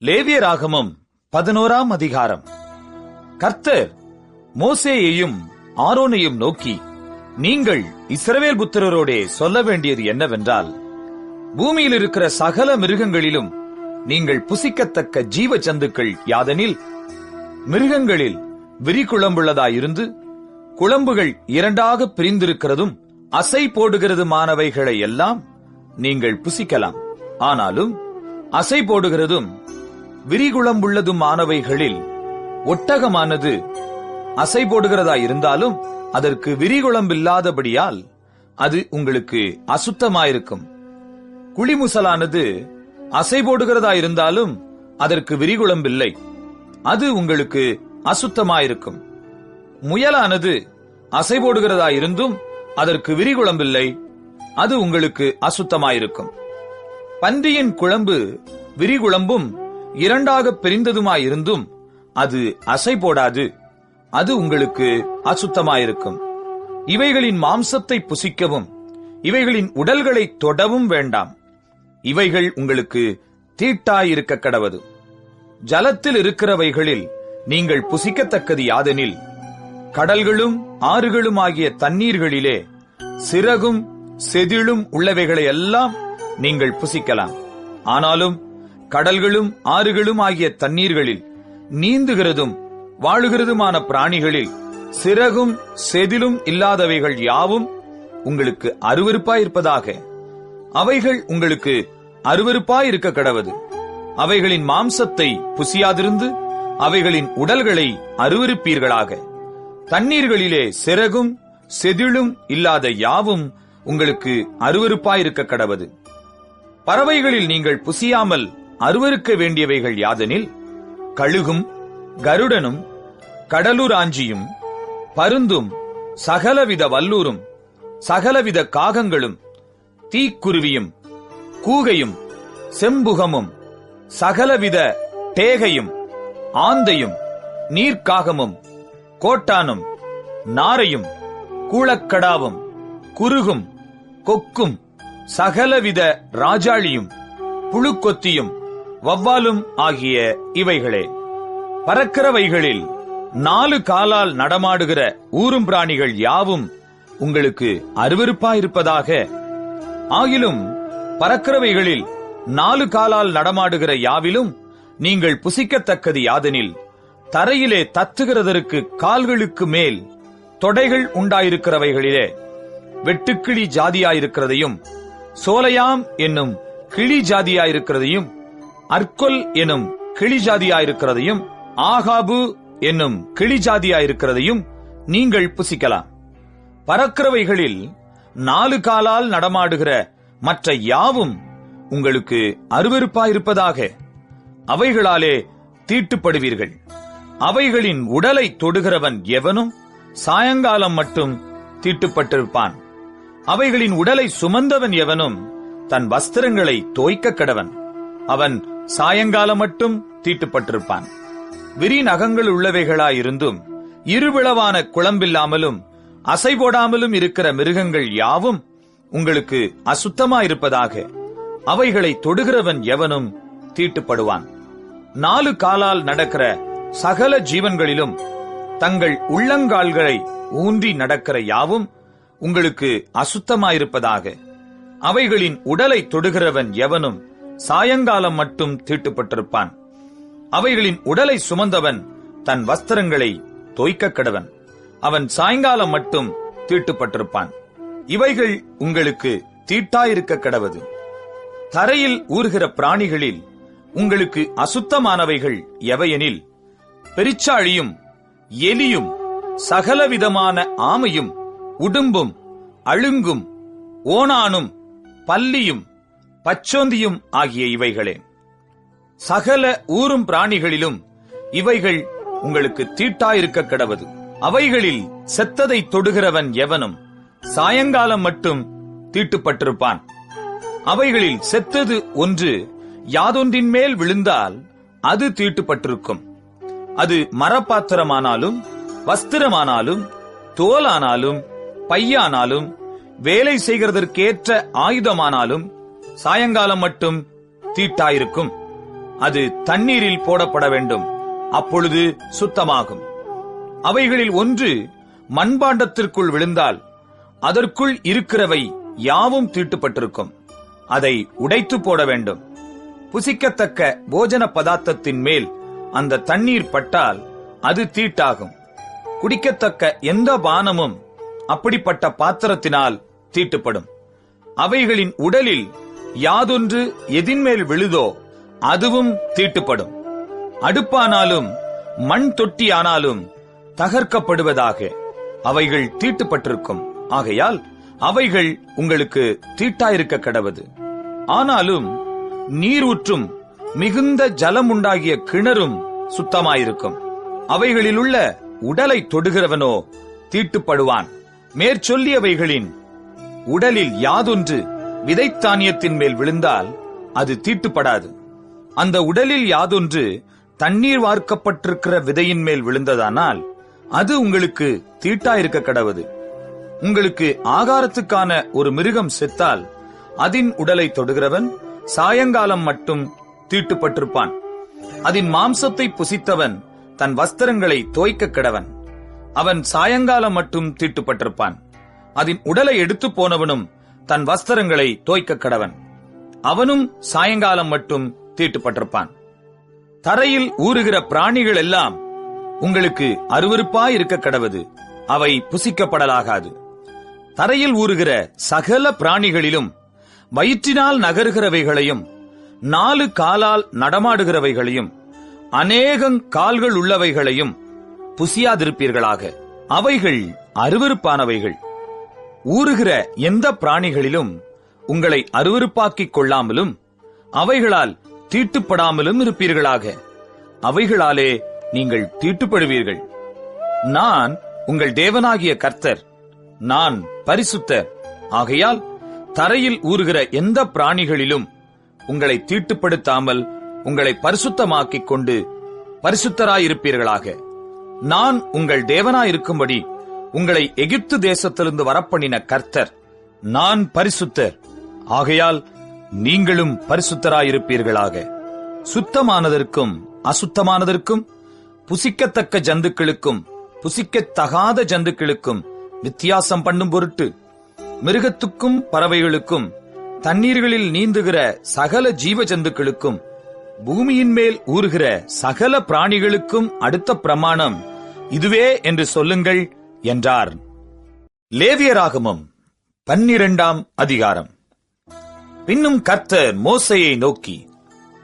லேவியராகமம் 11ஆம் அதிகாரம். கர்த்தர் மோசேயையும் ஆரோனையும் நோக்கி, நீங்கள் இஸ்ரவேல் புத்திரரோடே சொல்ல வேண்டியது என்னவென்றால், பூமியில் இருக்கிற சகல மிருகங்களிலும் நீங்கள் புசிக்கத்தக்க ஜீவ ஜந்துக்கள் யாதெனில், மிருகங்களில் விரிகுளம்புள்ளதாயிருந்து குளம்புகள் இரண்டாக பிரிந்திருக்கிறதும் அசை போடுகிறதுமானவைகளை எல்லாம் நீங்கள் புசிக்கலாம். ஆனாலும் அசை போடுகிறதும் விரிகுளம்புள்ளதுமானவைகளில் ஒட்டகமானது அசை போடுகிறதாயிருந்தாலும் அதற்கு விரிகுளம்பில்லாதபடியால் அது உங்களுக்கு அசுத்தமாயிருக்கும். குளிமுசலானது அசை போடுகிறதாயிருந்தாலும் அதற்கு விரிகுளம்பில்லை, அது உங்களுக்கு அசுத்தமாயிருக்கும். முயலானது அசை போடுகிறதாயிருந்தும் அதற்கு விரிகுளம்பில்லை, அது உங்களுக்கு அசுத்தமாயிருக்கும். பன்றியின் குழம்பு விரிகுளம்பும் இரண்டாக பிரிந்ததுமாயிருந்தும் அது அசை போடாது, அது உங்களுக்கு அசுத்தமாயிருக்கும். இவைகளின் மாம்சத்தை புசிக்கவும் இவைகளின் உடல்களை தொடவும் வேண்டாம், இவைகள் உங்களுக்கு தீட்டாயிருக்க கடவது. ஜலத்தில் இருக்கிறவைகளில் நீங்கள் புசிக்கத்தக்கது யாதெனில், கடல்களும் ஆறுகளும் ஆகிய தண்ணீர்களிலே சிறகும் செதிளும் உள்ளவைகளை எல்லாம் நீங்கள் புசிக்கலாம். ஆனாலும் கடல்களும் ஆறுகளும் ஆகிய தண்ணீர்களில் நீந்துகிறதும் வாழுகிறதுமான பிராணிகளில் சிறகும் செதிலும் இல்லாதவைகள் யாவும் உங்களுக்கு அருவருப்பாயிருப்பதாக. அவைகள் உங்களுக்கு அருவருப்பாயிருக்க கடவது. அவைகளின் மாம்சத்தை புசியாதிருந்து அவைகளின் உடல்களை அருவருப்பீர்களாக. தண்ணீர்களிலே சிறகும் செதிளும் இல்லாத யாவும் உங்களுக்கு அருவருப்பாயிருக்க கடவது. பறவைகளில் நீங்கள் புசியாமல் அருவருக்க வேண்டியவைகள் யாதெனில், கழுகும் கருடனும் கடலுராஞ்சியும் பருந்தும் சகலவித வல்லூரும் சகலவித காகங்களும் தீக்குருவியும் கூகையும் செம்புகமும் சகலவித டேகையும் ஆந்தையும் நீர்க்காகமும் கோட்டானும் நாரையும் கூளக்கடாவும் குருகும் கொக்கும் சகலவித ராஜாளியும் புழுக்கொத்தியும் வவ்வாலும் ஆகிய இவைகளே. பறக்கிறவைகளில் 4 காலால் நடமாடுகிற ஊரும் பிராணிகள் யாவும் உங்களுக்கு அருவருப்பாயிருப்பதாக. ஆகிலும் பறக்கிறவைகளில் 4 காலால் நடமாடுகிற யாவிலும் நீங்கள் புசிக்கத்தக்கது யாதெனில், தரையிலே தத்துகிறதற்கு கால்களுக்கு மேல் தொடைகள் உண்டாயிருக்கிறவைகளிலே வெட்டுக்கிளி ஜாதியாயிருக்கிறதையும், சோலையாம் என்னும் கிளி ஜாதியாயிருக்கிறதையும், அர்கொல் என்னும் கிளி ஜாதியாயிருக்கிறதையும், ஆகாபு என்னும் கிளி ஜாதியாயிருக்கிறதையும் நீங்கள் புசிக்கலாம். பறக்கிறவைகளில் 4 காலால் நடமாடுகிற மற்ற யாவும் உங்களுக்கு அருவருப்பாயிருப்பதாக. அவைகளாலே தீட்டுப்படுவீர்கள். அவைகளின் உடலை தொடுகிறவன் எவனும் சாயங்காலம் மட்டும் தீட்டுப்பட்டிருப்பான். அவைகளின் உடலை சுமந்தவன் எவனும் தன் வஸ்திரங்களை தோய்க்க கடவன். அவன் சாயங்காலம் மட்டும் தீட்டுப்பட்டிருப்பான். விரி நகங்கள் உள்ளவைகளாயிருந்தும் இருவிளவான குளம்பில்லாமலும் அசை போடாமலும் இருக்கிற மிருகங்கள் யாவும் உங்களுக்கு அசுத்தமாயிருப்பதாக. அவைகளை தொடுகிறவன் எவனும் தீட்டுப்படுவான். 4 காலால் நடக்கிற சகல ஜீவன்களிலும் தங்கள் உள்ளங்கால்களை ஊன்றி நடக்கிற யாவும் உங்களுக்கு அசுத்தமாயிருப்பதாக. அவைகளின் உடலை தொடுகிறவன் எவனும் சாயங்காலம் மட்டும் தீட்டுப்பட்டிருப்பான். அவைகளின் உடலை சுமந்தவன் தன் வஸ்திரங்களை தோய்க்க கடவன். அவன் சாயங்காலம் மட்டும் தீட்டுப்பட்டிருப்பான். இவைகள் உங்களுக்கு தீட்டாயிருக்க கடவது. தரையில் ஊறுகிற பிராணிகளில் உங்களுக்கு அசுத்தமானவைகள் எவையெனில், பெரிச்சாழியும் எலியும் சகலவிதமான ஆமையும் உடும்பும் அழுங்கும் ஓணானும் பல்லியும் பச்சோந்தியும் ஆகிய இவைகளே. சகல ஊரும் பிராணிகளிலும் இவைகள் உங்களுக்கு தீட்டாயிருக்க கடவது. அவைகளில் செத்ததை தொடுகிறவன் எவனும் சாயங்காலம் மட்டும் தீட்டுப்பட்டிருப்பான். அவைகளில் செத்தது ஒன்று யாதொன்றின் மேல் விழுந்தால் அது தீட்டுப்பட்டிருக்கும். அது மரப்பாத்திரமானாலும் வஸ்திரமானாலும் தோலானாலும் பையானாலும் வேலை செய்கிறதற்கேற்ற ஆயுதமானாலும் சாயங்காலம் மட்டும் தீட்டாயிருக்கும். அது தண்ணீரில் போடப்பட வேண்டும். அப்பொழுது சுத்தமாகும். அவைகளில் ஒன்று மண்பாண்டத்திற்குள் விழுந்தால் அதற்குள் இருக்கிறவை யாவும் தீட்டுப்பட்டிருக்கும். அதை உடைத்து போட வேண்டும். புசிக்கத்தக்க போஜன பதார்த்தத்தின் மேல் அந்த தண்ணீர் பட்டால் அது தீட்டாகும். குடிக்கத்தக்க எந்த பானமும் அப்படிப்பட்ட பாத்திரத்தினால் தீட்டுப்படும். அவைகளின் உடலில் யாதொன்று எதின்மேல் விழுதோ அதுவும் தீட்டுப்படும். அடுப்பானாலும் மண் தொட்டியானாலும் தகர்க்கப்படுவதாக அவைகள் தீட்டுப்பட்டிருக்கும். ஆகையால் அவைகள் உங்களுக்கு தீட்டாயிருக்க கடவது. ஆனாலும் நீரூற்றும் மிகுந்த ஜலம் உண்டாகிய கிணறும் சுத்தமாயிருக்கும். அவைகளிலுள்ள உடலை தொடுகிறவனோ தீட்டுப்படுவான். மேற்சொல்லியவைகளின் உடலில் யாதொன்று விதைத்தானியத்தின் மேல் விழுந்தால் அது தீட்டுப்படாது. அந்த உடலில் யாதொன்று தண்ணீர் வார்க்கப்பட்டிருக்கிற விதையின் மேல் விழுந்ததானால் அது உங்களுக்கு தீட்டாயிருக்க கடவது. உங்களுக்கு ஆகாரத்துக்கான ஒரு மிருகம் செத்தால் அதன் உடலை தொடுகிறவன் சாயங்காலம் மட்டும் தீட்டுப்பட்டிருப்பான். அதன் மாம்சத்தை புசித்தவன் தன் வஸ்திரங்களை தோய்க்க கடவன். அவன் சாயங்காலம் மட்டும் தீட்டுப்பட்டிருப்பான். அதன் உடலை எடுத்து போனவனும் தன் வஸ்திரங்களை தோய்க்க கடவன். அவனும் சாயங்காலம் மட்டும் தீட்டுப்பட்டிருப்பான். தரையில் ஊறுகிற பிராணிகள் எல்லாம் உங்களுக்கு அருவருப்பாயிருக்க கடவது. அவை புசிக்கப்படலாகாது. தரையில் ஊறுகிற சகல பிராணிகளிலும் வயிற்றினால் நகருகிறவைகளையும் 4 காலால் நடமாடுகிறவைகளையும் அநேகங் கால்கள் உள்ளவைகளையும் புசியாதிருப்பீர்களாக. அவைகள் அருவருப்பானவைகள். ஊறுகிற எந்த பிராணிகளிலும் உங்களை அருவருப்பாக்கிக் கொள்ளாமலும் அவைகளால் தீட்டுப்படாமலும் இருப்பீர்களாக. அவைகளாலே நீங்கள் தீட்டுப்படுவீர்கள். நான் உங்கள் தேவனாகிய கர்த்தர். நான் பரிசுத்தர். ஆகையால் தரையில் ஊறுகிற எந்த பிராணிகளிலும் உங்களை தீட்டுப்படுத்தாமல் உங்களை பரிசுத்தமாக்கிக் கொண்டு பரிசுத்தராயிருப்பீர்களாக. நான் உங்கள் தேவனாயிருக்கும்படி உங்களை எகிப்து தேசத்திலிருந்து வரப்பண்ணின கர்த்தர். நான் பரிசுத்தர். ஆகையால் நீங்களும் பரிசுத்தராயிருப்பீர்களாக. சுத்தமானதற்கும் அசுத்தமானதற்கும், புசிக்கத்தக்க ஜந்துக்களுக்கும் புசிக்கத்தகாத ஜந்துக்களுக்கும் வித்தியாசம் பண்ணும் பொருட்டு மிருகத்துக்கும் பறவைகளுக்கும் தண்ணீர்களில் நீந்துகிற சகல ஜீவ ஜந்துக்களுக்கும் பூமியின் மேல் ஊறுகிற சகல பிராணிகளுக்கும் அடுத்த பிரமாணம் இதுவே என்று சொல்லுங்கள் என்றார். லேவியராகமம் 12ஆம் அதிகாரம். பின்னும் கர்த்தர் மோசேயை நோக்கி,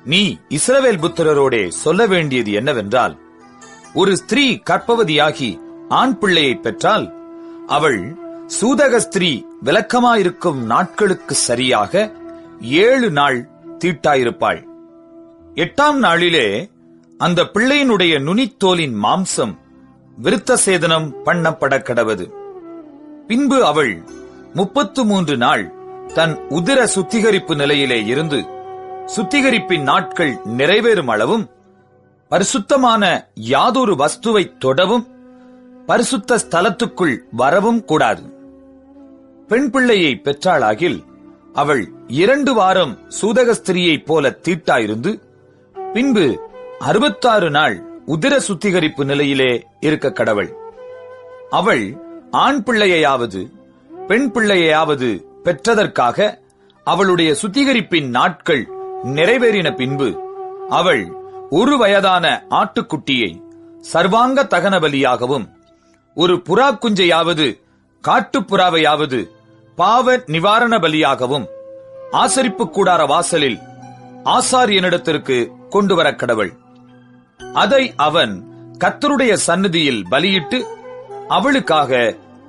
நீ இஸ்ரவேல் புத்திரரோடே சொல்ல வேண்டியது என்னவென்றால், ஒரு ஸ்திரீ கர்ப்பவதியாகி ஆண் பிள்ளையை பெற்றால் அவள் சூதக ஸ்திரீ விலக்கமாயிருக்கும் நாட்களுக்கு சரியாக 7 நாள் தீட்டாயிருப்பாள். 8ஆம் நாளிலே அந்த பிள்ளையினுடைய நுனித்தோலின் மாம்சம் விருத்த சேதனம் பண்ணப்பட கடவது. பின்பு அவள் 33 நாள் தன் உதிர சுத்திகரிப்பு நிலையிலே இருந்து சுத்திகரிப்பின் நாட்கள் நிறைவேறும் அளவும் பரிசுத்தமான யாதொரு வஸ்துவை தொடவும் பரிசுத்த ஸ்தலத்துக்குள் வரவும் கூடாது. பெண் பிள்ளையை பெற்றாளாகில் அவள் 2 வாரம் சூதக ஸ்திரியைப் போல தீட்டாயிருந்து பின்பு 66 நாள் உதிர சுத்திகரிப்பு நிலையிலே இருக்க கடவள். அவள் ஆண் பிள்ளையாவது பெண் பிள்ளையாவது பெற்றதற்காக அவளுடைய சுத்திகரிப்பின் நாட்கள் நிறைவேறின பின்பு அவள் 1 வயதான ஆட்டுக்குட்டியை சர்வாங்க தகன பலியாகவும், ஒரு புறா குஞ்சையாவது காட்டுப்புறாவையாவது பாவ நிவாரண பலியாகவும் ஆசரிப்பு கூடார வாசலில் ஆசாரியனிடத்திற்கு கொண்டு வர கடவள். அதை அவன் கர்த்தருடைய சந்நிதியில் பலியிட்டு அவளுக்காக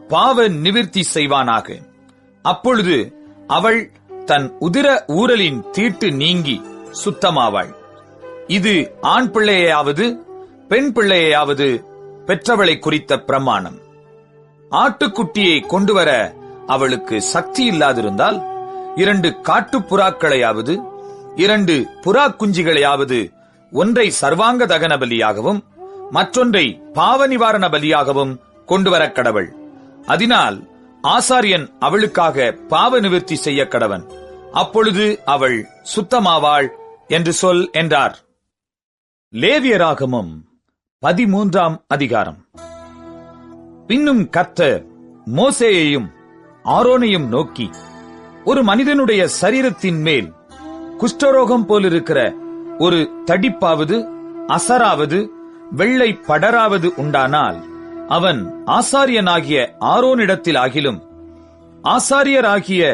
பாவ நிவிர்த்தி செய்வானாக. அப்பொழுது அவள் தன் உதிர ஊரலின் தீட்டு நீங்கி சுத்தமாவாள். இது ஆண் பிள்ளையாவது பெண் பிள்ளையாவது பெற்றவளை குறித்த பிரமாணம். ஆட்டுக்குட்டியை கொண்டுவர அவளுக்கு சக்தி இல்லாதிருந்தால் 2 காட்டுப்புறாக்களையாவது 2 புறா குஞ்சுகளையாவது ஒன்றை சர்வாங்க தகன பலியாகவும் மற்றொன்றை பாவ நிவாரண பலியாகவும் கொண்டுவர கடவள். அதனால் ஆசாரியன் அவளுக்காக பாவ நிவிர்த்தி செய்ய கடவன். அப்பொழுது அவள் சுத்தமாவாள் என்று சொல் என்றார். லேவியராகமம் 13ஆம் அதிகாரம். பின்னும் கர்த்தர் மோசேயையும் ஆரோனையும் நோக்கி, ஒரு மனிதனுடைய சரீரத்தின் மேல் குஷ்டரோகம் போலிருக்கிற ஒரு தடிப்பாவது அசராவது வெள்ளை படராவது உண்டானால் அவன் ஆசாரியனாகிய ஆரோனிடத்தில் ஆகிலும் ஆசாரியராகிய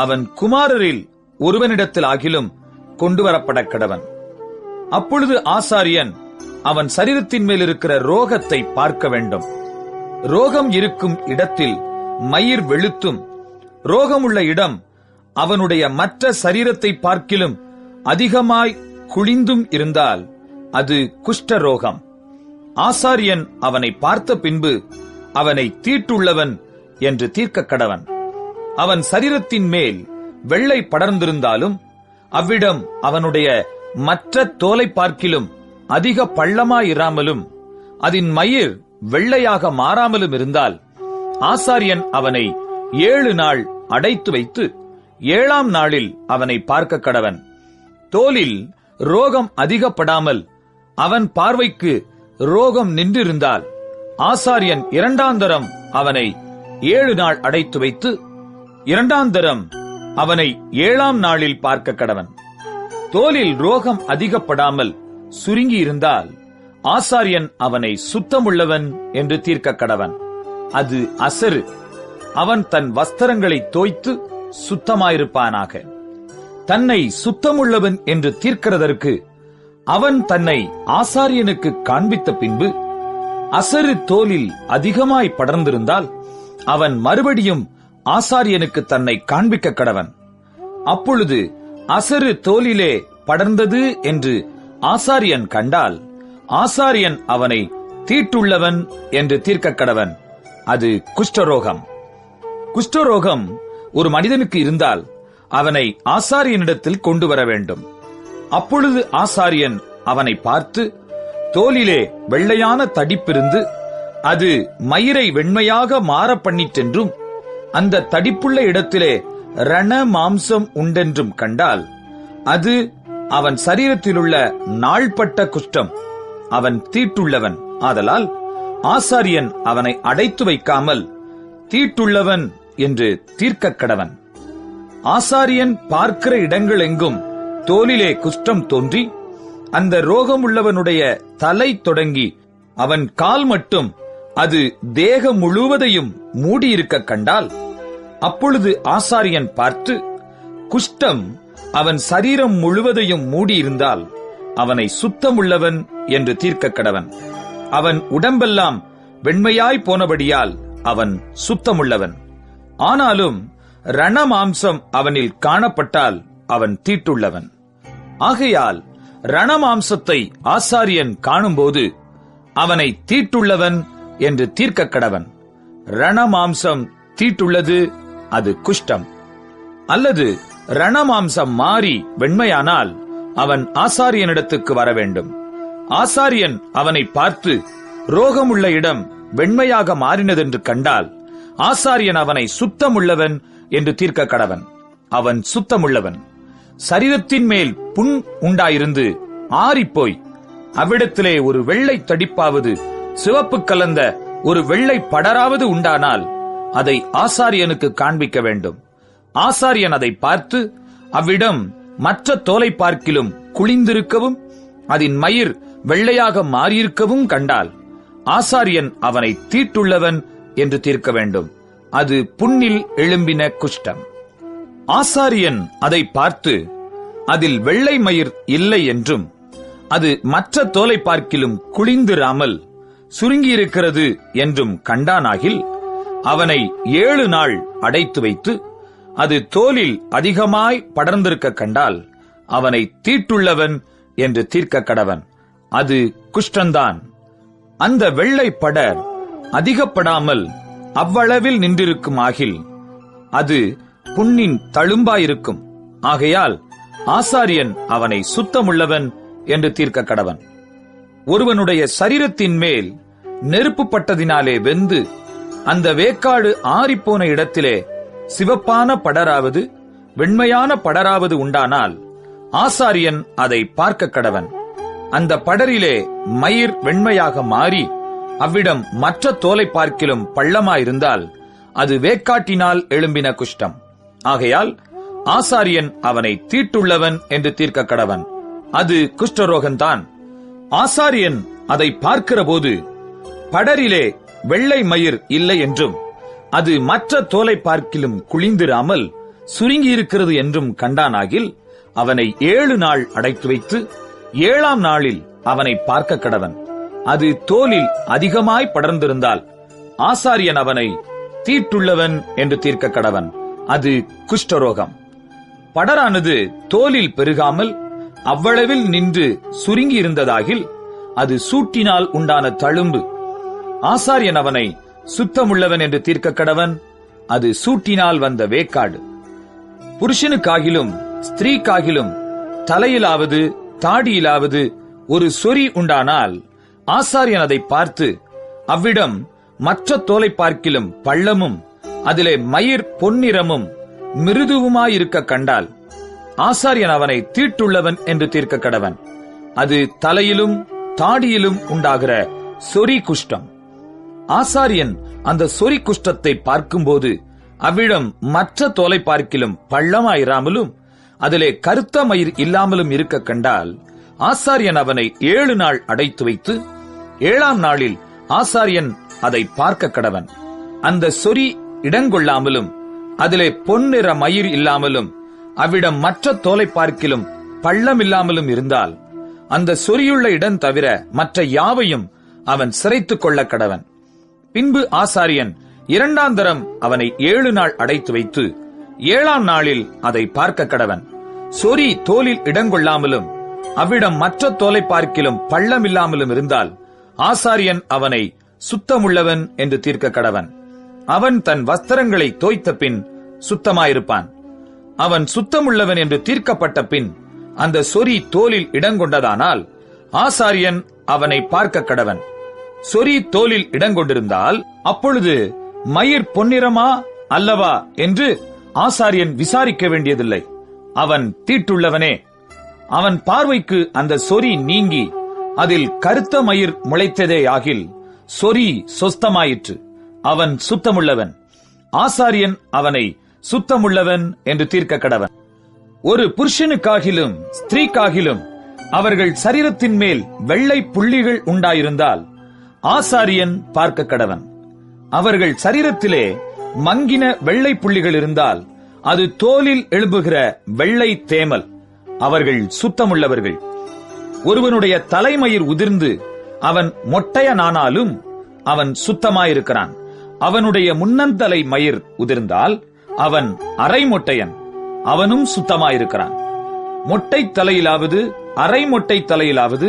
அவன் குமாரரில் ஒருவனிடத்தில் ஆகிலும் கொண்டு வரப்பட கடவன். அப்பொழுது ஆசாரியன் அவன் சரீரத்தின் மேல் இருக்கிற ரோகத்தை பார்க்க வேண்டும். ரோகம் இருக்கும் இடத்தில் மயிர் வெளுத்தும் ரோகமுள்ள இடம் அவனுடைய மற்ற சரீரத்தை பார்க்கிலும் அதிகமாய் குழிந்தும் இருந்தால் அது குஷ்டரோகம். ஆசாரியன் அவனை பார்த்த பின்பு அவனை தீட்டுள்ளவன் என்று தீர்க்க கடவன். அவன் சரீரத்தின் மேல் வெள்ளை படர்ந்திருந்தாலும் அவ்விடம் அவனுடைய மற்ற தோலை பார்க்கிலும் அதிக பள்ளமாயிராமலும் அதன் மயிர் வெள்ளையாக மாறாமலும் இருந்தால் ஆசாரியன் அவனை 7 நாள் அடைத்து வைத்து 7ஆம் நாளில் அவனை பார்க்க கடவன். தோலில் ரோகம் அதிகப்படாமல் அவன் பார்வைக்கு ரோகம் நின்றிருந்தால் ஆசாரியன் 2ஆம் தரம் அவனை 7 நாள் அடைத்து வைத்து 2ஆம் தரம் அவனை 7ஆம் நாளில் பார்க்க கடவன். தோலில் ரோகம் அதிகப்படாமல் சுருங்கி இருந்தால் ஆசாரியன் அவனை சுத்தமுள்ளவன் என்று தீர்க்க கடவன். அது அசரு. அவன் தன் வஸ்திரங்களை தோய்த்து சுத்தமாயிருப்பானாக. தன்னை சுத்தமுள்ளவன் என்று தீர்க்கிறதற்கு அவன் தன்னை ஆசாரியனுக்கு காண்பித்த பின்பு அசரு தோலில் அதிகமாய் படர்ந்திருந்தால் அவன் மறுபடியும் ஆசாரியனுக்கு தன்னை காண்பிக்க கடவன். அப்பொழுது அசரு தோலிலே படர்ந்தது என்று ஆசாரியன் கண்டால் ஆசாரியன் அவனை தீட்டுள்ளவன் என்று தீர்க்க கடவன். அது குஷ்டரோகம். குஷ்டரோகம் ஒரு மனிதனுக்கு இருந்தால் அவனை ஆசாரியனிடத்தில் கொண்டு வர வேண்டும். அப்பொழுது ஆசாரியன் அவனை பார்த்து, தோலிலே வெள்ளையான தடிப்பிருந்து அது மயிரை வெண்மையாக மாற பண்ணிற்றென்றும் அந்த தடிப்புள்ள இடத்திலே ரண மாம்சம் உண்டென்றும் கண்டால் அது அவன் சரீரத்திலுள்ள நாள்பட்ட குஷ்டம். அவன் தீட்டுள்ளவன். ஆதலால் ஆசாரியன் அவனை அடைத்து வைக்காமல் தீட்டுள்ளவன் என்று தீர்க்க கடவன். ஆசாரியன் பார்க்கிற இடங்கள் எங்கும் தோலிலே குஷ்டம் தோன்றி அந்த ரோகமுள்ளவனுடைய தலை தொடங்கி அவன் கால் மட்டும் அது தேகம் முழுவதையும் மூடியிருக்க கண்டால் அப்பொழுது ஆசாரியன் பார்த்து, குஷ்டம் அவன் சரீரம் முழுவதையும் மூடியிருந்தால் அவனை சுத்தமுள்ளவன் என்று தீர்க்க கடவன். அவன் உடம்பெல்லாம் வெண்மையாய் போனபடியால் அவன் சுத்தமுள்ளவன். ஆனாலும் ரணமாம்சம் அவனில் காணப்பட்டால் அவன் தீட்டுள்ளவன். ஆகையால் ரணமாம்சத்தை ஆசாரியன் காணும்போது அவனை தீட்டுள்ளவன் என்று தீர்க்க கடவன். ரணமாம்சம் தீட்டுள்ளது, அது குஷ்டம். அல்லது ரணமாம்சம் மாறி வெண்மையானால் அவன் ஆசாரியனிடத்துக்கு வர வேண்டும். ஆசாரியன் அவனை பார்த்து ரோகமுள்ள இடம் வெண்மையாக மாறினதென்று கண்டால் ஆசாரியன் அவனை சுத்தமுள்ளவன் என்று தீர்க்க கடவன். அவன் சுத்தமுள்ளவன். சரீரத்தின் மேல் புண் உண்டாயிருந்து ஆறிப்போய் அவ்விடத்திலே ஒரு வெள்ளை தடிப்பாவது சிவப்பு கலந்த ஒரு வெள்ளை படராவது உண்டானால் அதை ஆசாரியனுக்கு காண்பிக்க வேண்டும். ஆசாரியன் அதை பார்த்து அவ்விடம் மற்ற தோலை பார்க்கிலும் குழிந்திருக்கவும் அதன் மயிர் வெள்ளையாக மாறியிருக்கவும் கண்டால் ஆசாரியன் அவனை தீட்டுள்ளவன் என்று தீர்க்க வேண்டும். அது புண்ணில் எழும்பின குஷ்டம். ஆசாரியன் அதை பார்த்து அதில் வெள்ளை மயிர் இல்லை என்றும் அது மற்ற தோலை பார்க்கிலும் குழிந்திராமல் சுருங்கியிருக்கிறது என்றும் கண்டானாகில் அவனை 7 நாள் அடைத்து வைத்து அது தோலில் அதிகமாய் படர்ந்திருக்க கண்டால் அவனை தீட்டுள்ளவன் என்று தீர்க்க கடவன். அது குஷ்டந்தான். அந்த வெள்ளை படர் அதிகப்படாமல் அவ்வளவில் நின்றிருக்கும் ஆகில் அது புண்ணின் தழும்பாயிருக்கும். ஆகையால் ஆசாரியன் அவனை சுத்தமுள்ளவன் என்று தீர்க்க கடவன். ஒருவனுடைய சரீரத்தின் மேல் நெருப்பு பட்டதினாலே வெந்து அந்த வேக்காடு ஆறிப்போன இடத்திலே சிவப்பான படராவது வெண்மையான படராவது உண்டானால் ஆசாரியன் அதை பார்க்க கடவன். அந்த படரிலே மயிர் வெண்மையாக மாறி அவ்விடம் மற்ற தோலை பார்க்கிலும் பள்ளமாயிருந்தால் அது வேக்காட்டினால் எழும்பின குஷ்டம். ஆகையால் ஆசாரியன் அவனை தீட்டுள்ளவன் என்று தீர்க்க கடவன். அது குஷ்டரோகந்தான். ஆசாரியன் அதை பார்க்கிறபோது படரிலே வெள்ளை மயிர் இல்லை என்றும் அது மற்ற தோலை பார்க்கிலும் குளிந்திராமல் சுருங்கியிருக்கிறது என்றும் கண்டானாகில் அவனை 7 நாள் அடைத்து வைத்து 7ஆம் நாளில் அவனை பார்க்க கடவன். அது தோலில் அதிகமாய் படர்ந்திருந்தால் ஆசாரியன் அவனை தீட்டுள்ளவன் என்று தீர்க்க கடவன். அது குஷ்டரோகம். படரானது தோலில் பெருகாமல் அவ்வளவில் நின்று சுருங்கி இருந்ததாகில் அது சூட்டினால் உண்டான தழும்பு. ஆசாரியன் அவனை சுத்தமுள்ளவன் என்று தீர்க்க கடவன். அது சூட்டினால் வந்த வேக்காடு. புருஷனுக்காகிலும் ஸ்திரீக்காகிலும் தலையிலாவது தாடியிலாவது ஒரு சொறி உண்டானால் ஆசாரியன் அதை பார்த்து அவ்விடம் மற்ற தோலை பார்க்கிலும் பள்ளமும் அதிலே மயிர் பொன்னிறமும் மிருதுவுமாயிருக்க கண்டால் ஆசாரியன் அவனை தீட்டுள்ளவன் என்று தீர்க்க கடவன். அது தலையிலும் தாடியிலும் உண்டாகிற சொறி குஷ்டம். ஆசாரியன் அந்த சொறி குஷ்டத்தை பார்க்கும்போது அவ்விடம் மற்ற தோலை பார்க்கிலும் பள்ளமாயிராமலும் அதிலே கருத்த மயிர் இல்லாமலும் இருக்க கண்டால் ஆசாரியன் அவனை 7 நாள் அடைத்து வைத்து 7ஆம் நாளில் ஆசாரியன் அதை பார்க்க கடவன். அந்த சொறி இடங்கொள்ளாமலும் அதிலே பொன்னிற மயிர் இல்லாமலும் அவ்விடம் மற்ற தோலை பார்க்கிலும் பள்ளமில்லாமலும் இருந்தால் அந்த சொறியுள்ள இடம் தவிர மற்ற யாவையும் அவன் சிரைத்துக் கொள்ள கடவன். பின்பு ஆசாரியன் 2ஆம் தரம் அவனை 7 நாள் அடைத்து வைத்து 7ஆம் நாளில் அதை பார்க்க கடவன். சொறி தோலில் இடங்கொள்ளாமலும் அவ்விடம் மற்ற தோலை பார்க்கிலும் பள்ளமில்லாமலும் இருந்தால் ஆசாரியன் அவனை சுத்தமுள்ளவன் என்று தீர்க்க கடவன். அவன் தன் வஸ்திரங்களை தோய்த்த பின் சுத்தமாயிருப்பான். அவன் சுத்தமுள்ளவன் என்று தீர்க்கப்பட்ட பின் அந்த சொறி தோலில் இடங்கொண்டதானால் ஆசாரியன் அவனை பார்க்க கடவன். சொறி தோலில் இடங்கொண்டிருந்தால் அப்பொழுது மயிர் பொன்னிறமா அல்லவா என்று ஆசாரியன் விசாரிக்க வேண்டியதில்லை. அவன் தீட்டுள்ளவனே. அவன் பார்வைக்கு அந்த சொறி நீங்கி அதில் கருத்த மயிர் முளைத்ததேயாகில் சொறி சொஸ்தமாயிற்று. அவன் சுத்தமுள்ளவன். ஆசாரியன் அவனை சுத்தமுள்ளவன் என்று தீர்க்க கடவன். ஒரு புருஷனுக்காகிலும் ஸ்திரீக்காகிலும் அவர்கள் சரீரத்தின் மேல் வெள்ளை புள்ளிகள் உண்டாயிருந்தால் ஆசாரியன் பார்க்க கடவன். அவர்கள் சரீரத்திலே மங்கின வெள்ளை புள்ளிகள் இருந்தால் அது தோலில் எழும்புகிற வெள்ளை தேமல். அவர்கள் சுத்தமுள்ளவர்கள். ஒருவனுடைய தலைமயிர் உதிர்ந்து அவன் மொட்டையனானாலும் அவன் சுத்தமாயிருக்கிறான். அவனுடைய முன்னந்தலை மயிர் உதிர்ந்தால் அவன் அரை மொட்டையன், அவனும் சுத்தமாயிருக்கிறான். மொட்டை தலையிலாவது அரை மொட்டை தலையிலாவது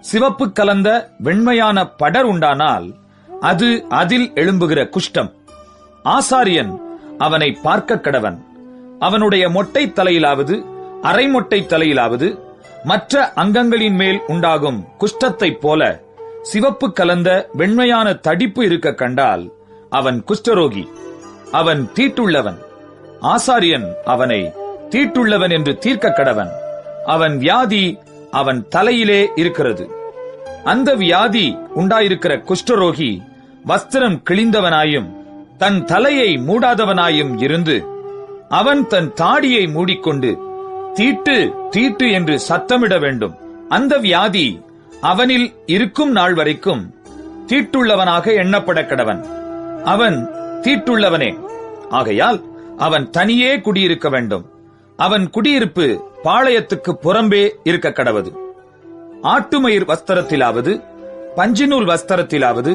சிவப்பு கலந்த வெண்மையான படர் உண்டானால் அது அதில் எழும்புகிற குஷ்டம். ஆசாரியன் அவனை பார்க்க கடவன். அவனுடைய மொட்டை தலையிலாவது அரை மொட்டை தலையிலாவது மற்ற அங்கங்களின் மேல் உண்டாகும் குஷ்டத்தைப் போல சிவப்பு கலந்த வெண்மையான தடிப்பு இருக்க கண்டால் அவன் குஷ்டரோகி. அவன் தீட்டுள்ளவன். ஆசாரியன் அவனை தீட்டுள்ளவன் என்று தீர்க்க கடவன். அவன் வியாதி அவன் தலையிலே இருக்கிறது. அந்த வியாதி உண்டாயிருக்கிற குஷ்டரோகி வஸ்திரம் கிழிந்தவனாயும் தன் தலையை மூடாதவனாயும் இருந்து அவன் தன் தாடியை மூடிக்கொண்டு தீட்டு தீட்டு என்று சத்தமிட வேண்டும். அந்த வியாதி அவனில் இருக்கும் நாள் வரைக்கும் தீட்டுள்ளவனாக எண்ணப்பட கடவன். அவன் தீட்டுள்ளவனே. ஆகையால் அவன் தனியே குடியிருக்க வேண்டும். அவன் குடியிருப்பு பாளையத்துக்கு புறம்பே இருக்க கடவது. ஆட்டுமயிர் வஸ்திரத்திலாவது பஞ்சினூல் வஸ்திரத்திலாவது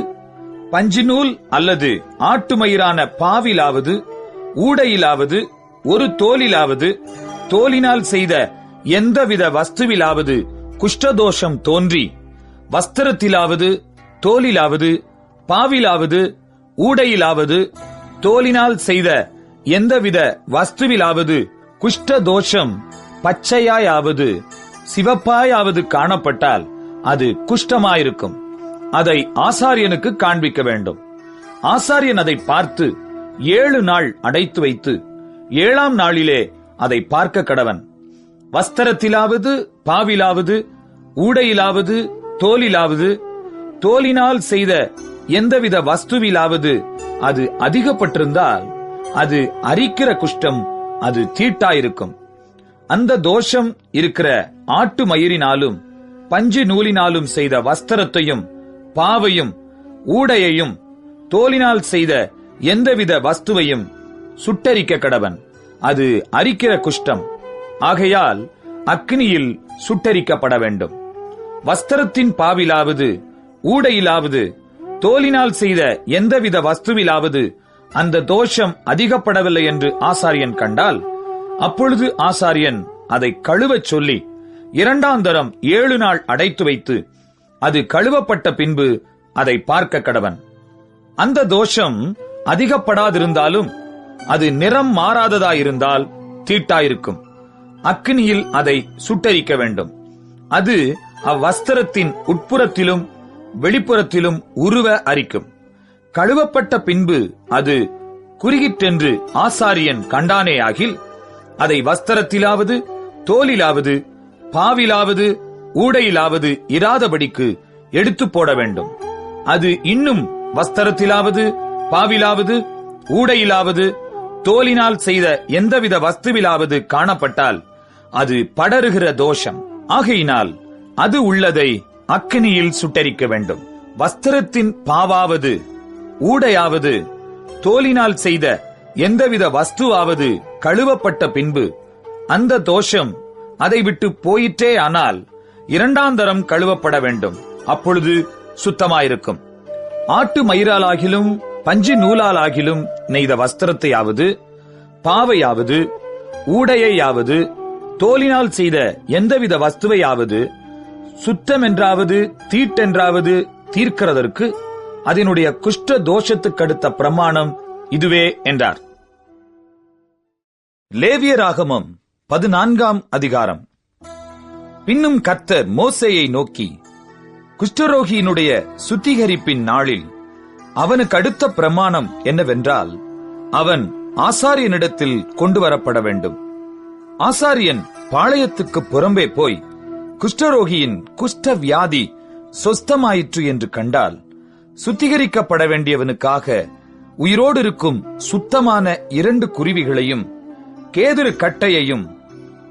பஞ்சினூல் அல்லது ஆட்டுமயிரான பாவிலாவது ஊடையிலாவது ஒரு தோலிலாவது தோலினால் செய்த எந்தவித வஸ்துவிலாவது குஷ்டதோஷம் தோன்றி வஸ்திரத்திலாவது தோலிலாவது பாவிலாவது ஊடையிலாவது தோலினால் செய்த எந்தவித வஸ்துவிலாவது குஷ்டதோஷம் பச்சையாயாவது சிவப்பாயாவது காணப்பட்டால் அது குஷ்டமாயிருக்கும். அதை ஆசாரியனுக்கு காண்பிக்க வேண்டும். ஆசாரியன் அதை பார்த்து 7 நாள் அடைத்து வைத்து 7ஆம் நாளிலே அதை பார்க்க கடவன். வஸ்திரத்திலாவது பாவிலாவது ஊடையிலாவது தோலிலாவது தோலினால் செய்த எந்தவித வஸ்துவிலாவது அது அதிகப்பட்டிருந்தால் அது அரிக்கிற குஷ்டம், அது தீட்டாயிருக்கும். அந்த தோஷம் இருக்கிற ஆட்டு மயிரினாலும் பஞ்சு நூலினாலும் செய்த வஸ்திரத்தையும் பாவையும் ஊடையையும் தோலினால் செய்த எந்தவித வஸ்துவையும் சுட்டரிக்க கடவன். அது அரிக்கிற குஷ்டம், ஆகையால் அக்னியில் சுட்டரிக்கப்பட வேண்டும். வஸ்திரத்தின் பாவிலாவது ஊடையிலாவது தோலினால் செய்த எந்தவித வஸ்துவிலாவது அந்த தோஷம் அதிகப்படவில்லை என்று ஆசாரியன் கண்டால், அப்பொழுது ஆசாரியன் அதை கழுவச் சொல்லி 2ஆம் தரம் 7 நாள் அடைத்து வைத்து அது கழுவப்பட்ட பின்பு அதை பார்க்க கடவன். அந்த தோஷம் அதிகப்படாதிருந்தாலும் அது நிறம் மாறாததாயிருந்தால் தீட்டாயிருக்கும். அக்னியில் அதை சுட்டரிக்க வேண்டும். அது அவ்வஸ்திரத்தின் உட்புறத்திலும் வெளிப்புறத்திலும் உருவ அரிக்கும். கழுவப்பட்ட பின்பு அது குறுகிற்றென்று ஆசாரியன் கண்டானேயாகில், அதை வஸ்திரத்திலாவது தோலிலாவது பாவிலாவது ஊடையிலாவது இராதபடிக்கு எடுத்து போட வேண்டும். அது இன்னும் வஸ்திரத்திலாவது பாவிலாவது ஊடையிலாவது தோலினால் செய்த எந்தவித வஸ்துவிலாவது காணப்பட்டால் அது படருகிற தோஷம். ஆகையினால் அது உள்ளதை அக்கினியில் சுட்டரிக்க வேண்டும். வஸ்திரத்தின் பாவாவது ஊடையாவது தோலினால் செய்த எந்தவித வஸ்துவாவது கழுவப்பட்ட பின்பு அந்த தோஷம் அதை விட்டு போயிற்றே ஆனால் 2ஆம் தரம் கழுவப்பட வேண்டும். அப்பொழுது சுத்தமாயிருக்கும். ஆட்டு மயிராலாகிலும் பஞ்சு நூலாலாகிலும் நெய்த வஸ்திரத்தையாவது பாவையாவது ஊடையாவது தோலினால் செய்த எந்தவித வஸ்துவையாவது சுத்தமென்றாவது தீட்டென்றாவது தீர்க்கிறதற்கு அதனுடைய குஷ்ட தோஷத்துக்கடுத்த பிரமாணம் இதுவே என்றார். லேவியராகமம் 14ஆம் அதிகாரம். பின்னும் கர்த்தர் மோசேயை நோக்கி, குஷ்டரோகியினுடைய சுத்திகரிப்பின் நாளில் அவனுக்கு அடுத்த பிரமாணம் என்னவென்றால், அவன் ஆசாரியனிடத்தில் கொண்டு வரப்பட வேண்டும். ஆசாரியன் பாளையத்துக்கு புறம்பே போய் குஷ்டரோகியின் குஷ்ட வியாதி சொஸ்தமாயிற்று என்று கண்டால், சுத்திகரிக்கப்பட வேண்டியவனுக்காக உயிரோடு இருக்கும் சுத்தமான 2 குருவிகளையும் கேதுரு கட்டையையும்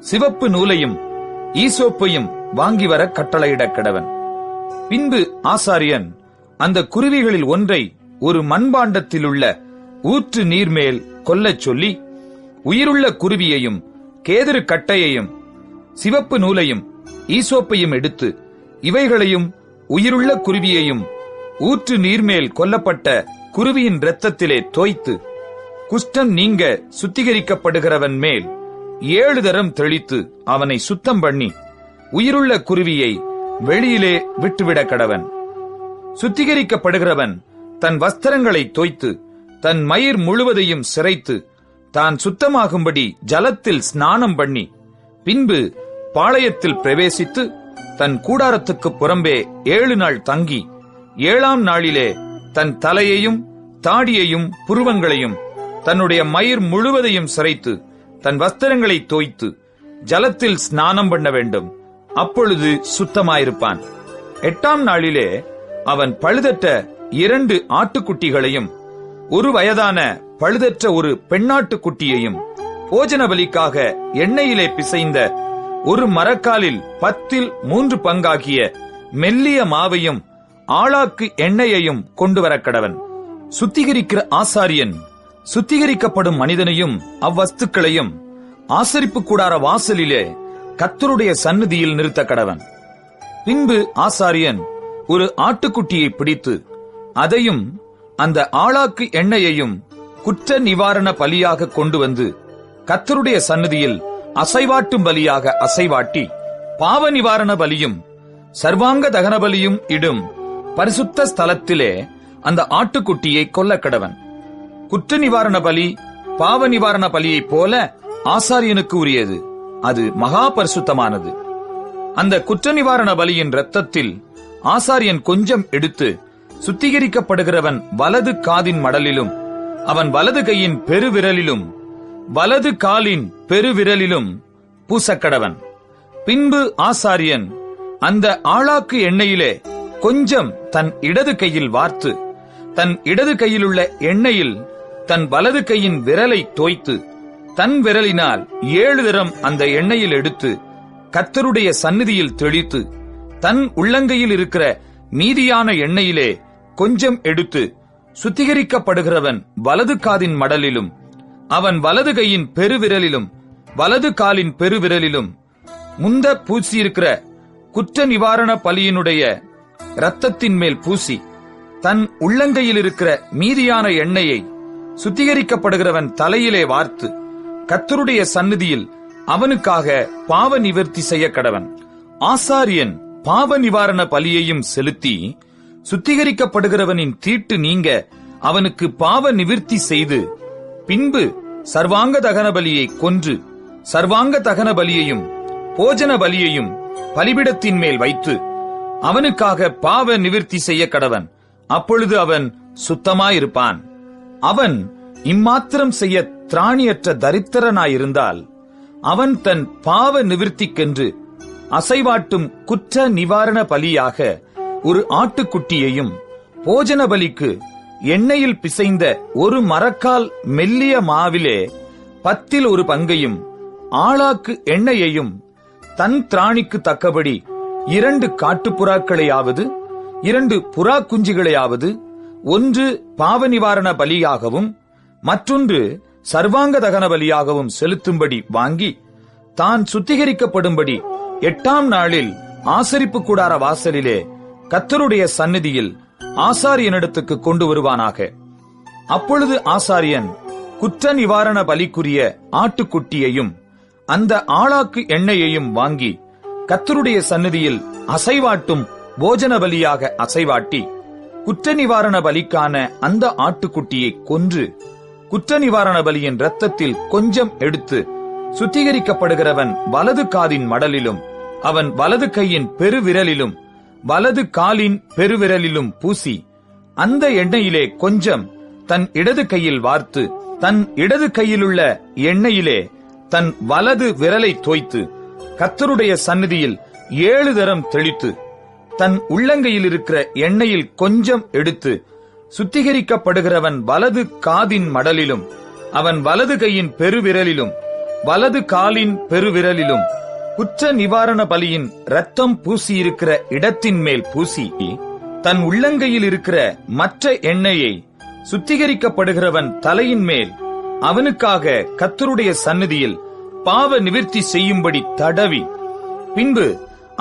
சிவப்பு நூலையும் ஈசோப்பையும் வாங்கி வர கட்டளையிடக் கடவன். பின்பு ஆசாரியன் அந்த குருவிகளில் ஒன்றை ஒரு மண்பாண்டத்திலுள்ள ஊற்று நீர்மேல் கொல்லச் சொல்லி, உயிருள்ள குருவியையும் கேதுரு கட்டையையும் சிவப்பு நூலையும் ஈசோப்பையும் எடுத்து இவைகளையும் உயிருள்ள குருவியையும் ஊற்று நீர்மேல் கொல்லப்பட்ட குருவியின் இரத்தத்திலே தோய்த்து குஷ்டம் நீங்க சுத்திகரிக்கப்படுகிறவன் மேல் 7 தரம் தெளித்து அவனை சுத்தம் பண்ணி உயிருள்ள குருவியை வெளியிலே விட்டுவிட கடவன். சுத்திகரிக்கப்படுகிறவன் தன் வஸ்திரங்களை தோய்த்து தன் மயிர் முழுவதையும் சிரைத்து தான் சுத்தமாகும்படி ஜலத்தில் ஸ்நானம் பண்ணி பின்பு பாளையத்தில் பிரவேசித்து தன் கூடாரத்துக்கு புறம்பே 7 நாள் தங்கி 7ஆம் நாளிலே தன் தலையையும் தாடியையும் புருவங்களையும் தன்னுடைய மயிர் முழுவதையும் சிரைத்து தன் வஸ்திரங்களை தோய்த்து ஜலத்தில் ஸ்நானம் பண்ண வேண்டும். அப்பொழுது சுத்தமாயிருப்பான். 8ஆம் நாளிலே அவன் பழுதற்ற 2 ஆட்டுக்குட்டிகளையும் 1 வயதான பழுதற்ற ஒரு பெண்ணாட்டுக்குட்டியையும் போஜன பலிக்காக எண்ணெயிலே பிசைந்த 1 மரக்காலில் 10 பங்காகிய மெல்லிய மாவையும் ஆளாக்கு எண்ணெயையும் கொண்டு வர கடவன். சுத்திகரிக்கிற ஆசாரியன் சுத்திகரிக்கப்படும் மனிதனையும் அவ்வஸ்துக்களையும் ஆசரிப்பு கூடார வாசலிலே கர்த்தருடைய சந்நிதியில் நிறுத்த கடவன். பின்பு ஆசாரியன் ஒரு ஆட்டுக்குட்டியை பிடித்து அதையும் அந்த ஆளாக்கு எண்ணெயையும் குற்ற நிவாரண பலியாக கொண்டு வந்து கர்த்தருடைய சந்நிதியில் அசைவாட்டும் பலியாக அசைவாட்டி பாவ நிவாரண பலியும் சர்வாங்க தகன பலியும் இடும் பரிசுத்த ஸ்தலத்திலே அந்த ஆட்டுக்குட்டியை கொல்ல கடவன். குற்ற நிவாரண பலி பாவ நிவாரண பலியைப் போல ஆசாரியனுக்கு உரியது. அது மகா பரிசுத்தமானது. அந்த குற்ற நிவாரண பலியின் இரத்தத்தில் ஆசாரியன் கொஞ்சம் எடுத்து சுத்திகரிக்கப்படுகிறவன் வலது காதின் மடலிலும் அவன் வலது கையின் பெருவிரலிலும் வலது காலின் பெருவிரலிலும் பூசக்கடவன். பின்பு ஆசாரியன் அந்த ஆழாக்கு எண்ணெயிலே கொஞ்சம் தன் இடது கையில் வார்த்து, தன் இடது கையிலுள்ள எண்ணெயில் தன் வலது கையின் விரலை தோய்த்து, தன் விரலினால் 7 தரம் அந்த எண்ணெயில் எடுத்து கர்த்தருடைய சந்நிதியில் தெளித்து, தன் உள்ளங்கையில் இருக்கிற மீதியான எண்ணெயிலே கொஞ்சம் எடுத்து, சுத்திகரிக்கப்படுகிறவன் வலது காதின் மடலிலும் அவன் வலது கையின் பெருவிரலிலும் வலது காலின் பெருவிரலிலும் முந்த பூசியிருக்கிற குற்ற நிவாரண பலியினுடைய இரத்தத்தின் மேல் பூசி, தன் உள்ளங்கையில் இருக்கிற மீதியான எண்ணெயை சுத்திகரிக்கப்படுகிறவன் தலையிலே வார்த்து, கர்த்தருடைய சந்நிதியில் அவனுக்காக பாவ நிவர்த்தி செய்ய கடவன். ஆசாரியன் பாவ நிவாரண பலியையும் செலுத்தி, சுத்திகரிக்கப்படுகிறவனின் தீட்டு நீங்க அவனுக்கு பாவ நிவிர்த்தி செய்து, பின்பு சர்வாங்க தகன பலியை கொன்று, சர்வாங்க தகன பலியையும் போஜன பலியையும் பலிபிடத்தின் மேல் வைத்து அவனுக்காக பாவ நிவிர்த்தி செய்ய கடவன். அப்பொழுது அவன் சுத்தமாயிருப்பான். அவன் இம்மாத்திரம் செய்ய திராணியற்ற தரித்திரனாயிருந்தால், அவன் தன் பாவ நிவிர்த்திக்கென்று அசைவாட்டும் குற்ற நிவாரண பலியாக ஒரு ஆட்டுக்குட்டியையும், போஜன பலிக்கு எண்ணெயில் பிசைந்த ஒரு மரக்கால் மெல்லிய மாவிலே 10 பங்கையும், ஆளாக்கு எண்ணெயையும், தன் திராணிக்கு தக்கபடி 2 காட்டுப்புறாக்களையாவது 2 புறா குஞ்சுகளையாவது, ஒன்று பாவ நிவாரண பலியாகவும் மற்றொன்று சர்வாங்க தகன பலியாகவும் செலுத்தும்படி வாங்கி, தான் சுத்திகரிக்கப்படும்படி 8ஆம் நாளில் ஆசரிப்பு கூடார வாசலிலே கர்த்தருடைய சந்நிதியில் ஆசாரியனிடத்துக்கு கொண்டு வருவானாக. அப்பொழுது ஆசாரியன் குற்ற நிவாரண பலிக்குரிய ஆட்டுக்குட்டியையும் அந்த ஆளாக்கு எண்ணெயையும் வாங்கி கர்த்தருடைய சந்நிதியில் அசைவாட்டும் போஜன பலியாக அசைவாட்டி, குற்ற நிவாரண பலிக்கான அந்த ஆட்டுக்குட்டியை கொன்று, குற்ற நிவாரண பலியின் இரத்தத்தில் கொஞ்சம் எடுத்து, சுத்திகரிக்கப்படுகிறவன் வலது காதின் மடலிலும் அவன் வலது கையின் பெருவிரலிலும் வலது காலின் பெருவிரலிலும் பூசி, அந்த எண்ணெயிலே கொஞ்சம் தன் இடது கையில் வார்த்து, தன் இடது கையிலுள்ள எண்ணெயிலே தன் வலது விரலை தோய்த்து, கர்த்தருடைய சந்நிதியில் 7 தரம் தெளித்து, தன் உள்ளங்கையில் இருக்கிற எண்ணெயில் கொஞ்சம் எடுத்து, சுத்திகரிக்கப்படுகிறவன் வலது காதின் மடலிலும் அவன் வலது கையின் பெருவிரலிலும் வலது காலின் பெருவிரலிலும் குற்ற நிவாரண பலியின் இரத்தம் பூசியிருக்கிற இடத்தின் மேல் பூசி, தன் உள்ளங்கையில் இருக்கிற மற்ற எண்ணெயை சுத்திகரிக்கப்படுகிறவன் தலையின் மேல் அவனுக்காக கர்த்தருடைய சந்நிதியில் பாவ நிவிர்த்தி செய்யும்படி தடவி, பின்பு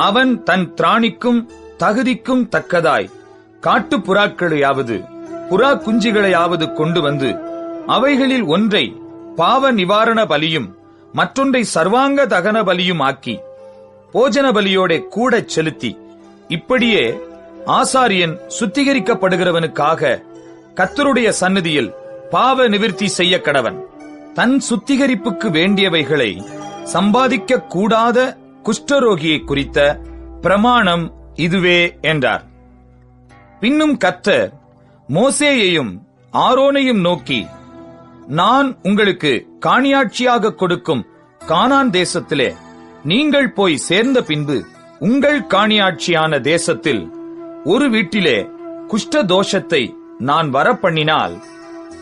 அவன் தன் திராணிக்கும் தகுதிக்கும் தக்கதாய் காட்டுப்புறாக்களையாவது புறா குஞ்சுகளையாவது கொண்டு வந்து, அவைகளில் ஒன்றை பாவ நிவாரண பலியும் மற்றொன்றை சர்வாங்க தகன பலியும் ஆக்கி போஜன பலியோட கூட செலுத்தி, இப்படியே ஆசாரியன் சுத்திகரிக்கப்படுகிறவனுக்காக கர்த்தருடைய சந்நிதியில் பாவ நிவிர்த்தி செய்ய கடவன். தன் சுத்திகரிப்புக்கு வேண்டியவைகளை சம்பாதிக்க கூடாத குஷ்டரோகியை குறித்த பிரமாணம் இதுவே என்றார். பின்னும் கர்த்தர் மோசேயையும் ஆரோனையும் நோக்கி, நான் உங்களுக்கு காணியாட்சியாக கொடுக்கும் கானான் தேசத்திலே நீங்கள் போய் சேர்ந்த பின்பு, உங்கள் காணியாட்சியான தேசத்தில் ஒரு வீட்டிலே குஷ்ட தோஷத்தை நான் வரப்பண்ணினால்,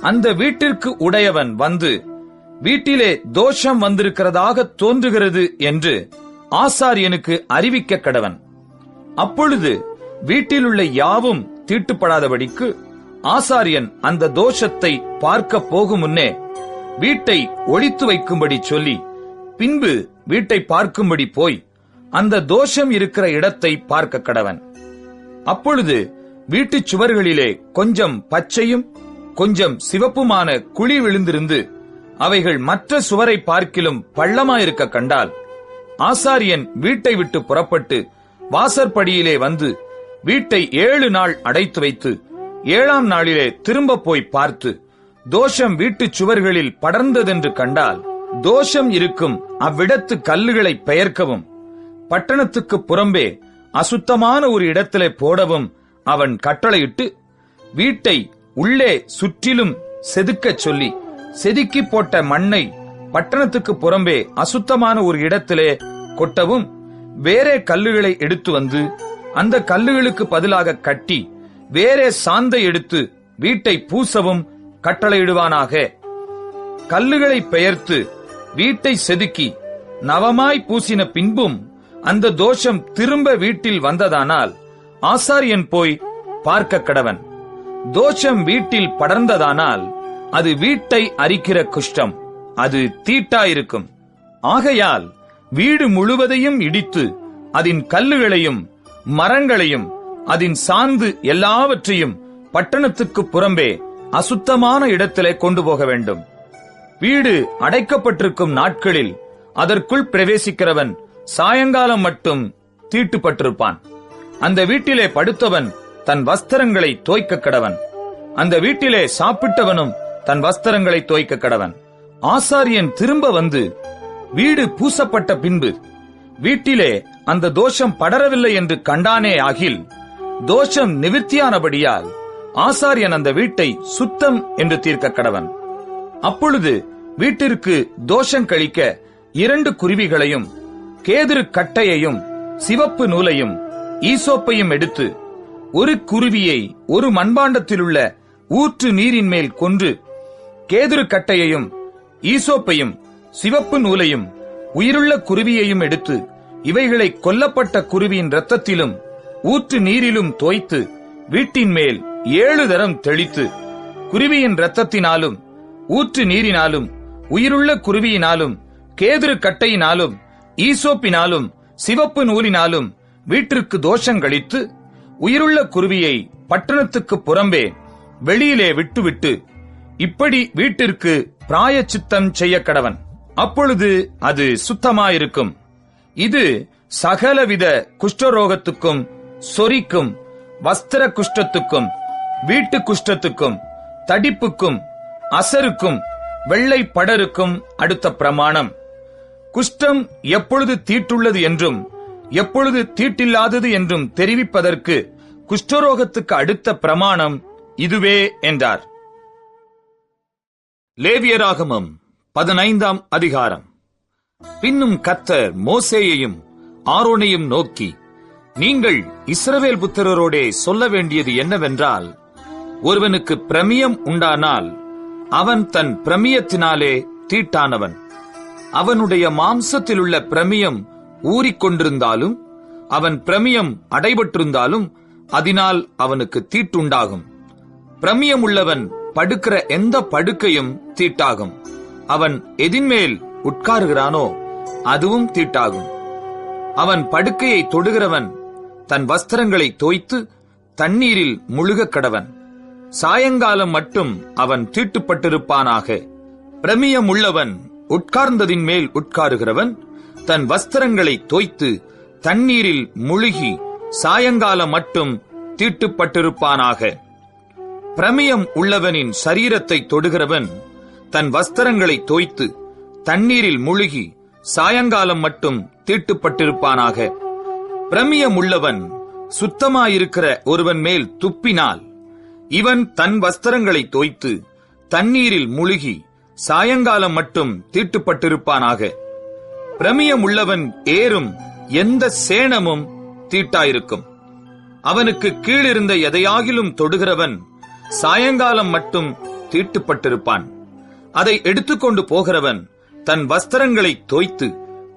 அந்த வீட்டிற்கு உடையவன் வந்து வீட்டிலே தோஷம் வந்திருக்கிறதாக தோன்றுகிறது என்று ஆசாரியனுக்கு அறிவிக்க கடவன். அப்பொழுது வீட்டிலுள்ள யாவும் தீட்டுப்படாதபடிக்கு ஆசாரியன் அந்த தோஷத்தை பார்க்க போகும் முன்னே வீட்டை ஒளித்து வைக்கும்படி சொல்லி, பின்பு வீட்டை பார்க்கும்படி போய் அந்த தோஷம் இருக்கிற இடத்தை பார்க்க கடவன். அப்பொழுது வீட்டுச் சுவர்களிலே கொஞ்சம் பச்சையும் கொஞ்சம் சிவப்புமான குழி விழுந்திருந்து அவைகள் மற்ற சுவரை பார்க்கிலும் பள்ளமாயிருக்க கண்டால், ஆசாரியன் வீட்டை விட்டு புறப்பட்டு வாசற்படியிலே வந்து வீட்டை 7 நாள் அடைத்து வைத்து 7ஆம் நாளிலே திரும்ப போய் பார்த்து, தோஷம் வீட்டுச் சுவர்களில் படர்ந்ததென்று கண்டால், தோஷம் இருக்கும் அவ்விடத்து கல்லுகளை பெயர்க்கவும் பட்டணத்துக்கு புறம்பே அசுத்தமான ஒரு இடத்திலே போடவும் அவன் கட்டளையிட்டு, வீட்டை உள்ளே சுற்றிலும் செதுக்கச் சொல்லி, செதுக்கி போட்ட மண்ணை பட்டணத்துக்கு புறம்பே அசுத்தமான ஒரு இடத்திலே கொட்டவும், வேறே கல்லுகளை எடுத்து வந்து அந்த கல்லுகளுக்கு பதிலாக கட்டி வேறே சாந்தை எடுத்து வீட்டை பூசவும் கட்டளையிடுவானாக. கல்லுகளை பெயர்த்து வீட்டை செதுக்கி நவமாய் பூசின பின்பும் அந்த தோஷம் திரும்ப வீட்டில் வந்ததானால் ஆசாரியன் போய் பார்க்க கடவன். தோஷம் வீட்டில் படர்ந்ததானால் அது வீட்டை அரிக்கிற குஷ்டம், அது தீட்டாயிருக்கும். ஆகையால் வீடு முழுவதையும் இடித்து அதன் கல்லுகளையும் மரங்களையும் அதன் சாந்து எல்லாவற்றையும் பட்டணத்துக்கு புறம்பே அசுத்தமான இடத்திலே கொண்டு போக வேண்டும். வீடு அடைக்கப்பட்டிருக்கும் நாட்களில் அதற்குள் பிரவேசிக்கிறவன் சாயங்காலம் மட்டும் தீட்டுப்பட்டிருப்பான். அந்த வீட்டிலே படுத்தவன் தன் வஸ்திரங்களை தோய்க்க கடவன். அந்த வீட்டிலே சாப்பிட்டவனும் தன் வஸ்திரங்களை தோய்க்க கடவன். ஆசாரியன் திரும்ப வந்து வீடு பூசப்பட்ட பின்பு வீட்டிலே அந்த தோஷம் படரவில்லை என்று கண்டானே ஆகில், தோஷம் நிவிர்த்தியானபடியால் ஆசாரியன் அந்த வீட்டை சுத்தம் என்று தீர்க்க கடவன். அப்பொழுது வீட்டிற்கு தோஷம் கழிக்க 2 குருவிகளையும் கேதுரு கட்டையையும் சிவப்பு நூலையும் ஈசோப்பையும் எடுத்து ஒரு குருவியை ஒரு மண்பாண்டத்திலுள்ள ஊற்று நீரின் மேல் கொன்று கேதுரு கட்டையையும் ஈசோப்பையும் சிவப்பு நூலையும் உயிருள்ள குருவியையும் எடுத்து இவைகளை கொல்லப்பட்ட குருவியின் இரத்தத்திலும் ஊற்று நீரிலும் தோய்த்து வீட்டின் மேல் 7 தரம் தெளித்து குருவியின் இரத்தத்தினாலும் ஊற்று நீரினாலும் உயிருள்ள குருவியினாலும் கேதுரு கட்டையினாலும் ஈசோப்பினாலும் சிவப்பு நூலினாலும் வீட்டிற்கு தோஷங்களித்து உயிருள்ள குருவியை பட்டணத்துக்கு புறம்பே வெளியிலே விட்டுவிட்டு இப்படி வீட்டிற்கு பிராயச்சித்தம் செய்ய கடவன். அப்பொழுது அது சுத்தமாயிருக்கும். இது சகலவித குஷ்டரோகத்துக்கும் சொறிக்கும் வஸ்திர குஷ்டத்துக்கும் வீட்டு குஷ்டத்துக்கும் தடிப்புக்கும் அசருக்கும் வெள்ளை படருக்கும் அடுத்த பிரமாணம். குஷ்டம் எப்பொழுது தீட்டுள்ளது என்றும் எப்பொழுது தீட்டில்லாதது என்றும் தெரிவிப்பதற்கு குஷ்டரோகத்துக்கு அடுத்த பிரமாணம் இதுவே என்றார். லேவியராகமம் 15ஆம் அதிகாரம். பின்னும் கர்த்தர் மோசேயையும் ஆரோனையும் நோக்கி, நீங்கள் இஸ்ரவேல் புத்திரரோடே சொல்ல வேண்டியது என்னவென்றால், ஒருவனுக்கு பிரமியம் உண்டானால் அவன் தன் பிரமியத்தினாலே தீட்டானவன். அவனுடைய மாம்சத்திலுள்ள பிரமியம் ஊறிக்கொண்டிருந்தாலும் அவன் பிரமியம் அடைபட்டிருந்தாலும் அதனால் அவனுக்கு தீட்டுண்டாகும். பிரமியம் உள்ளவன் படுக்கிற எந்த படுக்கையும் தீட்டாகும். அவன் எதின்மேல் உட்காருகிறானோ அதுவும் தீட்டாகும். அவன் படுக்கையை தொடுகிறவன் தன் வஸ்திரங்களை தோய்த்து தண்ணீரில் முழுக கடவன். சாயங்காலம் மட்டும் அவன் தீட்டுப்பட்டிருப்பானாக. பிரமியம் உள்ளவன் உட்கார்ந்ததின் மேல் உட்காருகிறவன் தன் வஸ்திரங்களை தோய்த்து தண்ணீரில் முழுகி சாயங்காலம் மட்டும் தீட்டுப்பட்டிருப்பானாக. பிரமியம் உள்ளவனின் சரீரத்தை தொடுகிறவன் தன் வஸ்திரங்களை தோய்த்து தண்ணீரில் முழுகி சாயங்காலம் மட்டும் தீட்டுப்பட்டிருப்பானாக. பிரமியம் உள்ளவன் சுத்தமாயிருக்கிற ஒருவன் மேல் துப்பினால் இவன் தன் வஸ்திரங்களை தோய்த்து தண்ணீரில் முழுகி சாயங்காலம் மட்டும் தீட்டுப்பட்டிருப்பானாக. பிரமியம் உள்ளவன் ஏறும் எந்த சேணமும் தீட்டாயிருக்கும். அவனுக்கு கீழிருந்த எதையாகிலும் தொடுகிறவன் சாயங்காலம் மட்டும் தீட்டுப்பட்டிருப்பான். அதை எடுத்துக்கொண்டு போகிறவன் தன் வஸ்திரங்களை தோய்த்து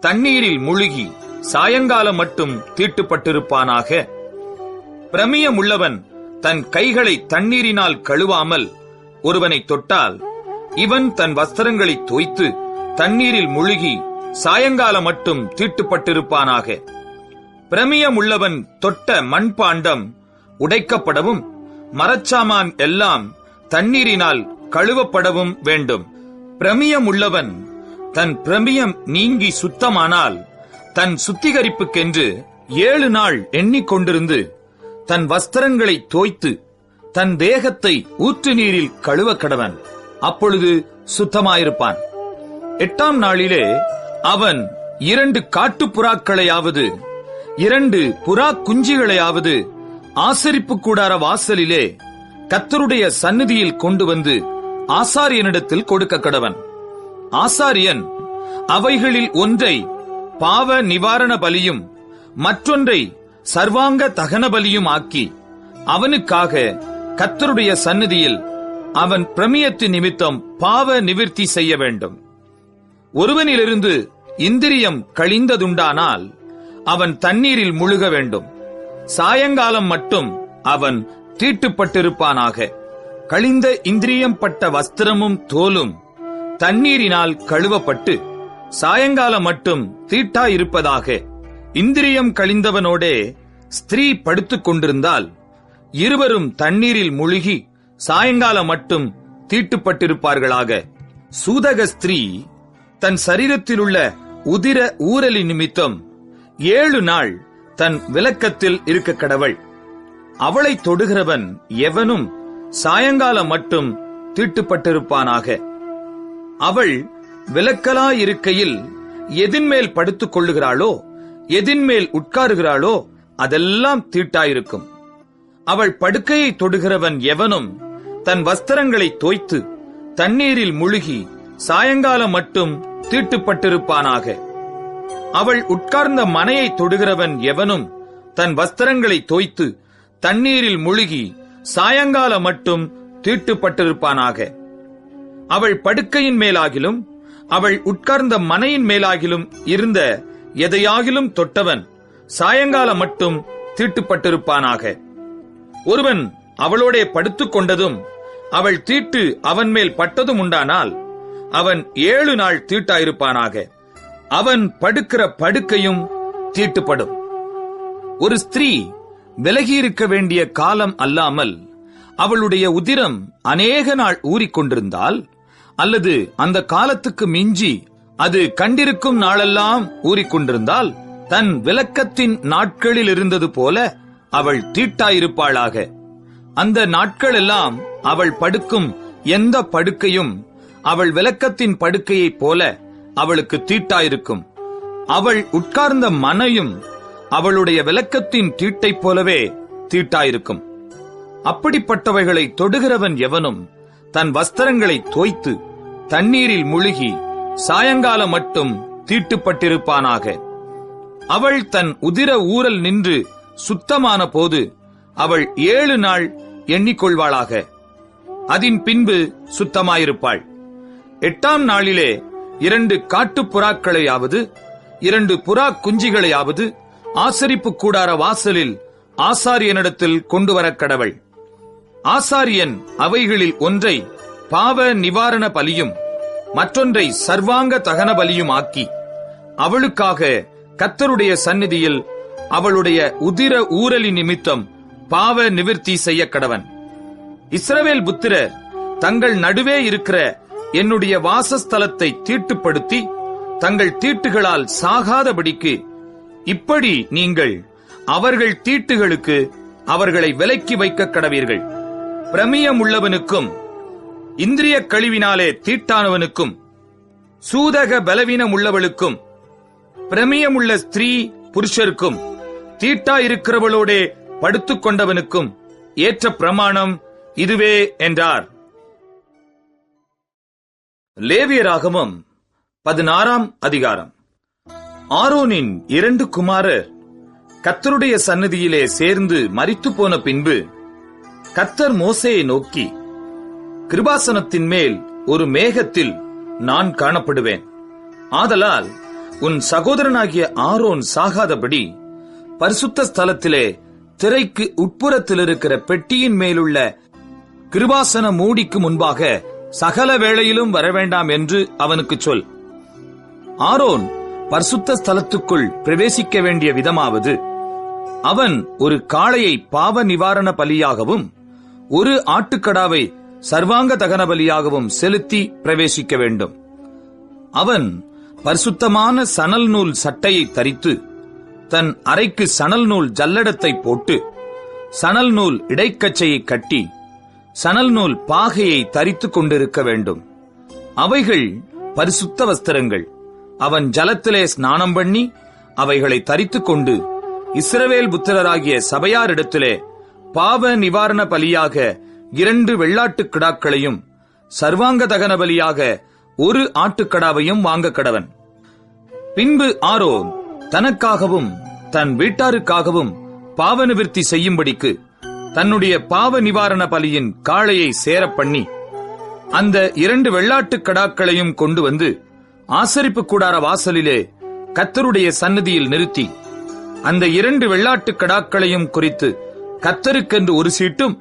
தண்ணீரில் முழுகி சாயங்காலம் மட்டும் தீட்டுப்பட்டிருப்பானாக. பிரமியம் உள்ளவன் தன் கைகளை தண்ணீரினால் கழுவாமல் ஒருவனை தொட்டால் இவன் தன் வஸ்திரங்களை தோய்த்து தண்ணீரில் முழுகி சாயங்காலம் மட்டும் தீட்டுப்பட்டிருப்பானாக. பிரமியம் உள்ளவன் தொட்ட மண்பாண்டம் உடைக்கப்படவும் மரச்சாமான் எல்லாம் தண்ணீரினால் கழுவப்படவும் வேண்டும். பிரமியம் உள்ளவன் தன் பிரமியம் நீங்கி சுத்தமானால் தன் சுத்திகரிப்புக்கென்று 7 நாள் எண்ணிக்கொண்டிருந்து தன் வஸ்திரங்களை தோய்த்து தன் தேகத்தை ஊற்று நீரில் கழுவ கடவன். அப்பொழுது சுத்தமாயிருப்பான். 8ஆம் நாளிலே அவன் 2 காட்டுப்புறாக்களையாவது 2 புறா குஞ்சுகளையாவது ஆசரிப்பு கூடார வாசலிலே கர்த்தருடைய சந்நிதியில் கொண்டு வந்து ஆசாரியனிடத்தில் கொடுக்க கடவன். ஆசாரியன் அவைகளில் ஒன்றை பாவ நிவாரண பலியும் மற்றொன்றை சர்வாங்க தகன பலியும் ஆக்கி அவனுக்காக கர்த்தருடைய சந்நிதியில் அவன் பிரமியத்து நிமித்தம் பாவ நிவிர்த்தி செய்ய வேண்டும். ஒருவனிலிருந்து இந்திரியம் கழிந்ததுண்டானால் அவன் தண்ணீரில் முழுக வேண்டும். சாயங்காலம் மட்டும் அவன் தீட்டுப்பட்டிருப்பானாக. கழிந்த இந்திரியம் பட்ட வஸ்திரமும் தோலும் தண்ணீரினால் கழுவப்பட்டு சாயங்காலம் மட்டும் தீட்டாயிருப்பதாக. இந்திரியம் கழிந்தவனோடே ஸ்திரீ படுத்துக் கொண்டிருந்தால் இருவரும் தண்ணீரில் முழுகி சாயங்காலம் மட்டும் தீட்டுப்பட்டிருப்பார்களாக. சூதக ஸ்திரீ தன் சரீரத்திலுள்ள உதிர ஊரலி நிமித்தம் 7 நாள் தன் விலக்கத்தில் இருக்க கடவள். அவளை தொடுகிறவன் எவனும் சாயங்காலம் மட்டும் தீட்டுப்பட்டிருப்பானாக. அவள் விலக்கலாயிருக்கையில் எதின்மேல் படுத்துக் கொள்ளுகிறாளோ எதின்மேல் உட்காருகிறாளோ அதெல்லாம் தீட்டாயிருக்கும். அவள் படுக்கையை தொடுகிறவன் எவனும் தன் வஸ்திரங்களை தோய்த்து தண்ணீரில் முழுகி சாயங்காலம் மட்டும் தீட்டுப்பட்டிருப்பானாக. அவள் உட்கார்ந்த மனையை தொடுகிறவன் எவனும் தன் வஸ்திரங்களை தோய்த்து தண்ணீரில் முழுகி சாயங்காலம் மட்டும் தீட்டுப்பட்டிருப்பானாக. அவள் படுக்கையின் மேலாகிலும் அவள் உட்கார்ந்த மனையின் மேலாகிலும் இருந்த எதையாகிலும் தொட்டவன் சாயங்காலம் மட்டும் தீட்டுப்பட்டிருப்பானாக. ஒருவன் அவளோடே படுத்துக் கொண்டதும் அவள் தீட்டு அவன் மேல் பட்டதும் உண்டானால் அவன் 7 நாள் தீட்டாயிருப்பானாக. அவன் படுக்கிற படுக்கையும் தீட்டுப்படும். ஒரு ஸ்திரீ விலகியிருக்க வேண்டிய காலம் அல்லாமல் அவளுடைய உதிரம் அநேக நாள் ஊறிக்கொண்டிருந்தால், அல்லது அந்த காலத்துக்கு மிஞ்சி அது கண்டிருக்கும் நாளெல்லாம் ஊறிக்கொண்டிருந்தால், தன் விலக்கத்தின் நாட்களில் இருந்தது போல அவள் தீட்டாயிருப்பாளாக. அந்த நாட்களெல்லாம் அவள் படுக்கும் எந்த படுக்கையும் அவள் விலக்கத்தின் படுக்கையைப் போல அவளுக்கு தீட்டாயிருக்கும். அவள் உட்கார்ந்த மனையும் அவளுடைய விலக்கத்தின் தீட்டைப் போலவே தீட்டாயிருக்கும். அப்படிப்பட்டவைகளை தொடுகிறவன் எவனும் தன் வஸ்திரங்களை தோய்த்து தண்ணீரில் முழுகி சாயங்காலம் மட்டும் தீட்டுப்பட்டிருப்பானாக. அவள் தன் உதிர ஊரல் நின்று சுத்தமான போது அவள் 7 நாள் எண்ணிக்கொள்வாளாக. அதன் பின்பு சுத்தமாயிருப்பாள். 8ஆம் நாளிலே 2 காட்டுப்புறாக்களையாவது 2 புறா குஞ்சிகளையாவது ஆசரிப்பு கூடார வாசலில் ஆசாரியனிடத்தில் கொண்டு வரக் கடவள். ஆசாரியன் அவைகளில் ஒன்றை பாவ நிவாரண பலியும் மற்றொன்றை சர்வாங்க தகன பலியும் ஆக்கி அவளுக்காக கர்த்தருடைய சந்நிதியில் அவளுடைய உதிர ஊரலி நிமித்தம் பாவ நிவிர்த்தி செய்ய கடவன். இஸ்ரவேல் புத்திரர் தங்கள் நடுவே இருக்கிற என்னுடைய வாசஸ்தலத்தை தீட்டுப்படுத்தி தங்கள் தீட்டுகளால் சாகாதபடிக்கு இப்படி நீங்கள் அவர்கள் தீட்டுகளுக்கு அவர்களை விலக்கி வைக்க கடவீர்கள். பிரமியம் உள்ளவனுக்கும் இந்திரிய கழிவினாலே தீட்டானவனுக்கும் சூதக பலவீனம் உள்ளவளுக்கும் பிரமியமுள்ள ஸ்திரீ புருஷருக்கும் தீட்டாயிருக்கிறவளோடே படுத்துக் கொண்டவனுக்கும் ஏற்ற பிரமாணம் இதுவே என்றார். லேவியராகமம் 16ஆம் அதிகாரம். ஆரோனின் 2 குமாரர் கர்த்தருடைய சந்நிதியிலே சேர்ந்து மரித்து போன பின்பு கர்த்தர் மோசேயை நோக்கி, கிருபாசனத்தின் மேல் ஒரு மேகத்தில் நான் காணப்படுவேன். ஆதலால் உன் சகோதரனாகிய ஆரோன் சாகாதபடி பரிசுத்த ஸ்தலத்திலே திரைக்கு உட்புறத்தில் இருக்கிற பெட்டியின் மேலுள்ள கிருபாசன மூடிக்கு முன்பாக சகல வேளையிலும் வரவேண்டாம் என்று அவனுக்கு சொல். ஆரோன் பரிசுத்த ஸ்தலத்துக்குள் பிரவேசிக்க வேண்டிய விதமாவது, அவன் ஒரு காளையை பாவ நிவாரண பலியாகவும் ஒரு ஆட்டுக்கடாவை சர்வாங்க தகன பலியாகவும் செலுத்தி பிரவேசிக்க வேண்டும். அவன் பரிசுத்தமான சணல் நூல் சட்டையை தரித்து தன் அறைக்கு சணல் நூல் ஜல்லடத்தை போட்டு சணல் நூல் இடைக்கச்சையை கட்டி சணல் நூல் பாகையை தரித்துக் கொண்டிருக்க வேண்டும். அவைகள் பரிசுத்த வஸ்திரங்கள். அவன் ஜலத்திலே ஸ்நானம் பண்ணி அவைகளை தரித்துக் கொண்டு இஸ்ரவேல் புத்திரராகிய சபையாரிடத்திலே பாவ நிவாரண பலியாக 2 வெள்ளாட்டுக் கிடாக்களையும் சர்வாங்க தகன பலியாக ஒரு ஆட்டுக்கடாவையும் வாங்க கடவன். பின்பு ஆரோன் தனக்காகவும் தன் வீட்டாருக்காகவும் பாவ நிவிர்த்தி செய்யும்படிக்கு தன்னுடைய பாவ நிவாரண பலியின் காளையை சேரப் பண்ணி அந்த 2 வெள்ளாட்டுக் கடாக்களையும் கொண்டு வந்து ஆசரிப்பு கூடார வாசலிலே கர்த்தருடைய சந்நிதியில் நிறுத்தி அந்த 2 வெள்ளாட்டுக் கடாக்களையும் குறித்து கர்த்தருக்கென்று ஒரு சீட்டும்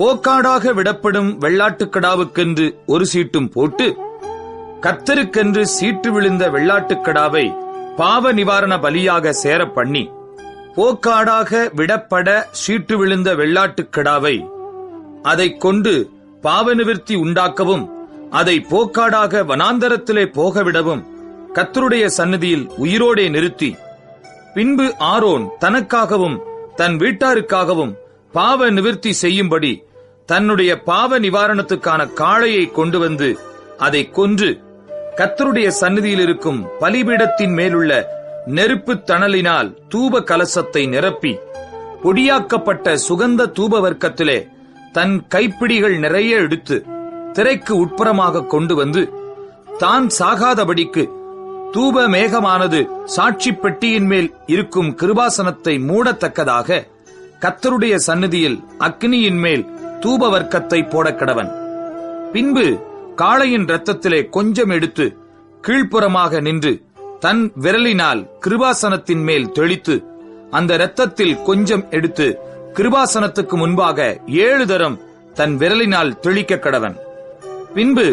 போக்காடாக விடப்படும் வெள்ளாட்டுக் கடாவுக்கென்று ஒரு சீட்டும் போட்டு கர்த்தருக்கென்று சீட்டு விழுந்த வெள்ளாட்டுக் கடாவை பாவ நிவாரண பலியாக சேரப் பண்ணி போக்காடாக விடப்பட சீட்டு விழுந்த வெள்ளாட்டுக் கடாவை அதைக் கொண்டு பாவ நிவிர்த்தி உண்டாக்கவும் அதை போக்காடாக வனாந்தரத்திலே போகவிடவும் கர்த்தருடைய சந்நிதியில் உயிரோடே நிறுத்தி பின்பு ஆரோன் தனக்காகவும் தன் வீட்டாருக்காகவும் பாவ நிவிர்த்தி செய்யும்படி தன்னுடைய பாவ நிவாரணத்துக்கான காளையை கொண்டு வந்து அதை கொன்று கர்த்தருடைய சந்நிதியில் இருக்கும் பலிபீடத்தின் மேலுள்ள நெருப்பு தணலினால் தூப கலசத்தை நிரப்பி பொடியாக்கப்பட்ட சுகந்த தூப வர்க்கத்திலே தன் கைப்பிடிகள் நிறைய எடுத்து திரைக்கு உட்புறமாக கொண்டு வந்து தான் சாகாதபடிக்கு தூப மேகமானது சாட்சி பெட்டியின் மேல் இருக்கும் கிருபாசனத்தை மூடத்தக்கதாக கர்த்தருடைய சந்நிதியில் அக்னியின் மேல் தூப வர்க்கத்தை போடக்கடவன். பின்பு காளையின் இரத்தத்திலே கொஞ்சம் எடுத்து கீழ்ப்புறமாக நின்று தன் விரலினால் கிருபாசனத்தின் மேல் தெளித்து அந்த இரத்தத்தில் கொஞ்சம் எடுத்து கிருபாசனத்துக்கு முன்பாக 7 தரம் தன் விரலினால் தெளிக்க கடவன். பின்பு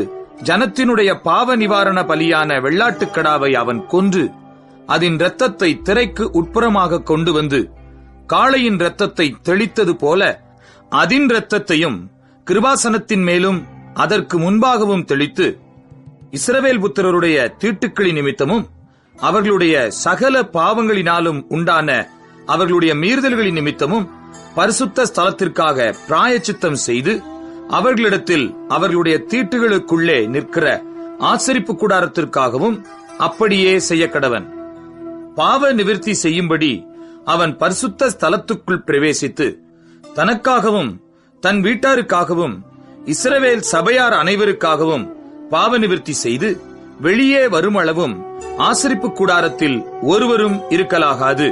ஜனத்தினுடைய பாவ நிவாரண பலியான வெள்ளாட்டுக் கடாவை அவன் கொன்று அதன் இரத்தத்தை திரைக்கு உட்புறமாக கொண்டு வந்து காளையின் இரத்தத்தை தெளித்தது போல அதன் இரத்தத்தையும் கிருபாசனத்தின் மேலும் அதற்கு முன்பாகவும் தெளித்து இஸ்ரவேல் புத்திரருடைய தீட்டுக்களின் நிமித்தமும் அவர்களுடைய சகல பாவங்களினாலும் உண்டான அவர்களுடைய மீறுதல்களின் நிமித்தமும் பரிசுத்த ஸ்தலத்திற்காக பிராயச்சித்தம் செய்து அவர்களிடத்தில் அவர்களுடைய தீட்டுகளுக்குள்ளே நிற்கிற ஆசரிப்பு கூடாரத்திற்காகவும் அப்படியே செய்ய கடவன். பாவ நிவிர்த்தி செய்யும்படி அவன் பரிசுத்த ஸ்தலத்துக்குள் பிரவேசித்து தனக்காகவும் தன் வீட்டாருக்காகவும் இஸ்ரவேல் சபையார் அனைவருக்காகவும் பாவ நிவிர்த்தி செய்து வெளியே வருமளவும் ஆசரிப்பு கூடாரத்தில் ஒருவரும் இருக்கலாகாது.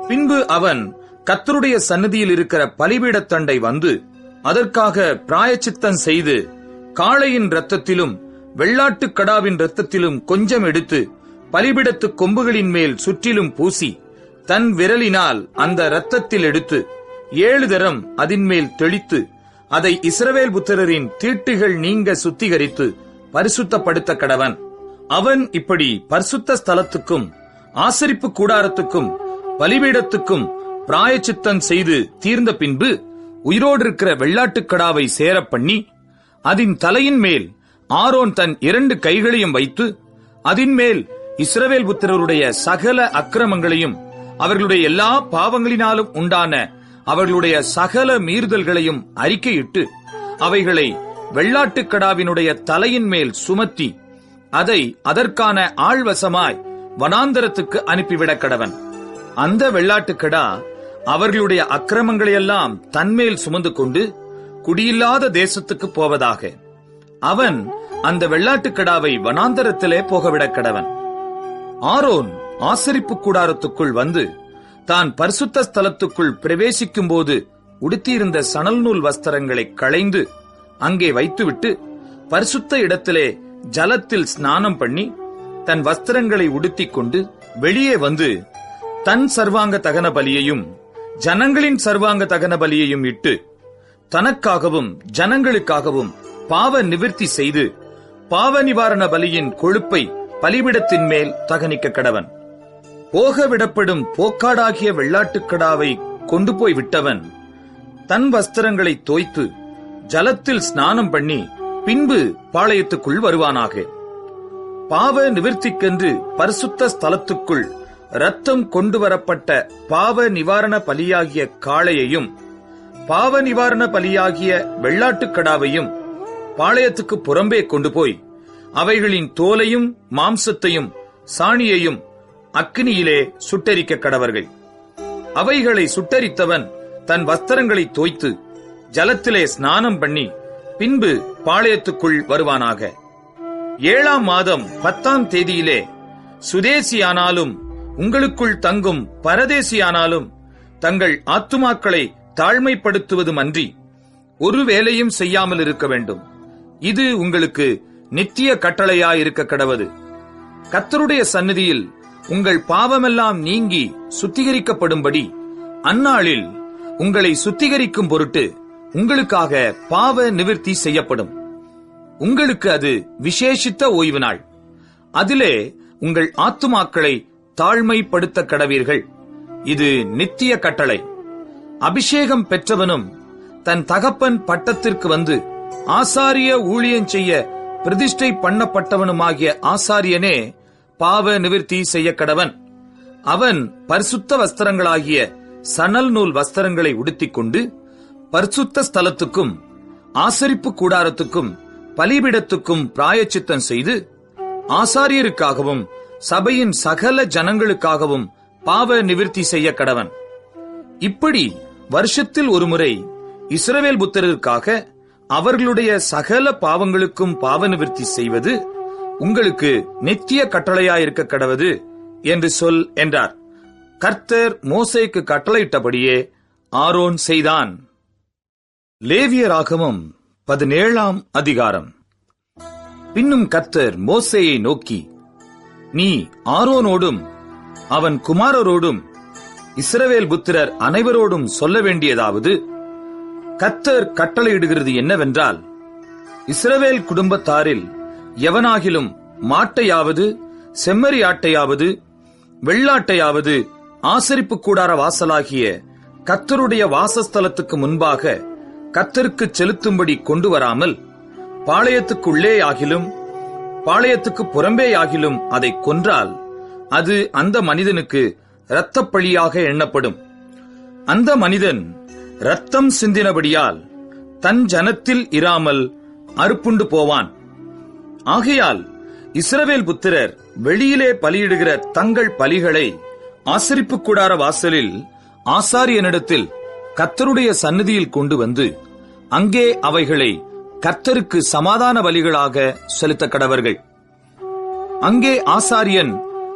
பின்பு அவன் கர்த்தருடைய சந்நிதியில் இருக்கிற பலிபீடத்தண்டை வந்து அதற்காக பிராயச்சித்தம் செய்து காளையின் இரத்தத்திலும் வெள்ளாட்டுக் கடாவின் இரத்தத்திலும் கொஞ்சம் எடுத்து பலிபீடத்து கொம்புகளின் மேல் சுற்றிலும் பூசி தன் விரலினால் அந்த இரத்தத்தில் எடுத்து 7 தரம் அதின் மேல் தெளித்து அதை இஸ்ரவேல் புத்திரரின் தீட்டுகள் நீங்க சுத்திகரித்து பரிசுத்தப்படுத்த கடவன். அவன் இப்படி பரிசுத்த ஸ்தலத்துக்கும் ஆசரிப்பு கூடாரத்துக்கும் பலிபீடத்துக்கும் பிராயச்சித்தம் செய்து தீர்ந்த பின்பு உயிரோடு இருக்கிற வெள்ளாட்டுக் கடாவை சேரப் பண்ணி அதன் தலையின் மேல் ஆரோன் தன் 2 கைகளையும் வைத்து அதன் மேல் இஸ்ரவேல் புத்திரருடைய சகல அக்கிரமங்களையும் அவர்களுடைய எல்லா பாவங்களினாலும் உண்டான அவர்களுடைய சகல மீறுதல்களையும் அறிக்கையிட்டு அவைகளை வெள்ளாட்டுக் கடாவினுடைய தலையின் மேல் சுமத்தி அதை அதற்கான ஆள்வசமாய் வனாந்தரத்துக்கு அனுப்பிவிட கடவன். அந்த வெள்ளாட்டுக் கடா அவர்களுடைய அக்கிரமங்களையெல்லாம் தன்மேல் சுமந்து கொண்டு குடியில்லாத தேசத்துக்கு போவதாக அவன் அந்த வெள்ளாட்டுக் கடாவை வனாந்தரத்திலே போகவிடக் கடவன். ஆரோன் ஆசரிப்பு கூடாரத்துக்குள் வந்து தான் பரிசுத்த ஸ்தலத்துக்குள் பிரவேசிக்கும் போது உடுத்தியிருந்த சணல் நூல் வஸ்திரங்களை களைந்து அங்கே வைத்துவிட்டு பரிசுத்த இடத்திலே ஜலத்தில் ஸ்நானம் பண்ணி தன் வஸ்திரங்களை உடுத்திக் கொண்டு வெளியே வந்து தன் சர்வாங்க தகன பலியையும் ஜனங்களின் சர்வாங்க தகன பலியையும் இட்டு தனக்காகவும் ஜனங்களுக்காகவும் பாவ நிவிர்த்தி செய்து பாவ நிவாரண பலியின் கொழுப்பை பலிபிடத்தின் மேல் தகனிக்க கடவன். போக விடப்படும் போக்காடாகிய வெள்ளாட்டுக் கடாவை கொண்டு போய் விட்டவன் தன் வஸ்திரங்களை தோய்த்து ஜலத்தில் ஸ்நானம் பண்ணி பின்பு பாளையத்துக்குள் வருவானாக. பாவ நிவிர்த்திக்கென்று பரிசுத்த ஸ்தலத்துக்குள் இரத்தம் கொண்டு வரப்பட்ட பாவ நிவாரண பலியாகிய காளையையும் பாவ நிவாரண பலியாகிய வெள்ளாட்டுக் கடாவையும் பாளையத்துக்கு புறம்பே கொண்டு போய் அவைகளின் தோலையும் மாம்சத்தையும் சாணியையும் அக்கினியிலே சுட்டெரிக்க கடவர்கள். அவைகளை சுட்டரித்தவன் தன் வஸ்திரங்களை தோய்த்து ஜலத்திலே ஸ்நானம் பண்ணி பின்பு பாளையத்துக்குள் வருவானாக. 7ஆம் மாதம் 10ஆம் தேதியிலே சுதேசியானாலும் உங்களுக்குள் தங்கும் பரதேசியானாலும் தங்கள் ஆத்துமாக்களை தாழ்மைப்படுத்துவதுமன்றி ஒரு வேலையும் செய்யாமல் இருக்க வேண்டும். இது உங்களுக்கு நித்திய கட்டளையாயிருக்க கடவது. கர்த்தருடைய சந்நிதியில் உங்கள் பாவமெல்லாம் நீங்கி சுத்திகரிக்கப்படும்படி அந்நாளில் உங்களை சுத்திகரிக்கும் பொருட்டு உங்களுக்காக பாவ நிவிர்த்தி செய்யப்படும். உங்களுக்கு அது விசேஷித்த ஓய்வு நாள். அதிலே உங்கள் ஆத்துமாக்களை தாழ்மைப்படுத்த கடவீர்கள். இது நித்திய கட்டளை. அபிஷேகம் பெற்றவனும் தன் தகப்பன் பட்டத்திற்கு வந்து ஆசாரிய ஊழியம் செய்ய பிரதிஷ்டை பண்ணப்பட்டவனுமாகிய ஆசாரியனே பாவ நிவிர்த்தி செய்ய கடவன். அவன் பரிசுத்த வஸ்திரங்களாகிய சணல் நூல் வஸ்திரங்களை உடுத்திக் கொண்டு பரிசுத்த ஸ்தலத்துக்கும் ஆசரிப்பு கூடாரத்துக்கும் பலிபீடத்துக்கும் பிராயச்சித்தம் செய்து ஆசாரியருக்காகவும் சபையின் சகல ஜனங்களுக்காகவும் பாவ நிவிர்த்தி செய்ய கடவன். இப்படி வருஷத்தில் ஒருமுறை இஸ்ரவேல் புத்திரருக்காக அவர்களுடைய சகல பாவங்களுக்கும் பாவ நிவிர்த்தி செய்வது உங்களுக்கு நித்திய கட்டளையாயிருக்க கடவது என்று சொல் என்றார். கர்த்தர் மோசேக்கு கட்டளையிட்டபடியே ஆரோன் செய்தான். லேவியராகமம் 17ஆம் அதிகாரம். பின்னும் கர்த்தர் மோசேயை நோக்கி, நீ ஆரோனோடும் அவன் குமாரரோடும் இஸ்ரவேல் புத்திரர் அனைவரோடும் சொல்ல வேண்டியதாவது, கர்த்தர் கட்டளையிடுகிறது என்னவென்றால், இஸ்ரவேல் குடும்பத்தாரில் எவனாகிலும் மாட்டையாவது செம்மறி ஆட்டையாவது வெள்ளாட்டையாவது ஆசரிப்பு கூடார வாசலாகிய கர்த்தருடைய வாசஸ்தலத்துக்கு முன்பாக கர்த்தருக்கு செலுத்தும்படி கொண்டு வராமல் பாளையத்துக்குள்ளே ஆகிலும் பாளையத்துக்கு புறம்பே ஆகிலும் அதை கொன்றால் அது அந்த மனிதனுக்கு இரத்தப்பழியாக எண்ணப்படும். அந்த மனிதன் இரத்தம் சிந்தினபடியால் தன் ஜனத்தில் இராமல் அறுப்புண்டு போவான். ஆகையால் இஸ்ரவேல் புத்திரர் வெளியிலே பலியிடுகிற தங்கள் பலிகளை ஆசரிப்பு கூடார வாசலில் ஆசாரியனிடத்தில் கர்த்தருடைய சந்நிதியில் கொண்டு வந்து அங்கே அவைகளை கர்த்தருக்கு சமாதான பலிகளாக செலுத்த கடவர்கள். அங்கே ஆசாரியன்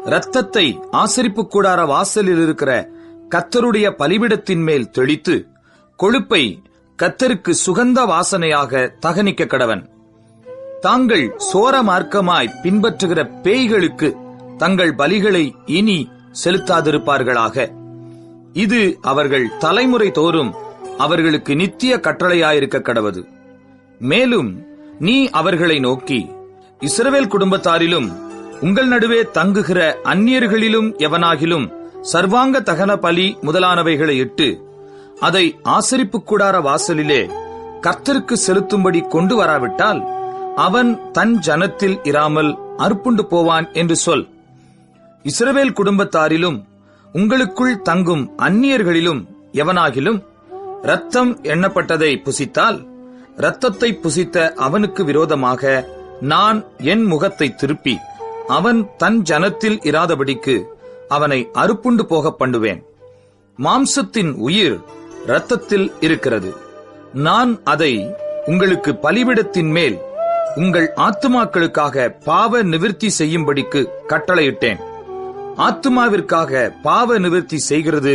இரத்தத்தை ஆசரிப்பு கூடார வாசலில் இருக்கிற கர்த்தருடைய பலிபீடத்தின் மேல் தெளித்து கொழுப்பை கர்த்தருக்கு சுகந்த வாசனையாக தகனிக்க கடவன். தாங்கள் சோர மார்க்கமாய் பின்பற்றுகிற பேய்களுக்கு தங்கள் பலிகளை இனி செலுத்தாதிருப்பார்களாக. இது அவர்கள் தலைமுறை தோறும் அவர்களுக்கு நித்திய கட்டளையாயிருக்க கடவது. மேலும் நீ அவர்களை நோக்கி, இஸ்ரவேல் குடும்பத்தாரிலும் உங்கள் நடுவே தங்குகிற அந்நியர்களிலும் எவனாகிலும் சர்வாங்க தகன பலி முதலானவைகளை இட்டு அதை ஆசரிப்பு கூடார வாசலிலே கர்த்தருக்கு செலுத்தும்படி கொண்டு வராவிட்டால் அவன் தன் ஜனத்தில் இராமல் அறுப்புண்டு போவான் என்று சொல். இஸ்ரவேல் குடும்பத்தாரிலும் உங்களுக்குள் தங்கும் அந்நியர்களிலும் எவனாகிலும் இரத்தம் எண்ணப்பட்டதை புசித்தால் இரத்தத்தை புசித்த அவனுக்கு விரோதமாக நான் என் முகத்தை திருப்பி அவன் தன் ஜனத்தில் இராதபடிக்கு அவனை அறுப்புண்டு போக பண்ணுவேன். மாம்சத்தின் உயிர் இரத்தத்தில் இருக்கிறது. நான் அதை உங்களுக்கு பலிபீடத்தின் மேல் உங்கள் ஆத்துமாக்களுக்காக பாவ நிவிர்த்தி செய்யும்படிக்கு கட்டளையிட்டேன். ஆத்துமாவிற்காக பாவ நிவிர்த்தி செய்கிறது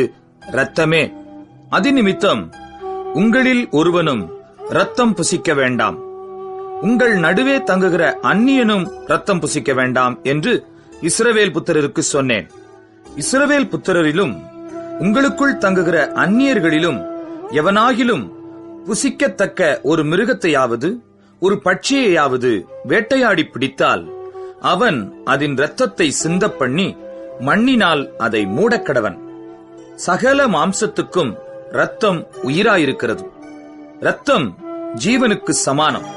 இரத்தமே. அதிநிமித்தம் உங்களில் ஒருவனும் இரத்தம் புசிக்க வேண்டாம். உங்கள் நடுவே தங்குகிற அந்நியனும் இரத்தம் புசிக்க வேண்டாம் என்று இஸ்ரவேல் புத்திரருக்கு சொன்னேன். இஸ்ரவேல் புத்திரரிலும் உங்களுக்குள் தங்குகிற அந்நியர்களிலும் எவனாகிலும் புசிக்கத்தக்க ஒரு மிருகத்தையாவது ஒரு பட்சியையாவது வேட்டையாடி பிடித்தால் அவன் அதன் இரத்தத்தை சிந்த பண்ணி மண்ணினால் அதை மூடக்கடவன். சகல மாம்சத்துக்கும் இரத்தம் உயிராயிருக்கிறது. இரத்தம் ஜீவனுக்கு சமானம்.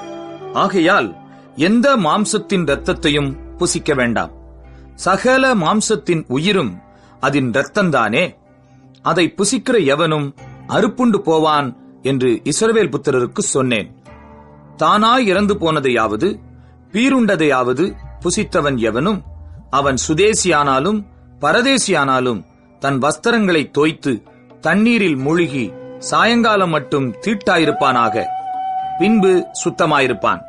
ஆகையால் எந்த மாம்சத்தின் இரத்தத்தையும் புசிக்க வேண்டாம். சகல மாம்சத்தின் உயிரும் அதன் இரத்தந்தானே. அதை புசிக்கிற எவனும் அறுப்புண்டு போவான் என்று இஸ்ரவேல் புத்திரருக்கு சொன்னேன். தானாய் இறந்து போனதையாவது பீருண்டதையாவது புசித்தவன் எவனும் அவன் சுதேசியானாலும் பரதேசியானாலும் தன் வஸ்திரங்களை தோய்த்து தண்ணீரில் மூழ்கி சாயங்காலம் மட்டும் தீட்டாயிருப்பானாக. பின்பு சுத்தமாயிருப்பான்.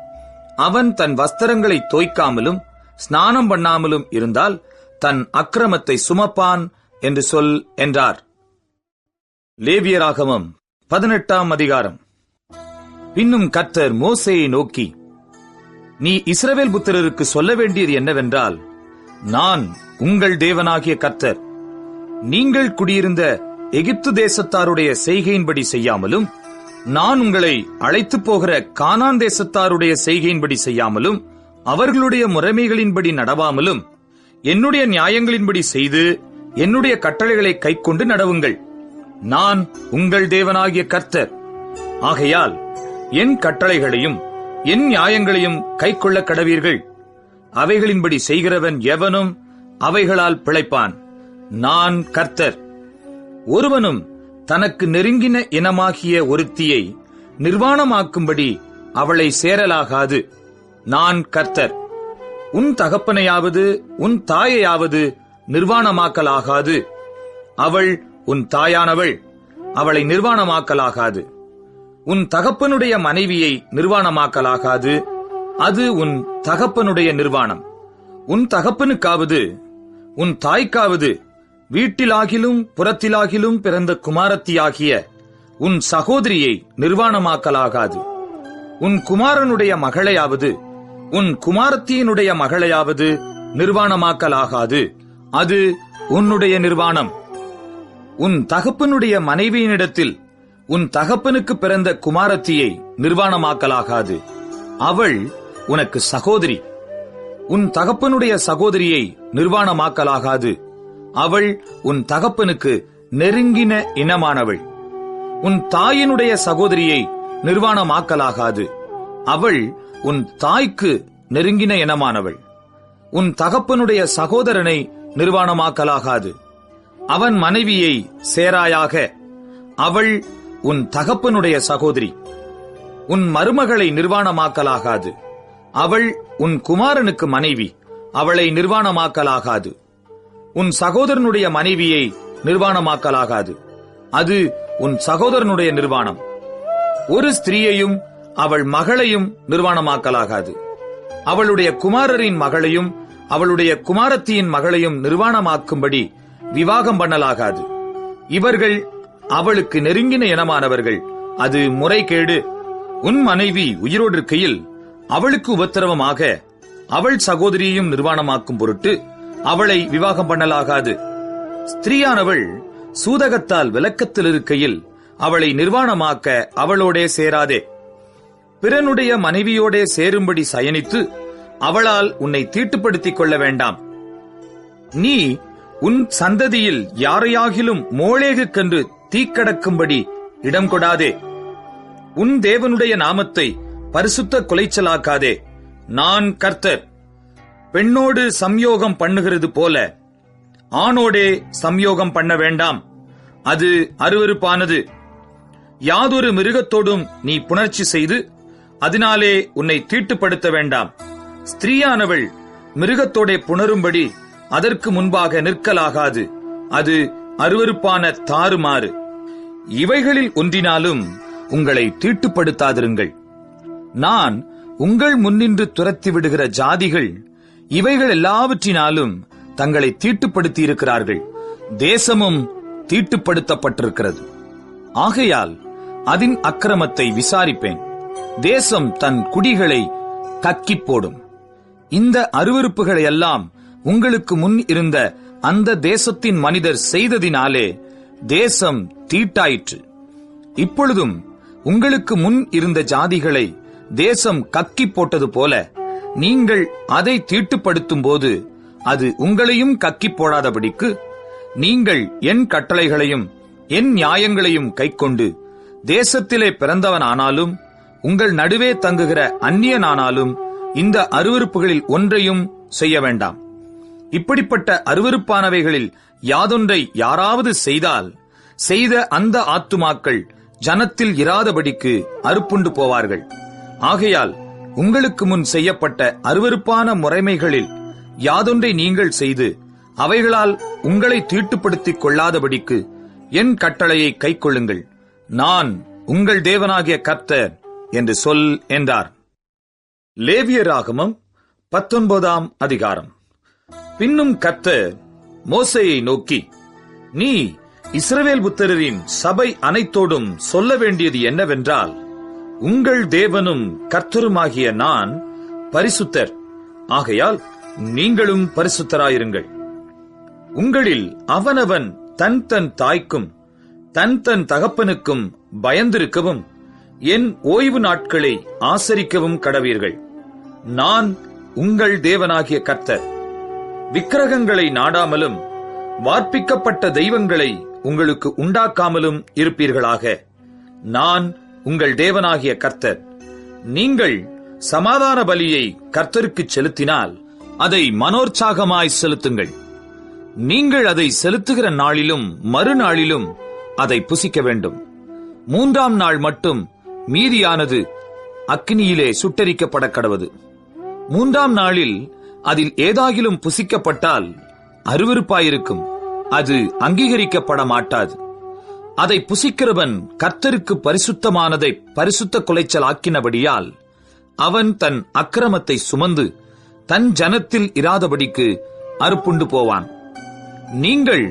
அவன் தன் வஸ்திரங்களை தோய்க்காமலும் ஸ்நானம் பண்ணாமலும் இருந்தால் தன் அக்கிரமத்தை சுமப்பான் என்று சொல் என்றார். லேவியராகமம் 18ஆம் அதிகாரம். பின்னும் கர்த்தர் மோசேயை நோக்கி, நீ இஸ்ரவேல் புத்திரருக்கு சொல்ல வேண்டியது என்னவென்றால், நான் உங்கள் தேவனாகிய கர்த்தர். நீங்கள் குடியிருந்த எகிப்து தேசத்தாருடைய செய்கையின்படி செய்யாமலும், நான் உங்களை அழைத்துப் போகிற கானான் தேசத்தாருடைய செய்கையின்படி செய்யாமலும், அவர்களுடைய முறைமைகளின்படி நடவாமலும், என்னுடைய நியாயங்களின்படி செய்து என்னுடைய கட்டளைகளை கைக்கொண்டு நடவுங்கள். நான் உங்கள் தேவனாகிய கர்த்தர். ஆகையால் என் கட்டளைகளையும் என் நியாயங்களையும் கைக்கொள்ள கடவீர்கள். அவைகளின்படி செய்கிறவன் எவனும் அவைகளால் பிழைப்பான். நான் கர்த்தர். ஒருவனும் தனக்கு நெருங்கின இனமாகிய ஒருத்தியை நிர்வாணமாக்கும்படி அவளை சேரலாகாது. நான் கர்த்தர். உன் தகப்பனையாவது உன் தாயையாவது நிர்வாணமாக்கலாகாது. அவள் உன் தாயானவள், அவளை நிர்வாணமாக்கலாகாது. உன் தகப்பனுடைய மனைவியை நிர்வாணமாக்கலாகாது. அது உன் தகப்பனுடைய நிர்வாணம். உன் தகப்பனுக்காவது உன் தாய்க்காவது வீட்டிலாகிலும் புறத்திலாகிலும் பிறந்த குமாரத்தியாகிய உன் சகோதரியை நிர்வாணமாக்கலாகாது. உன் குமாரனுடைய மகளையாவது உன் குமாரத்தியினுடைய மகளையாவது நிர்வாணமாக்கலாகாது. அது உன்னுடைய நிர்வாணம். உன் தகப்பனுடைய மனைவியினிடத்தில் உன் தகப்பனுக்கு பிறந்த குமாரத்தியை நிர்வாணமாக்கலாகாது. அவள் உனக்கு சகோதரி. உன் தகப்பனுடைய சகோதரியை நிர்வாணமாக்கலாகாது. அவள் உன் தகப்பனுக்கு நெருங்கின இனமானவள். உன் தாயினுடைய சகோதரியை நிர்வாணமாக்கலாகாது. அவள் உன் தாய்க்கு நெருங்கின இனமானவள். உன் தகப்பனுடைய சகோதரனை நிர்வாணமாக்கலாகாது. அவன் மனைவியை சேராயாக. அவள் உன் தகப்பனுடைய சகோதரி. உன் மருமகளை நிர்வாணமாக்கலாகாது. அவள் உன் குமாரனுக்கு மனைவி. அவளை நிர்வாணமாக்கலாகாது. உன் சகோதரனுடைய மனைவியை நிர்வாணமாக்கலாகாது. அது உன் சகோதரனுடைய நிர்வாணம். ஒரு ஸ்திரீயையும் அவள் மகளையும் நிர்வாணமாக்கலாகாது. அவளுடைய குமாரரின் மகளையும் அவளுடைய குமாரத்தியின் மகளையும் நிர்வாணமாக்கும்படி விவாகம் பண்ணலாகாது. இவர்கள் அவளுக்கு நெருங்கின இனமானவர்கள். அது முறைகேடு. உன் மனைவி உயிரோடு இருக்கையில் அவளுக்கு உபத்திரவமாக அவள் சகோதரியையும் நிர்வாணமாக்கும் பொருட்டு அவளை விவாகம் பண்ணலாகாது. ஸ்திரீயானவள் சூதகத்தால் விலக்கத்தில் இருக்கையில் அவளை நிர்வாணமாக்க அவளோடே சேராதே. பிறனுடைய மனைவியோடே சேரும்படி சயனித்து அவளால் உன்னை தீட்டுப்படுத்திக் கொள்ள வேண்டாம். நீ உன் சந்ததியில் யாரையாகிலும் மோளேகுக்கென்று தீக்கடக்கும்படி இடம் கொடாதே. உன் தேவனுடைய நாமத்தை பரிசுத்த குலைச்சலாக்காதே. நான் கர்த்தர். பெண்ணோடு சம்யோகம் பண்ணுகிறது போல ஆணோடே சம்யோகம் பண்ண வேண்டாம். அது அருவருப்பானது. யாதொரு மிருகத்தோடும் நீ புணர்ச்சி செய்து அதனாலே உன்னை தீட்டுப்படுத்த வேண்டாம். ஸ்திரீயானவள் மிருகத்தோடே புணரும்படி அதற்கு முன்பாக நிற்கலாகாது. அது அருவருப்பான தாறுமாறு. இவைகளில் ஒன்றினாலும் உங்களை தீட்டுப்படுத்தாதிருங்கள். நான் உங்கள் முன்னின்று துரத்தி விடுகிற ஜாதிகள் இவைகள் எல்லாவற்றினாலும் தங்களை தீட்டுப்படுத்தி இருக்கிறார்கள். தேசமும் தீட்டுப்படுத்தப்பட்டிருக்கிறது. ஆகையால் அதன் அக்கிரமத்தை விசாரிப்பேன். தேசம் தன் குடிகளை கக்கிப் போடும். இந்த அருவருப்புகளை எல்லாம் உங்களுக்கு முன் இருந்த அந்த தேசத்தின் மனிதர் செய்ததினாலே தேசம் தீட்டாயிற்று. இப்பொழுதும் உங்களுக்கு முன் இருந்த ஜாதிகளை தேசம் கக்கிப் போட்டது போல நீங்கள் அதை தீட்டுப்படுத்தும் போது அது உங்களையும் கக்கிப் போடாதபடிக்கு நீங்கள் என் கட்டளைகளையும் என் நியாயங்களையும் கைக்கொண்டு தேசத்திலே பிறந்தவனானாலும் உங்கள் நடுவே தங்குகிற அந்நியனானாலும் இந்த அருவருப்புகளில் ஒன்றையும் செய்ய வேண்டாம். இப்படிப்பட்ட அருவருப்பானவைகளில் யாதொன்றை யாராவது செய்தால் செய்த அந்த ஆத்துமாக்கள் ஜனத்தில் இராதபடிக்கு அறுப்புண்டு போவார்கள். ஆகையால் உங்களுக்கு முன் செய்யப்பட்ட அருவருப்பான முறைமைகளில் யாதொன்றை நீங்கள் செய்து அவைகளால் உங்களை தீட்டுப்படுத்திக் கொள்ளாதபடிக்கு என் கட்டளையை கைக்கொள்ளுங்கள். நான் உங்கள் தேவனாகிய கர்த்தர் என்று சொல் என்றார். லேவியராகமம் 19ஆம் அதிகாரம். பின்னும் கர்த்தர் மோசேயை நோக்கி, நீ இஸ்ரவேல் புத்திரரின் சபை அனைத்தோடும் சொல்ல வேண்டியது என்னவென்றால், உங்கள் தேவனும் கர்த்தருமாகிய நான் பரிசுத்தர், ஆகையால் நீங்களும் பரிசுத்தராயிருங்கள். உங்களில் அவனவன் தன் தன் தாய்க்கும் தன் தன் தகப்பனுக்கும் பயந்திருக்கவும் என் ஓய்வு நாட்களை ஆசரிக்கவும் கடவீர்கள். நான் உங்கள் தேவனாகிய கர்த்தர். விக்கிரகங்களை நாடாமலும் வார்ப்பிக்கப்பட்ட தெய்வங்களை உங்களுக்கு உண்டாக்காமலும் இருப்பீர்களாக. நான் உங்கள் தேவனாகிய கர்த்தர். நீங்கள் சமாதான பலியை கர்த்தருக்கு செலுத்தினால் அதை மனோற்சாகமாய் செலுத்துங்கள். நீங்கள் அதை செலுத்துகிற நாளிலும் மறுநாளிலும் அதை புசிக்க வேண்டும். 3ஆம் நாள் மட்டும் மீதியானது அக்கினியிலே சுட்டரிக்கப்பட கடவது. 3ஆம் நாளில் அதில் ஏதாகிலும் புசிக்கப்பட்டால் அருவருப்பாயிருக்கும், அது அங்கீகரிக்கப்பட மாட்டாது. அதை புசிக்கிறவன் கர்த்தருக்கு பரிசுத்தமானதை பரிசுத்த குலைச்சல் ஆக்கினபடியால் அவன் தன் அக்கிரமத்தை சுமந்து தன் ஜனத்தில் இராதபடிக்கு அறுப்புண்டு போவான். நீங்கள்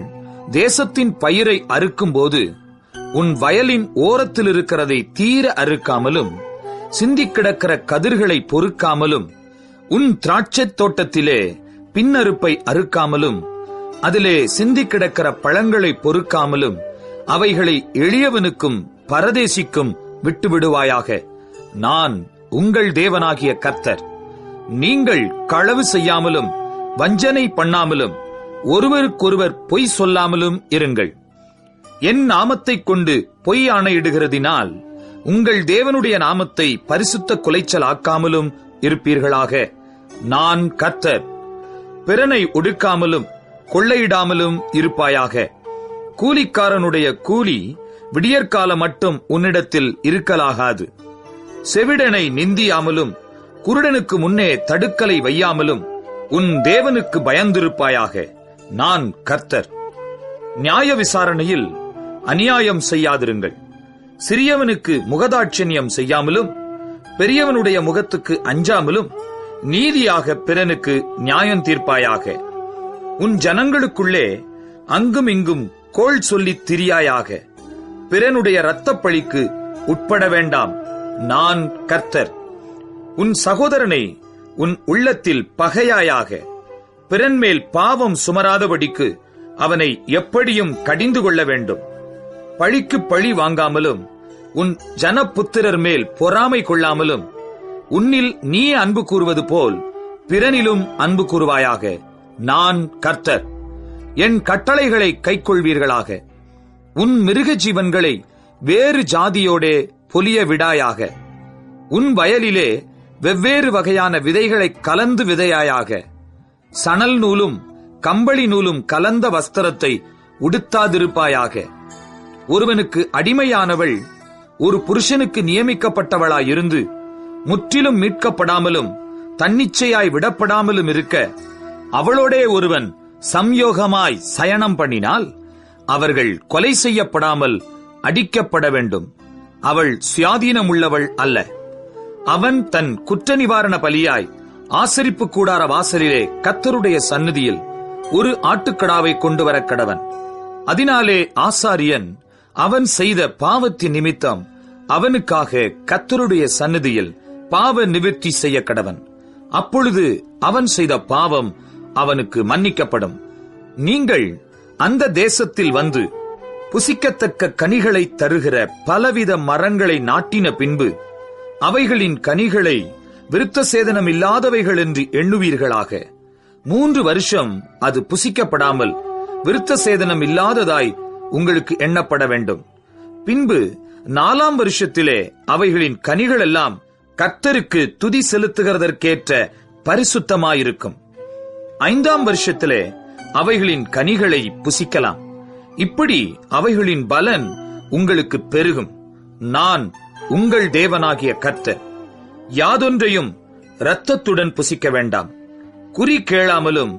தேசத்தின் பயிரை அறுக்கும்போது உன் வயலின் ஓரத்தில் இருக்கிறதை தீர அறுக்காமலும் சிந்திக் கிடக்கிற கதிர்களை பொறுக்காமலும் உன் திராட்சைத் தோட்டத்திலே பின்னறுப்பை அறுக்காமலும் அதிலே சிந்திக் கிடக்கிற பழங்களை பொறுக்காமலும் அவைகளை எளியவனுக்கும் பரதேசிக்கும் விட்டுவிடுவாயாக. நான் உங்கள் தேவனாகிய கர்த்தர். நீங்கள் களவு செய்யாமலும் வஞ்சனை பண்ணாமலும் ஒருவருக்கொருவர் பொய் சொல்லாமலும் இருங்கள். என் நாமத்தைக் கொண்டு பொய் ஆணையிடுகிறதினால் உங்கள் தேவனுடைய நாமத்தை பரிசுத்த குலைச்சல் ஆக்காமலும் இருப்பீர்களாக. நான் கர்த்தர். பிறனை ஒடுக்காமலும் கொள்ளையிடாமலும் இருப்பாயாக. கூலிக்காரனுடைய கூலி விடியற்கால மட்டும் உன்னிடத்தில் இருக்கலாகாது. செவிடனை நிந்தியாமலும் குருடனுக்கு முன்னே தடுக்கலை வையாமலும் உன் தேவனுக்கு பயந்திருப்பாயாக. நான் கர்த்தர். நியாய விசாரணையில் அநியாயம் செய்யாதிருங்கள். சிறியவனுக்கு முகதாட்சண்யம் செய்யாமலும் பெரியவனுடைய முகத்துக்கு அஞ்சாமலும் நீதியாக பிறனுக்கு நியாயம் தீர்ப்பாயாக. உன் ஜனங்களுக்குள்ளே அங்கும் இங்கும் கோள் சொல்லித் திரியாயாக. பிறனுடைய இரத்தப்பழிக்கு உட்பட வேண்டாம். நான் கர்த்தர். உன் சகோதரனை உன் உள்ளத்தில் பகையாயாக. பிறன்மேல் பாவம் சுமராதபடிக்கு அவனை எப்படியும் கடிந்து கொள்ள வேண்டும். பழிக்கு பழி வாங்காமலும் உன் ஜனபுத்திரர் மேல் பொறாமை கொள்ளாமலும் உன்னில் நீ அன்பு கூறுவது போல் பிறனிலும் அன்பு கூறுவாயாக. நான் கர்த்தர். என் கட்டளைகளை கைக்கொள்வீர்களாக. உன் மிருக ஜீவன்களை வேறு ஜாதியோடே பொலிய விடாயாக. உன் வயலிலே வெவ்வேறு வகையான விதைகளை கலந்து விதையாயாக. சணல் நூலும் கம்பளி நூலும் கலந்த வஸ்திரத்தை உடுத்தாதிருப்பாயாக. ஒருவனுக்கு அடிமையானவள் ஒரு புருஷனுக்கு நியமிக்கப்பட்டவளாயிருந்து முற்றிலும் மீட்கப்படாமலும் தன்னிச்சையாய் விடப்படாமலும் இருக்க அவளோடே ஒருவன் சம்யோகமாய் சயனம் பண்ணினால் அவர்கள் கொலை செய்யப்படாமல் அடிக்கப்பட வேண்டும். அவள் சுயாதீனமுள்ளவள் அல்ல. அவன் தன் குற்ற நிவாரண பலியாய் ஆசரிப்பு கூடார வாசலிலே கர்த்தருடைய சந்நிதியில் ஒரு ஆட்டுக்கடாவை கொண்டு வர கடவன். அதனாலே ஆசாரியன் அவன் செய்த பாவத்தின் நிமித்தம் அவனுக்காக கர்த்தருடைய சந்நிதியில் பாவ நிவிர்த்தி செய்ய கடவன். அப்பொழுது அவன் செய்த பாவம் அவனுக்கு மன்னிக்கப்படும். நீங்கள் அந்த தேசத்தில் வந்து புசிக்கத்தக்க கனிகளை தருகிற பலவித மரங்களை நாட்டின பின்பு அவைகளின் கனிகளை விருத்த சேதனம் இல்லாதவைகள் என்று எண்ணுவீர்களாக. 3 வருஷம் அது புசிக்கப்படாமல் விருத்த சேதனம் இல்லாததாய் உங்களுக்கு எண்ணப்பட வேண்டும். பின்பு 4ஆம் வருஷத்திலே அவைகளின் கனிகள் எல்லாம் கர்த்தருக்கு துதி செலுத்துகிறதற்கேற்ற பரிசுத்தமாயிருக்கும். 5ஆம் வருஷத்திலே அவைகளின் கனிகளை புசிக்கலாம். இப்படி அவைகளின் பலன் உங்களுக்கு பெருகும். நான் உங்கள் தேவனாகிய கர்த்தர். யாதொன்றையும் இரத்தத்துடன் புசிக்க வேண்டாம். குறி கேளாமலும்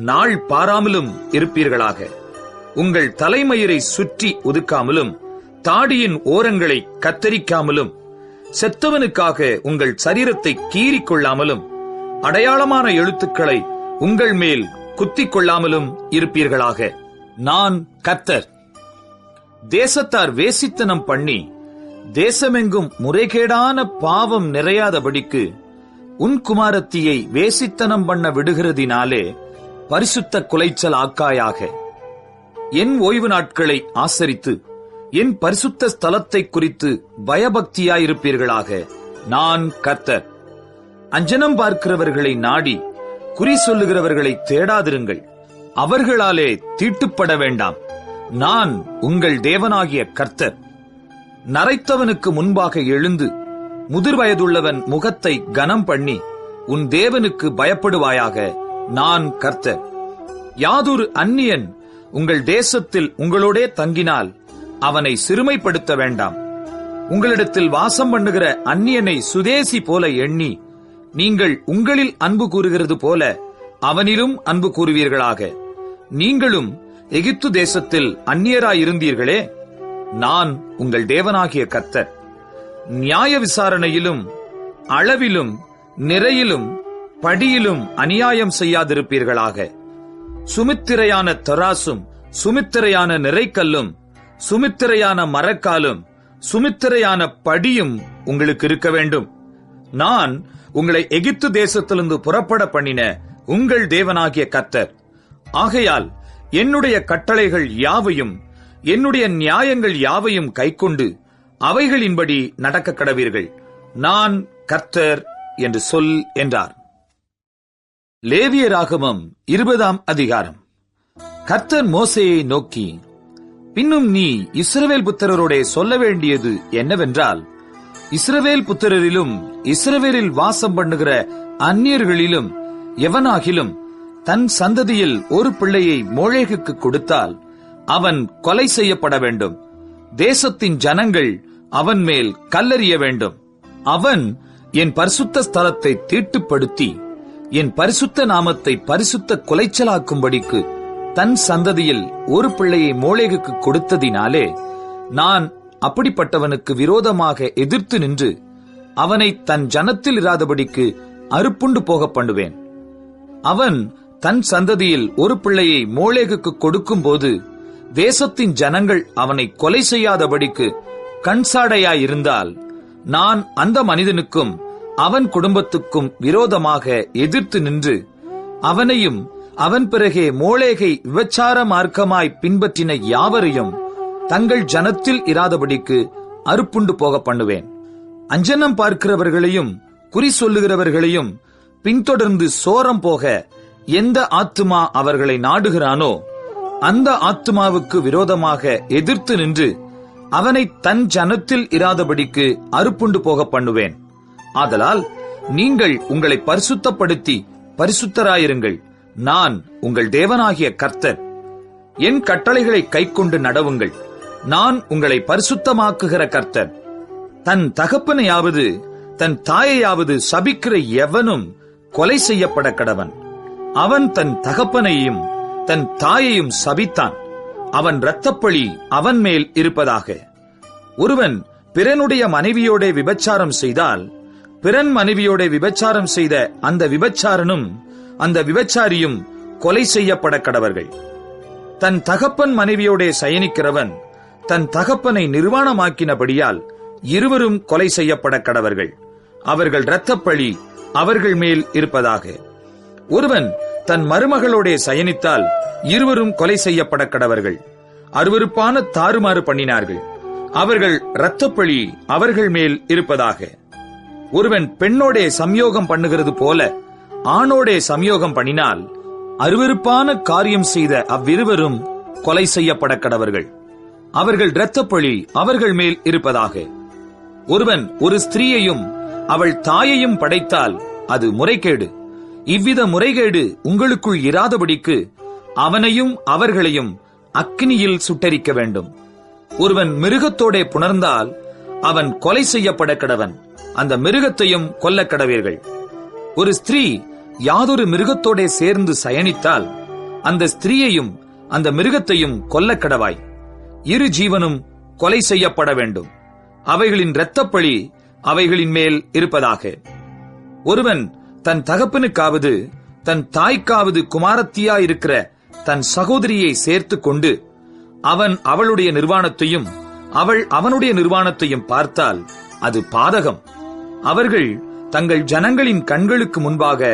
நாள் பாராமலும் இருப்பீர்களாக. உங்கள் தலைமயிரை சுற்றி ஒதுக்காமலும் தாடியின் ஓரங்களை கத்தரிக்காமலும் செத்தவனுக்காக உங்கள் சரீரத்தை கீறிக்கொள்ளாமலும் அடையாளமான எழுத்துக்களை உங்கள் மேல் குத்திக் கொள்ளாமலும் இருப்பீர்களாக. நான் கர்த்தர். தேசத்தார் வேசித்தனம் பண்ணி தேசமெங்கும் முறைகேடான பாவம் நிறையாதபடிக்கு உன் குமாரத்தியை வேசித்தனம் பண்ண விடுகிறதினாலே பரிசுத்த குலைச்சல் ஆக்காயாக. என் ஓய்வு நாட்களை ஆசரித்து என் பரிசுத்த ஸ்தலத்தை குறித்து பயபக்தியாயிருப்பீர்களாக. நான் கர்த்தர். அஞ்சனம் பார்க்கிறவர்களை நாடி குறி சொல்லுகிறவர்களை தேடாதிருங்கள். அவர்களாலே தீட்டுப்பட வேண்டாம். நான் உங்கள் தேவனாகிய கர்த்தர். நரைத்தவனுக்கு முன்பாக எழுந்து முதிர் வயதுள்ளவன் முகத்தை கனம் பண்ணி உன் தேவனுக்கு பயப்படுவாயாக. நான் கர்த்தர். யாதொரு அந்நியன் உங்கள் தேசத்தில் உங்களோடே தங்கினால் அவனை சிறுமைப்படுத்த வேண்டாம். உங்களிடத்தில் வாசம் பண்ணுகிற அந்நியனை சுதேசி போல எண்ணி நீங்கள் உங்களில் அன்பு கூறுகிறது போல அவனிலும் அன்பு கூறுவீர்களாக. நீங்களும் எகிப்து தேசத்தில் அந்நியராயிருந்தீர்களே. நான் உங்கள் தேவனாகிய கர்த்தர். நியாய விசாரணையிலும் அளவிலும் நிறையிலும் படியிலும் அநியாயம் செய்யாதிருப்பீர்களாக. சுமித்திரையான தராசும் சுமித்திரையான நிறைக்கல்லும் சுமித்திரையான மரக்காலும் சுமித்திரையான படியும் உங்களுக்கு இருக்க வேண்டும். நான் உங்களை எகிப்து தேசத்திலிருந்து புறப்பட பண்ணின உங்கள் தேவனாகிய கர்த்தர். ஆகையால் என்னுடைய கட்டளைகள் யாவையும் என்னுடைய நியாயங்கள் யாவையும் கைக்கொண்டு அவைகளின்படி நடக்க கடவீர்கள். நான் கர்த்தர் என்று சொல் என்றார். லேவியராகமம் 20ஆம் அதிகாரம். கர்த்தர் மோசேயை நோக்கி, பின்னும் நீ இஸ்ரவேல் புத்திரரோடே சொல்ல வேண்டியது என்னவென்றால், இஸ்ரவேல் புத்திரரிலும் இஸ்ரவேலில் வாசம் பண்ணுகிற அந்நியர்களிலும் எவனாகிலும் தன் சந்ததியில் ஒரு பிள்ளையை மோளேகுக்கு கொடுத்தால் அவன் கொலை செய்யப்பட வேண்டும். தேசத்தின் ஜனங்கள் அவன் மேல் கல்லெறிய வேண்டும். அவன் என் பரிசுத்த ஸ்தலத்தை தீட்டுப்படுத்தி என் பரிசுத்த நாமத்தை பரிசுத்த குலைச்சலாக்கும்படிக்கு தன் சந்ததியில் ஒரு பிள்ளையை மோளேகுக்கு கொடுத்ததினாலே நான் அப்படிப்பட்டவனுக்கு விரோதமாக எதிர்த்து நின்று அவனை தன் ஜனத்தில் இராதபடிக்கு அறுப்புண்டு போக பண்ணுவேன். அவன் தன் சந்ததியில் ஒரு பிள்ளையை மோளேகுக்கு கொடுக்கும் போது தேசத்தின் ஜனங்கள் அவனை கொலை செய்யாதபடிக்கு கண்சாடையாயிருந்தால் நான் அந்த மனிதனுக்கும் அவன் குடும்பத்துக்கும் விரோதமாக எதிர்த்து நின்று அவனையும் அவன் பிறகே மோளேகை விபச்சார மார்க்கமாய் பின்பற்றின யாவரையும் தங்கள் ஜனத்தில் இராதபடிக்கு அறுப்புண்டு போக பண்ணுவேன். அஞ்சனம் பார்க்கிறவர்களையும் குறி சொல்லுகிறவர்களையும் பின்தொடர்ந்து சோரம் போக எந்த ஆத்துமா அவர்களை நாடுகிறானோ அந்த ஆத்துமாவுக்கு விரோதமாக எதிர்த்து நின்று அவனை தன் ஜனத்தில் இராதபடிக்கு அறுப்புண்டு போக பண்ணுவேன். ஆதலால் நீங்கள் உங்களை பரிசுத்தப்படுத்தி பரிசுத்தராயிருங்கள். நான் உங்கள் தேவனாகிய கர்த்தர். என் கட்டளைகளை கைக்கொண்டு நடவுங்கள். நான் உங்களை பரிசுத்தமாக்குகிற கர்த்தர். தன் தகப்பனையாவது தன் தாயையாவது சபிக்கிற எவனும் கொலை செய்யப்பட கடவன். அவன் தன் தகப்பனையும் தன் தாயையும் சபித்தான். அவன் இரத்தப்பழி அவன் மேல் இருப்பதாக. ஒருவன் பிறனுடைய மனைவியோட விபச்சாரம் செய்தால் பிறன் மனைவியோட விபச்சாரம் செய்த அந்த விபச்சாரனும் அந்த விபச்சாரியும் கொலை செய்யப்பட கடவர்கள். தன் தகப்பன் மனைவியோட சயனிக்கிறவன் தன் தகப்பனை நிர்வாணமாக்கினபடியால் இருவரும் கொலை செய்யப்பட கடவர்கள். அவர்கள் இரத்தப்பழி அவர்கள் மேல் இருப்பதாக. ஒருவன் தன் மருமகளோட சயனித்தால் இருவரும் கொலை செய்யப்பட கடவர்கள். அருவருப்பான தாறுமாறு பண்ணினார்கள். அவர்கள் இரத்தப்பழி அவர்கள் மேல் இருப்பதாக. ஒருவன் பெண்ணோடே சம்யோகம் பண்ணுகிறது போல ஆணோடே சம்யோகம் பண்ணினால் அருவருப்பான காரியம் செய்த அவ்விருவரும் கொலை செய்யப்பட கடவர்கள். அவர்கள் இரத்தப்பழி அவர்கள் மேல் இருப்பதாக. ஒருவன் ஒரு ஸ்திரீயையும் அவள் தாயையும் படைத்தால் அது முறைகேடு. இவ்வித முறைகேடு உங்களுக்குள் இராதபடிக்கு அவனையும் அவர்களையும் அக்கினியில் சுட்டரிக்க வேண்டும். ஒருவன் மிருகத்தோடே புணர்ந்தால் அவன் கொலை செய்யப்பட கடவன். அந்த மிருகத்தையும் கொல்ல கடவீர்கள். ஒரு ஸ்திரீ யாதொரு மிருகத்தோடே சேர்ந்து சயனித்தால் அந்த ஸ்திரீயையும் அந்த மிருகத்தையும் கொல்ல கடவாய். இரு ஜீவனும் கொலை செய்யப்பட வேண்டும். அவைகளின் இரத்தப்பழி அவைகளின் மேல் இருப்பதாக. ஒருவன் தன் தகப்பனுக்காவது தன் தாய்க்காவது குமாரத்தியாயிருக்கிற தன் சகோதரியை சேர்த்து கொண்டு அவன் அவளுடைய நிர்வாணத்தையும் அவள் அவனுடைய நிர்வாணத்தையும் பார்த்தால் அது பாதகம். அவர்கள் தங்கள் ஜனங்களின் கண்களுக்கு முன்பாக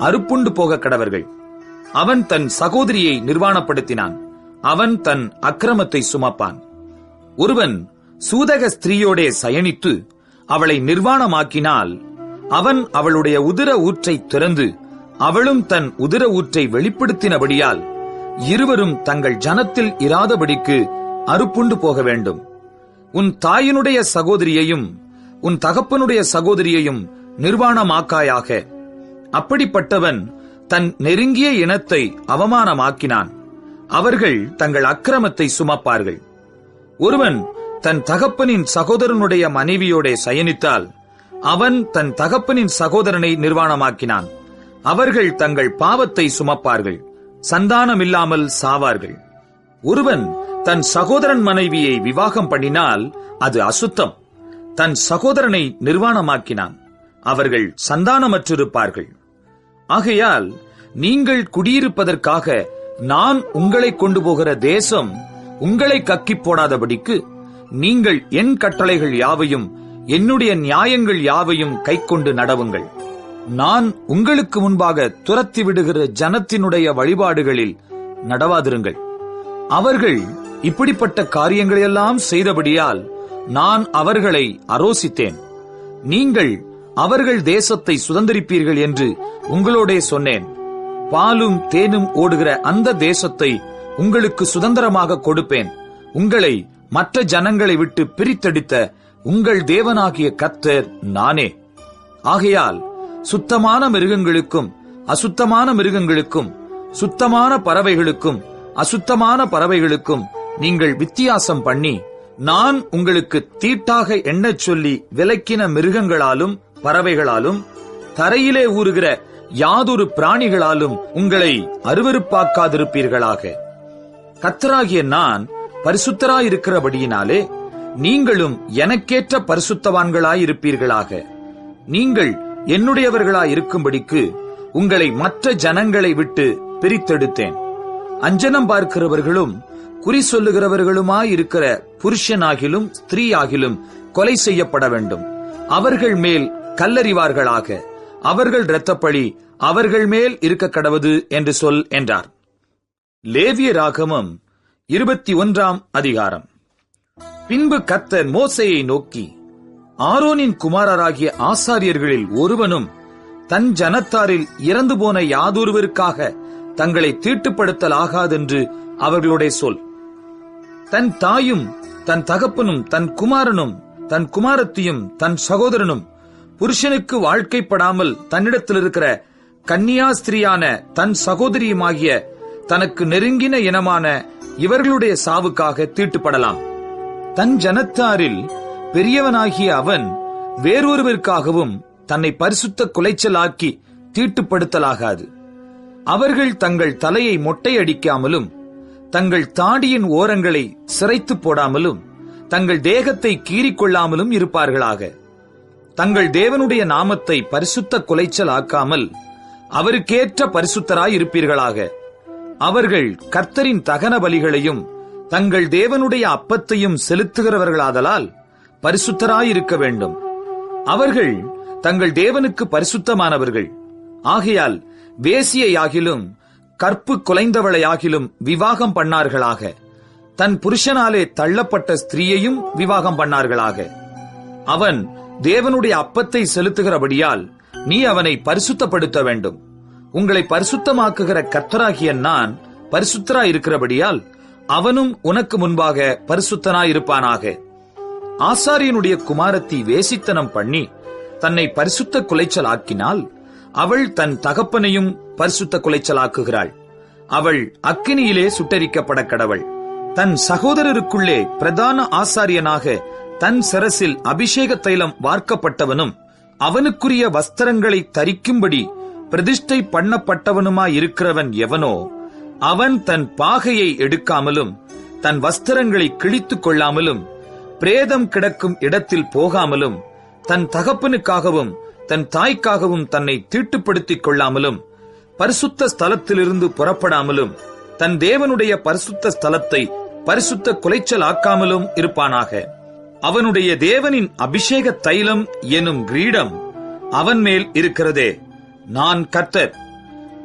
அறுப்புண்டு போக கடவர்கள். அவன் தன் சகோதரியை நிர்வாணப்படுத்தினான், அவன் தன் அக்கிரமத்தை சுமப்பான். ஒருவன் சூதக ஸ்திரீயோடே சயனித்து அவளை நிர்வாணமாக்கினால் அவன் அவளுடைய உதிர ஊற்றை திறந்து அவளும் தன் உதிர ஊற்றை வெளிப்படுத்தினபடியால் இருவரும் தங்கள் ஜனத்தில் இராதபடிக்கு அறுப்புண்டு போக வேண்டும். உன் தாயினுடைய சகோதரியையும் உன் தகப்பனுடைய சகோதரியையும் நிர்வாணமாக்காயாக. அப்படிப்பட்டவன் தன் நெருங்கிய இனத்தை அவமானமாக்கினான். அவர்கள் தங்கள் அக்கிரமத்தை சுமப்பார்கள். ஒருவன் தன் தகப்பனின் சகோதரனுடைய மனைவியோடே சயனித்தால் அவன் தன் தகப்பனின் சகோதரனை நிர்வாணமாக்கினான். அவர்கள் தங்கள் பாவத்தை சுமப்பார்கள், சந்தானமில்லாமல் சாவார்கள். ஒருவன் தன் சகோதரன் மனைவியை விவாகம் பண்ணினால் அது அசுத்தம். தன் சகோதரனை நிர்வாணமாக்கினான், அவர்கள் சந்தானமற்றிருப்பார்கள். ஆகையால் நீங்கள் குடியிருப்பதற்காக நான் உங்களை கொண்டு போகிற தேசம் உங்களை கக்கிப் போடாதபடிக்கு நீங்கள் என் கட்டளைகள் யாவையும் என்னுடைய நியாயங்கள் யாவையும் கைக்கொண்டு நடவுங்கள். நான் உங்களுக்கு முன்பாக துரத்தி விடுகிற ஜனத்தினுடைய வழிபாடுகளில் நடவாதிருங்கள். அவர்கள் இப்படிப்பட்ட காரியங்களையெல்லாம் செய்தபடியால் நான் அவர்களை அரோசித்தேன். நீங்கள் அவர்கள் தேசத்தை சுதந்தரிப்பீர்கள் என்று உங்களோடே சொன்னேன். பாலும் தேனும் ஓடுகிற அந்த தேசத்தை உங்களுக்கு சுதந்திரமாக கொடுப்பேன். உங்களை மற்ற ஜனங்களை விட்டு பிரித்தெடுத்த உங்கள் தேவனாகிய கர்த்தர் நானே. ஆகையால் சுத்தமான மிருகங்களுக்கும் அசுத்தமான மிருகங்களுக்கும், சுத்தமான பறவைகளுக்கும் அசுத்தமான பறவைகளுக்கும் நீங்கள் வித்தியாசம் பண்ணி, நான் உங்களுக்கு தீட்டாக எண்ணச் சொல்லி விலக்கின மிருகங்களாலும் பறவைகளாலும் தரையிலே ஊறுகிற யாதொரு பிராணிகளாலும் உங்களை அருவருப்பாக்காதிருப்பீர்களாக. கர்த்தராகிய நான் பரிசுத்தராயிருக்கிறபடியினாலே நீங்களும் எனக்கேற்ற பரிசுத்தவான்களாயிருப்பீர்களாக. நீங்கள் என்னுடையவர்களாயிருக்கும்படிக்கு உங்களை மற்ற ஜனங்களை விட்டு பிரித்தெடுத்தேன். அஞ்சனம் பார்க்கிறவர்களும் குறி சொல்லுகிறவர்களுமாயிருக்கிற புருஷனாகிலும் ஸ்திரீயாகிலும் கொலை செய்யப்பட வேண்டும். அவர்கள் மேல் கல்லறிவார்களாக. அவர்கள் இரத்தப்பழி அவர்கள் மேல் இருக்க கடவது என்று சொல் என்றார். லேவியராகமம் 21 அதிகாரம். பின்பு கர்த்தர் மோசேயை நோக்கி, ஆரோனின் குமாரராகிய ஆசாரியர்களில் ஒருவனும் தன் ஜனத்தாரில் இறந்து போன யாதொருவருக்காக தங்களை தீட்டுப்படுத்தலாகாதென்று அவர்களுடைய சொல். தன் தாயும் தன் தகப்பனும் தன் குமாரனும் தன் குமாரத்தியும் தன் சகோதரனும் புருஷனுக்கு வாழ்க்கைப்படாமல் தன்னிடத்தில் இருக்கிற கன்னியாஸ்திரியான தன் சகோதரியுமாகிய தனக்கு நெருங்கின இனமான இவர்களுடைய சாவுக்காக தீட்டுப்படலாம். தன் ஜனத்தாரில் பெரியவனாகிய அவன் வேறொருவருக்காகவும் தன்னை பரிசுத்த குலைச்சலாக்கி தீட்டுப்படுத்தலாகாது. அவர்கள் தங்கள் தலையை மொட்டையடிக்காமலும் தங்கள் தாடியின் ஓரங்களை சிரைத்து போடாமலும் தங்கள் தேகத்தை கீறிக்கொள்ளாமலும் இருப்பார்களாக. தங்கள் தேவனுடைய நாமத்தை பரிசுத்த குலைச்சல் ஆக்காமல் அவருக்கேற்ற பரிசுத்தராய் இருப்பீர்களாக. அவர்கள் கர்த்தரின் தகன பலிகளையும் தங்கள் தேவனுடைய அப்பத்தையும் செலுத்துகிறவர்களாதலால் பரிசுத்தராயிருக்க வேண்டும். அவர்கள் தங்கள் தேவனுக்கு பரிசுத்தமானவர்கள். ஆகையால் வேசியையாகிலும் கற்பு குலைந்தவளையாகிலும் விவாகம் பண்ணார்களாக. தன் புருஷனாலே தள்ளப்பட்ட ஸ்திரீயையும் விவாகம் பண்ணார்களாக. அவன் தேவனுடைய அப்பத்தை செலுத்துகிறபடியால் நீ அவனை பரிசுத்தப்படுத்த வேண்டும். உங்களை பரிசுத்தமாக்குகிற கர்த்தராகிய நான் பரிசுத்தராயிருக்கிறபடியால் அவனும் உனக்கு முன்பாக பரிசுத்தனாயிருப்பானாக. ஆசாரியனுடைய குமாரத்தி வேசித்தனம் பண்ணி தன்னை பரிசுத்த குலைச்சலாக்கினால் அவள் தன் தகப்பனையும் பரிசுத்த குலைச்சலாக்குகிறாள். அவள் அக்கினியிலே சுட்டரிக்கப்பட கடவள். தன் சகோதரருக்குள்ளே பிரதான ஆசாரியனாக தன் சிரசில் அபிஷேக தைலம் வார்க்கப்பட்டவனும் அவனுக்குரிய வஸ்திரங்களை தரிக்கும்படி பிரதிஷ்டை பண்ணப்பட்டவனுமாயிருக்கிறவன் எவனோ அவன் தன் பாகையை எடுக்காமலும் தன் வஸ்திரங்களை கிழித்துக் கொள்ளாமலும் பிரேதம் கிடக்கும் இடத்தில் போகாமலும் தன் தகப்பனுக்காகவும் தன் தாய்க்காகவும் தன்னை தீட்டுப்படுத்திக் கொள்ளாமலும் பரிசுத்த ஸ்தலத்திலிருந்து புறப்படாமலும் தன் தேவனுடைய பரிசுத்த ஸ்தலத்தை பரிசுத்த குலைச்சல் ஆக்காமலும் இருப்பானாக. அவனுடைய தேவனின் அபிஷேக தைலம் எனும் கிரீடம் அவன் மேல் இருக்கிறதே. நான் கர்த்தர்.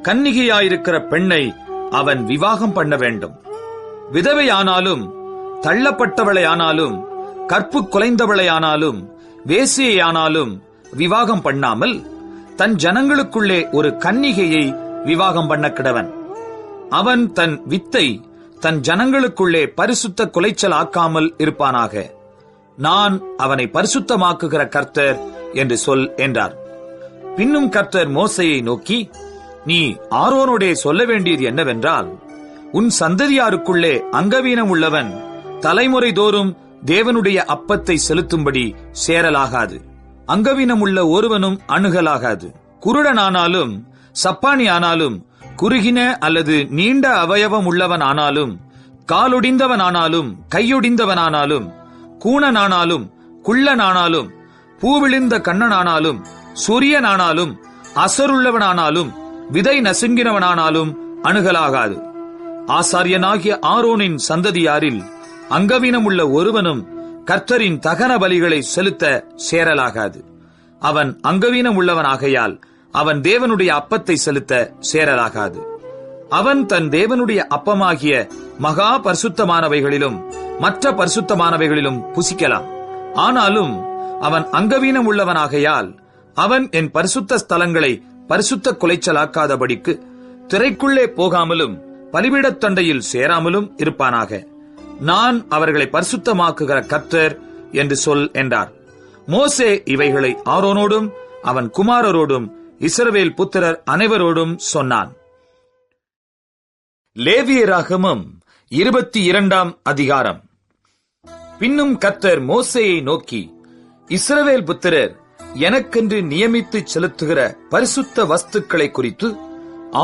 கன்னிகையாயிருக்கிற பெண்ணை அவன் விவாகம் பண்ண வேண்டும். விதவையானாலும், தள்ளப்பட்டவளையானாலும், கற்பு குலைந்தவளையானாலும், வேசியையானாலும் விவாகம் பண்ணாமல் தன் ஜனங்களுக்குள்ளே ஒரு கன்னிகையை விவாகம் பண்ண கிடவன். அவன் தன் வித்தை தன் ஜனங்களுக்குள்ளே பரிசுத்த குலைச்சல் ஆக்காமல் இருப்பானாக. நான் அவனை பரிசுத்தமாக்குகிற கர்த்தர் என்று சொல் என்றார். பின்னும் கர்த்தர் மோசேயை நோக்கி, நீ ஆரோனோடே சொல்ல வேண்டியது என்னவென்றால், உன் சந்ததியாருக்குள்ளே அங்கவீனம் உள்ளவன் தலைமுறை தோறும் தேவனுடைய அப்பத்தை செலுத்தும்படி சேரலாகாது. அங்கவீனம் உள்ள ஒருவனும் அணுகலாகாது. குருடனானாலும், சப்பானி ஆனாலும், குறுகின அல்லது நீண்ட அவயவம் உள்ளவன் ஆனாலும், காலொடிந்தவனானாலும், கையொடிந்தவனானாலும், கூணனானாலும், குள்ளனானாலும், பூவிழிந்த கண்ணனானாலும், சூரியனானாலும், அசருள்ளவனானாலும், விதை நசுங்கினவனானாலும் அணுகலாகாது. ஆசாரியனாகிய ஆரோனின் சந்ததியாரில் அங்கவீனம் உள்ள ஒருவனும் கர்த்தரின் தகன பலிகளை செலுத்த சேரலாகாது. அவன் அங்கவீனம் உள்ளவனாகையால் அவன் தேவனுடைய அப்பத்தை செலுத்த சேரலாகாது. அவன் தன் தேவனுடைய அப்பமாகிய மகா பரிசுத்தமானவைகளிலும் மற்ற பரிசுத்தமானவைகளிலும் புசிக்கலாம். ஆனாலும் அவன் அங்கவீனம் உள்ளவனாகையால் அவன் என் பரிசுத்த ஸ்தலங்களை பரிசுத்த குலைச்சலாக்காதபடிக்கு திரைக்குள்ளே போகாமலும் பலிபீடத்தண்டையில் சேராமலும் இருப்பானாக. நான் அவர்களை பரிசுத்தமாக்குகிற கர்த்தர் என்று சொல் என்றார். மோசே இவைகளை ஆரோனோடும் அவன் குமாரரோடும் இஸ்ரவேல் புத்திரர் அனைவரோடும் சொன்னான். லேவியராகமம் 22 அதிகாரம். பின்னும் கர்த்தர் மோசேயை நோக்கி, இஸ்ரவேல் புத்திரர் எனக்கென்று நியமித்து செலுத்துகிற பரிசுத்த வஸ்துக்களை குறித்து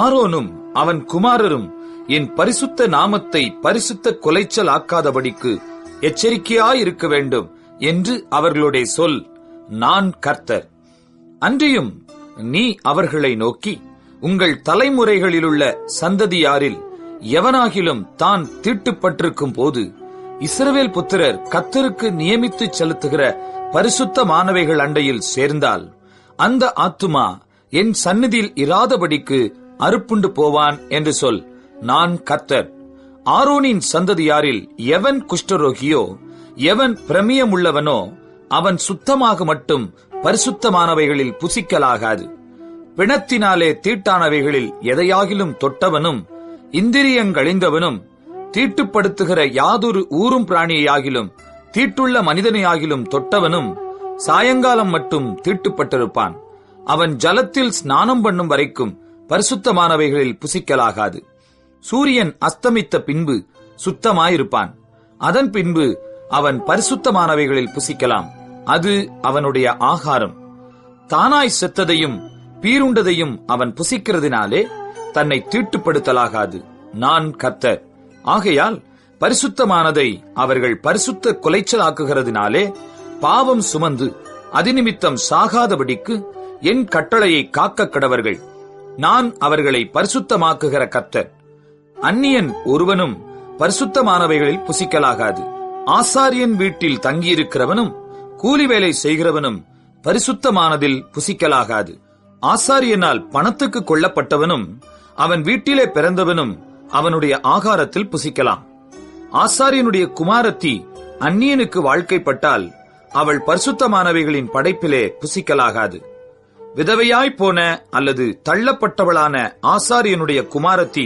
ஆரோனும் அவன் குமாரரும் என் பரிசுத்த நாமத்தை பரிசுத்த குலைச்சல் ஆக்காதபடிக்கு எச்சரிக்கையாயிருக்க வேண்டும் என்று அவர்களுடைய சொல். நான் கர்த்தர். அன்றியும் நீ அவர்களை நோக்கி, உங்கள் தலைமுறைகளிலுள்ள சந்ததியாரில் எவனாகிலும் தான் தீட்டுப்பட்டிருக்கும் போது இஸ்ரவேல் புத்திரர் கர்த்தருக்கு நியமித்து செலுத்துகிற பரிசுத்தமானவைகள் அண்டையில் சேர்ந்தால் அந்த ஆத்துமா என் சந்நிதியில் இராதபடிக்கு அறுப்புண்டு போவான் என்று சொல். நான் கர்த்தர். ஆரோனின் சந்ததியாரில் எவன் குஷ்டரோகியோ, எவன் பிரமியமுள்ளவனோ அவன் சுத்தமாக மட்டும் பரிசுத்தமானவைகளில் புசிக்கலாகாது. பிணத்தினாலே தீட்டானவைகளில் எதையாகிலும் தொட்டவனும், இந்திரியங்கழிந்தவனும், தீட்டுப்படுத்துகிற யாதொரு ஊரும் பிராணியாகிலும், தீட்டுள்ள மனிதனையாகிலும் தொட்டவனும் சாயங்காலம் மட்டும் தீட்டுப்பட்டிருப்பான். அவன் ஜலத்தில் ஸ்நானம் பண்ணும் வரைக்கும் பரிசுத்தமானவைகளில் புசிக்கலாகாது. சூரியன் அஸ்தமித்த பின்பு சுத்தமாயிருப்பான். அதன் பின்பு அவன் பரிசுத்தமானவைகளில் புசிக்கலாம். அது அவனுடைய ஆகாரம். தானாய் செத்ததையும் பீருண்டதையும் அவன் புசிக்கிறதினாலே தன்னை தீட்டுப்படுத்தலாகாது. நான் கர்த்தர். ஆகையால் பரிசுத்தமானதை அவர்கள் பரிசுத்த குலைச்சலாக்குகிறதினாலே பாவம் சுமந்து அதிநிமித்தம் சாகாதபடிக்கு என் கட்டளையை காக்க கடவர்கள். நான் அவர்களை பரிசுத்தமாக்குகிற கர்த்தர். அந்நியன் ஒருவனும் பரிசுத்தமானவைகளில் புசிக்கலாகாது. ஆசாரியன் வீட்டில் தங்கியிருக்கிறவனும் கூலி வேலை செய்கிறவனும் பரிசுத்தமானதில் புசிக்கலாகாது. ஆசாரியனால் பணத்துக்கு கொள்ளப்பட்டவனும் அவன் வீட்டிலே பிறந்தவனும் அவனுடைய ஆகாரத்தில் புசிக்கலாம். ஆசாரியனுடைய குமாரத்தி அந்நியனுக்கு வாழ்க்கைப்பட்டால் அவள் பரிசுத்தமானவைகளின் படைப்பிலே புசிக்கலாகாது. விதவையாய் போன அல்லது தள்ளப்பட்டவளான ஆசாரியனுடைய குமாரத்தி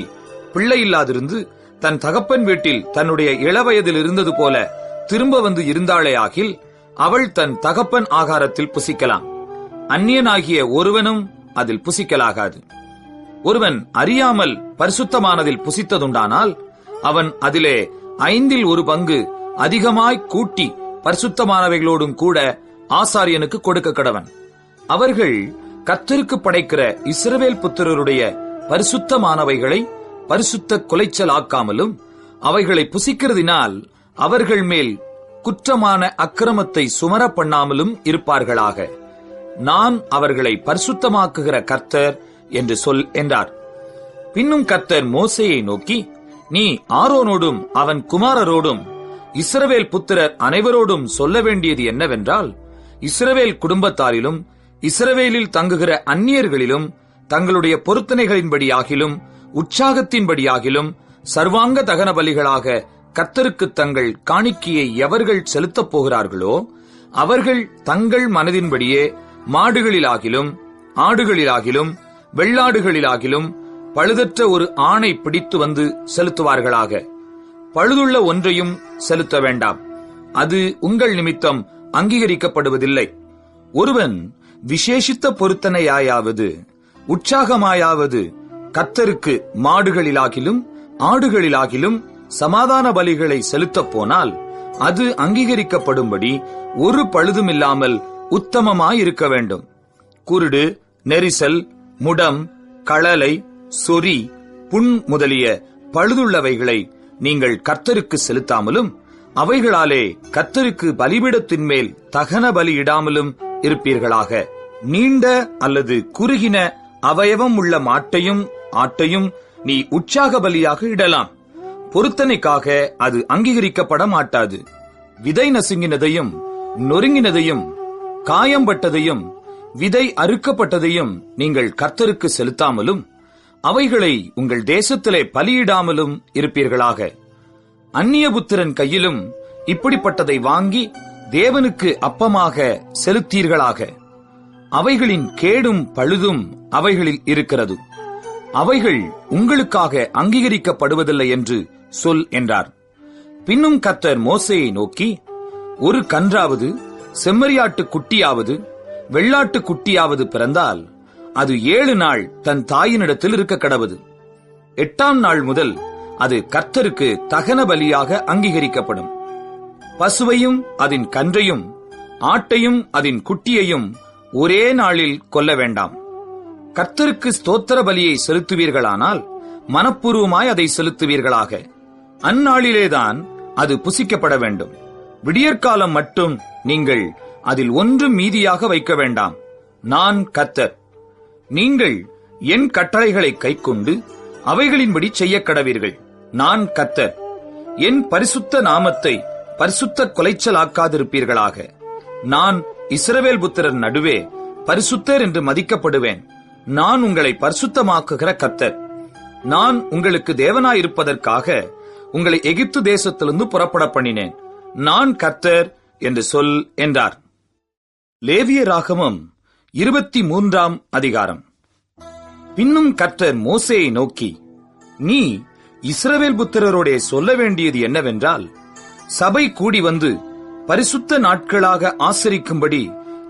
பிள்ளையில்லாதிருந்து தன் தகப்பன் வீட்டில் தன்னுடைய இளவயதில் இருந்தது போல திரும்ப வந்து இருந்தாளே ஆகில் அவள் தன் தகப்பன் ஆகாரத்தில் புசிக்கலாம். அந்நியனாகிய ஒருவனும் அதில் புசிக்கலாகாது. ஒருவன் அறியாமல் பரிசுத்தமானதில் புசித்ததுண்டானால் அவன் அதிலே 1/5 அதிகமாய் கூட்டி பரிசுத்தமானவைகளோடும் கூட ஆசாரியனுக்கு கொடுக்க கடவன். அவர்கள் கர்த்தருக்கு படைக்கிற இஸ்ரவேல் புத்திரருடைய பரிசுத்தமானவைகளை பரிசுத்த குலைச்சல் ஆக்காமலும் அவைகளை புசிக்கிறதினால் அவர்கள் மேல் குற்றமான அக்கிரமத்தை சுமர பண்ணாமலும் இருப்பார்களாக. நான் அவர்களை பரிசுத்தமாக்குகிற கர்த்தர் என்று சொல் என்றார். பின்னும் கர்த்தர் மோசேயை நோக்கி, நீ ஆரோனோடும் அவன் குமாரரோடும் இஸ்ரவேல் புத்திரர் அனைவரோடும் சொல்ல வேண்டியது என்னவென்றால், இஸ்ரவேல் குடும்பத்தாரிலும் இஸ்ரவேலில் தங்குகிற அந்நியர்களிலும் தங்களுடைய பொருத்தனைகளின்படியாகிலும் உற்சாகத்தின்படியாகிலும் சர்வாங்க தகன பலிகளாக கர்த்தருக்கு தங்கள் காணிக்கையை எவர்கள் செலுத்தப் போகிறார்களோ அவர்கள் தங்கள் மனதின்படியே மாடுகளிலாகிலும் ஆடுகளிலாகிலும் வெள்ளாடுகளிலாகிலும் பழுதற்ற ஒரு ஆணை பிடித்து வந்து செலுத்துவார்களாக. பழுதுள்ள ஒன்றையும் செலுத்த வேண்டாம், அது உங்கள் நிமித்தம் அங்கீகரிக்கப்படுவதில்லை. ஒருவன் விசேஷித்த பொருத்தனையாயாவது உற்சாகமாயாவது கர்த்தருக்கு மாடுகளிலாகிலும் ஆடுகளிலாகிலும் சமாதான பலிகளை செலுத்தப் போனால் அது அங்கீகரிக்கப்படும்படி ஒரு பழுதுமில்லாமல் உத்தமமாயிருக்க வேண்டும். குருடு, நெரிசல், முடம், களலை, சொறி, புண் முதலிய பழுதுள்ளவைகளை நீங்கள் கர்த்தருக்கு செலுத்தாமலும் அவைகளாலே கர்த்தருக்கு பலிபீடத்தின் மேல் தகன பலியிடாமலும் இருப்பீர்களாக. நீண்ட அல்லது குறுகின அவயவம் உள்ள மாட்டையும் ஆட்டையும் நீ உற்சாக பலியாக இடலாம். பொருத்தனைக்காக அது அங்கீகரிக்கப்பட மாட்டாது. விதை நசுங்கினதையும் நொறுங்கினதையும் காயம்பட்டதையும் விதை அறுக்கப்பட்டதையும் நீங்கள் கர்த்தருக்கு செலுத்தாமலும் அவைகளை உங்கள் தேசத்திலே பலியிடாமலும் இருப்பீர்களாக. அந்நியபுத்திரன் கையிலும் இப்படிப்பட்டதை வாங்கி தேவனுக்கு அப்பமாக செலுத்தீர்களாக. அவைகளின் கேடும் பழுதும் அவைகளில் இருக்கிறது, அவைகள் உங்களுக்காக அங்கீகரிக்கப்படுவதில்லை என்று சொல் என்றார். பின்னும் கர்த்தர் மோசேயை நோக்கி, ஒரு கன்றாவது செம்மறியாட்டு குட்டியாவது வெள்ளாட்டு குட்டியாவது பிறந்தால் அது 7 நாள் தன் தாயினிடத்தில் இருக்க கடவது. 8ஆம் நாள் முதல் அது கர்த்தருக்கு தகன பலியாக அங்கீகரிக்கப்படும். பசுவையும் அதன் கன்றையும் ஆட்டையும் அதன் குட்டியையும் ஒரே நாளில் கொல்ல வேண்டாம். கர்த்தருக்கு ஸ்தோத்திர பலியை செலுத்துவீர்களானால் மனப்பூர்வமாய் அதை செலுத்துவீர்களாக. அந்நாளிலேதான் அது புசிக்கப்பட வேண்டும். விடியற்காலம் மட்டும் நீங்கள் அதில் ஒன்றும் மீதியாக வைக்க வேண்டாம். நான் கர்த்தர். நீங்கள் என் கட்டளைகளை கைக்கொண்டு அவைகளின்படி செய்யக் கடவீர்கள். நான் கர்த்தர். என் பரிசுத்த நாமத்தை பரிசுத்த கொலைச்சலாக்காதிருப்பீர்களாக. நான் இஸ்ரவேல் புத்திரர் நடுவே பரிசுத்தர் என்று மதிக்கப்படுவேன். நான் உங்களை பரிசுத்தமாக்குகிற கர்த்தர். நான் உங்களுக்கு தேவனாயிருப்பதற்காக உங்களை எகிப்து தேசத்திலிருந்து புறப்பட பண்ணினேன். நான் கர்த்தர் என்று சொல் என்றார். லேவியராகமம் 23ஆம் அதிகாரம். பின்னும் கர்த்தர் மோசேயை நோக்கி, நீ இஸ்ரவேல் புத்திரரோடே சொல்ல வேண்டியது என்னவென்றால், சபை கூடி வந்து பரிசுத்த நாட்களாக ஆசரிக்கும்படி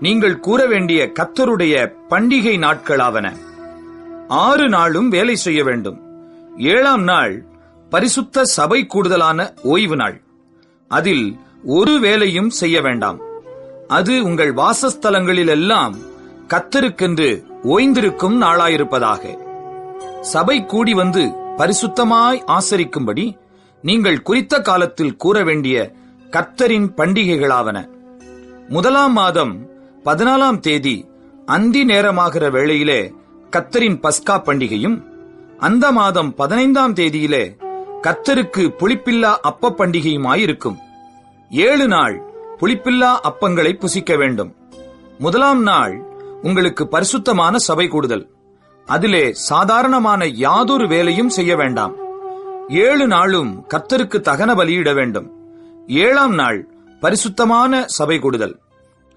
நீங்கள் கூற வேண்டிய கர்த்தருடைய பண்டிகை நாட்களாவன. 6 நாளும் வேலை செய்ய வேண்டும். 7ஆம் நாள் பரிசுத்த சபை கூடுதலான ஓய்வு நாள். அதில் ஒரு வேலையும் செய்ய வேண்டாம். அது உங்கள் வாசஸ்தலங்களிலெல்லாம் கர்த்தருக்கென்று ஓய்ந்திருக்கும் நாளாயிருப்பதாக. சபை கூடி வந்து பரிசுத்தமாய் ஆசரிக்கும்படி நீங்கள் குறித்த காலத்தில் கூற வேண்டிய கர்த்தரின் பண்டிகைகளாவன. 1ஆம் மாதம் 14ஆம் தேதி அந்தி நேரமாகிற வேளையிலே கர்த்தரின் பஸ்கா பண்டிகையும், அந்த மாதம் 15ஆம் தேதியிலே கர்த்தருக்கு புளிப்பில்லா அப்ப பண்டிகையுமாயிருக்கும். 7 நாள் புளிப்பில்லா அப்பங்களை புசிக்க வேண்டும். 1ஆம் நாள் உங்களுக்கு பரிசுத்தமான சபை கூடுதல். அதிலே சாதாரணமான யாதொரு வேலையும் செய்ய வேண்டாம். 7 நாளும் கர்த்தருக்கு தகன பலியிட வேண்டும். 7ஆம் நாள் பரிசுத்தமான சபை கூடுதல்.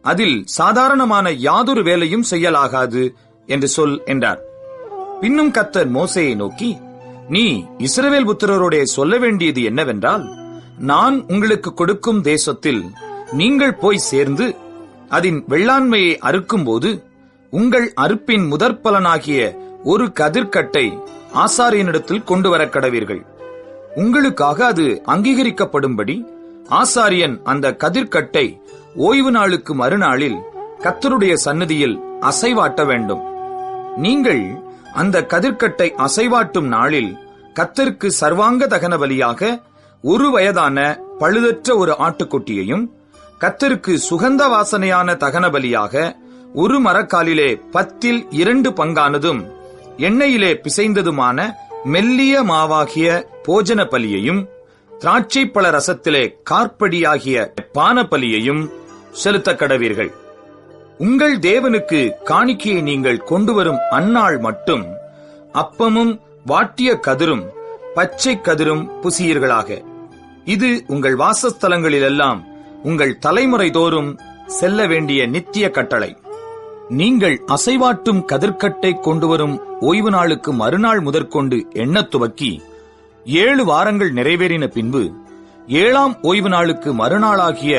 அதில் சாதாரணமான யாதொரு வேலையும் செய்யலாகாது என்று சொல் என்றார். பின்னும் கர்த்தர் மோசேயை நோக்கி, நீ இஸ்ரவேல் புத்திரரோடே சொல்ல வேண்டியது என்னவென்றால், நான் உங்களுக்கு கொடுக்கும் தேசத்தில் நீங்கள் போய் சேர்ந்து அதன் வெள்ளாண்மையை அறுக்கும்போது உங்கள் அறுப்பின் முதற்பலனாகிய ஒரு கதிர்க்கட்டை ஆசாரியனிடத்தில் கொண்டு வர கடவீர்கள். உங்களுக்காக அது அங்கீகரிக்கப்படும்படி ஆசாரியன் அந்த கதிர்க்கட்டை ஓய்வு நாளுக்கு மறுநாளில் கர்த்தருடைய சந்நிதியில் அசைவாட்ட வேண்டும். நீங்கள் அந்த கதிர்க்கட்டை அசைவாட்டும் நாளில் கர்த்தருக்கு சர்வாங்க தகன பலியாக 1 வயதான பழுதற்ற ஒரு ஆட்டுக்குட்டியையும், கர்த்தருக்கு சுகந்த வாசனையான தகன பலியாக 1 மரக்காலிலே 10 2 பங்கானதும் எண்ணெயிலே பிசைந்ததுமான மெல்லிய மாவாகிய போஜன பலியையும் திராட்சை பழ ரசத்திலே கார்ப்படியாகிய பான பலியையும் செலுத்த கடவீர்கள். உங்கள் தேவனுக்கு காணிக்கையை நீங்கள் கொண்டு வரும் அந்நாள் மட்டும் அப்பமும் வாட்டிய கதிரும் பச்சை கதிரும் புசியீர்களாக. இது உங்கள் வாசஸ்தலங்களிலெல்லாம் உங்கள் தலைமுறை தோறும் செல்ல வேண்டிய நித்திய கட்டளை. நீங்கள் அசைவாட்டும் கதிர்க்கட்டை கொண்டு வரும் ஓய்வு நாளுக்கு மறுநாள் முதற்கொண்டு எண்ணத் துவக்கி 7 வாரங்கள் நிறைவேறின பின்பு 7ஆம் ஓய்வு நாளுக்கு மறுநாளாகிய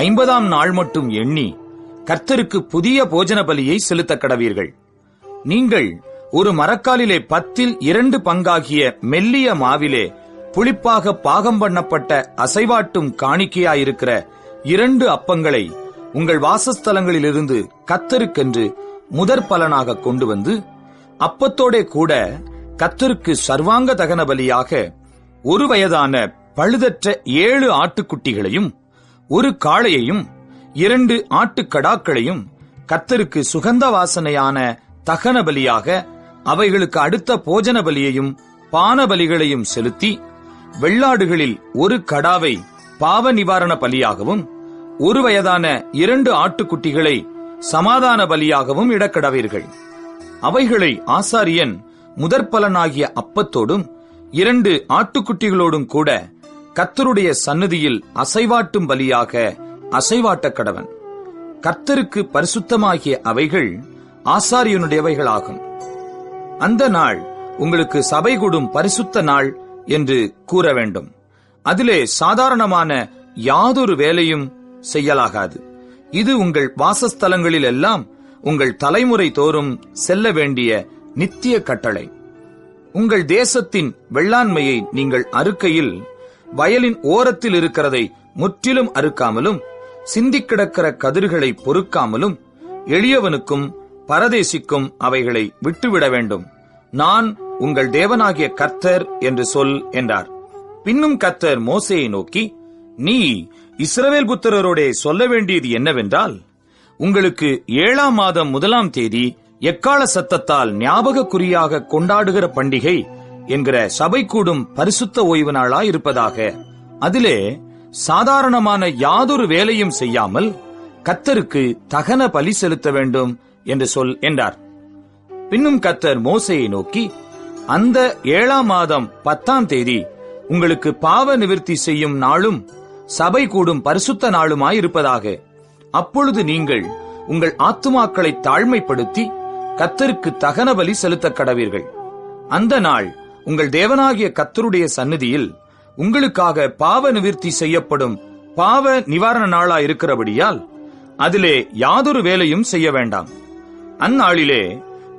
50ஆம் நாள் மட்டும் எண்ணி கர்த்தருக்கு புதிய போஜன பலியை செலுத்த கடவீர்கள். நீங்கள் ஒரு மரக்காலிலே 10 பங்காகிய மெல்லிய மாவிலே புளிப்பாக பாகம் பண்ணப்பட்ட அசைவாட்டும் காணிக்கையாயிருக்கிற 2 அப்பங்களை உங்கள் வாசஸ்தலங்களிலிருந்து கர்த்தருக்கென்று முதற் பலனாக கொண்டு வந்து அப்பத்தோடே கூட கர்த்தருக்கு சர்வாங்க தகன பலியாக 1 வயதான பழுதற்ற 7 ஆட்டுக்குட்டிகளையும் 1 காளையையும் 2 ஆட்டுக்கடாக்களையும் கர்த்தருக்கு சுகந்த வாசனையான தகன பலியாக அவைகளுக்கு அடுத்த போஜன பலியையும் பான பலிகளையும் செலுத்தி, வெள்ளாடுகளில் 1 கடாவை பாவ நிவாரண பலியாகவும் 1 வயதான 2 ஆட்டுக்குட்டிகளை சமாதான பலியாகவும் இடக்கடவீர்கள். அவைகளை ஆசாரியன் முதற்பலனாகிய அப்பத்தோடும் 2 ஆட்டுக்குட்டிகளோடும் கூட கர்த்தருடைய சந்நிதியில் அசைவாட்டும் பலியாக அசைவாட்ட கடவன். கர்த்தருக்கு பரிசுத்தமாகிய அவைகள் ஆசாரியனுடையவைகளாகும். அந்த நாள் உங்களுக்கு சபை கூடும் பரிசுத்த நாள் என்று கூற வேண்டும். அதிலே சாதாரணமான யாதொரு வேலையும் செய்யலாகாது. இது உங்கள் வாசஸ்தலங்களில் எல்லாம் உங்கள் தலைமுறை தோறும் செல்ல வேண்டிய நித்திய கட்டளை. உங்கள் தேசத்தின் வெள்ளாண்மையை நீங்கள் அறுக்கையில் வயலின் ஓரத்தில் இருக்கிறதை முற்றிலும் அறுக்காமலும் சிந்திக் கிடக்கிற கதிர்களை பொறுக்காமலும் எளியவனுக்கும் பரதேசிக்கும் அவைகளை விட்டுவிட வேண்டும். நான் உங்கள் தேவனாகிய கர்த்தர் என்று சொல் என்றார். பின்னும் கர்த்தர் மோசேயை நோக்கி, நீ இஸ்ரவேல் புத்திரரோடே சொல்ல வேண்டியது என்னவென்றால், உங்களுக்கு 7ஆம் மாதம் 1ஆம் தேதி எக்கால சத்தத்தால் ஞாபக குறியாக கொண்டாடுகிற பண்டிகை என்கிற சபை கூடும் பரிசுத்த ஓய்வு நாளாயிருப்பதாக. அதிலே சாதாரணமான யாதொரு வேலையும் செய்யாமல் கர்த்தருக்கு தகன பலி செலுத்த வேண்டும் என்று சொல் என்றார். பின்னும் கர்த்தர் மோசேயை நோக்கி, அந்த 7ஆம் மாதம் 10ஆம் தேதி உங்களுக்கு பாவ நிவிர்த்தி செய்யும் நாளும் சபை கூடும் பரிசுத்த நாளுமாயிருப்பதாக. அப்பொழுது நீங்கள் உங்கள் ஆத்துமாக்களை தாழ்மைப்படுத்தி கர்த்தருக்கு தகன பலி செலுத்த கடவீர்கள். அந்த நாள் உங்கள் தேவனாகிய கர்த்தருடைய சந்நிதியில் உங்களுக்காக பாவ நிவிர்த்தி செய்யப்படும் பாவ நிவாரண நாளாயிருக்கிறபடியால் அதிலே யாதொரு வேலையும் செய்ய வேண்டாம். அந்நாளிலே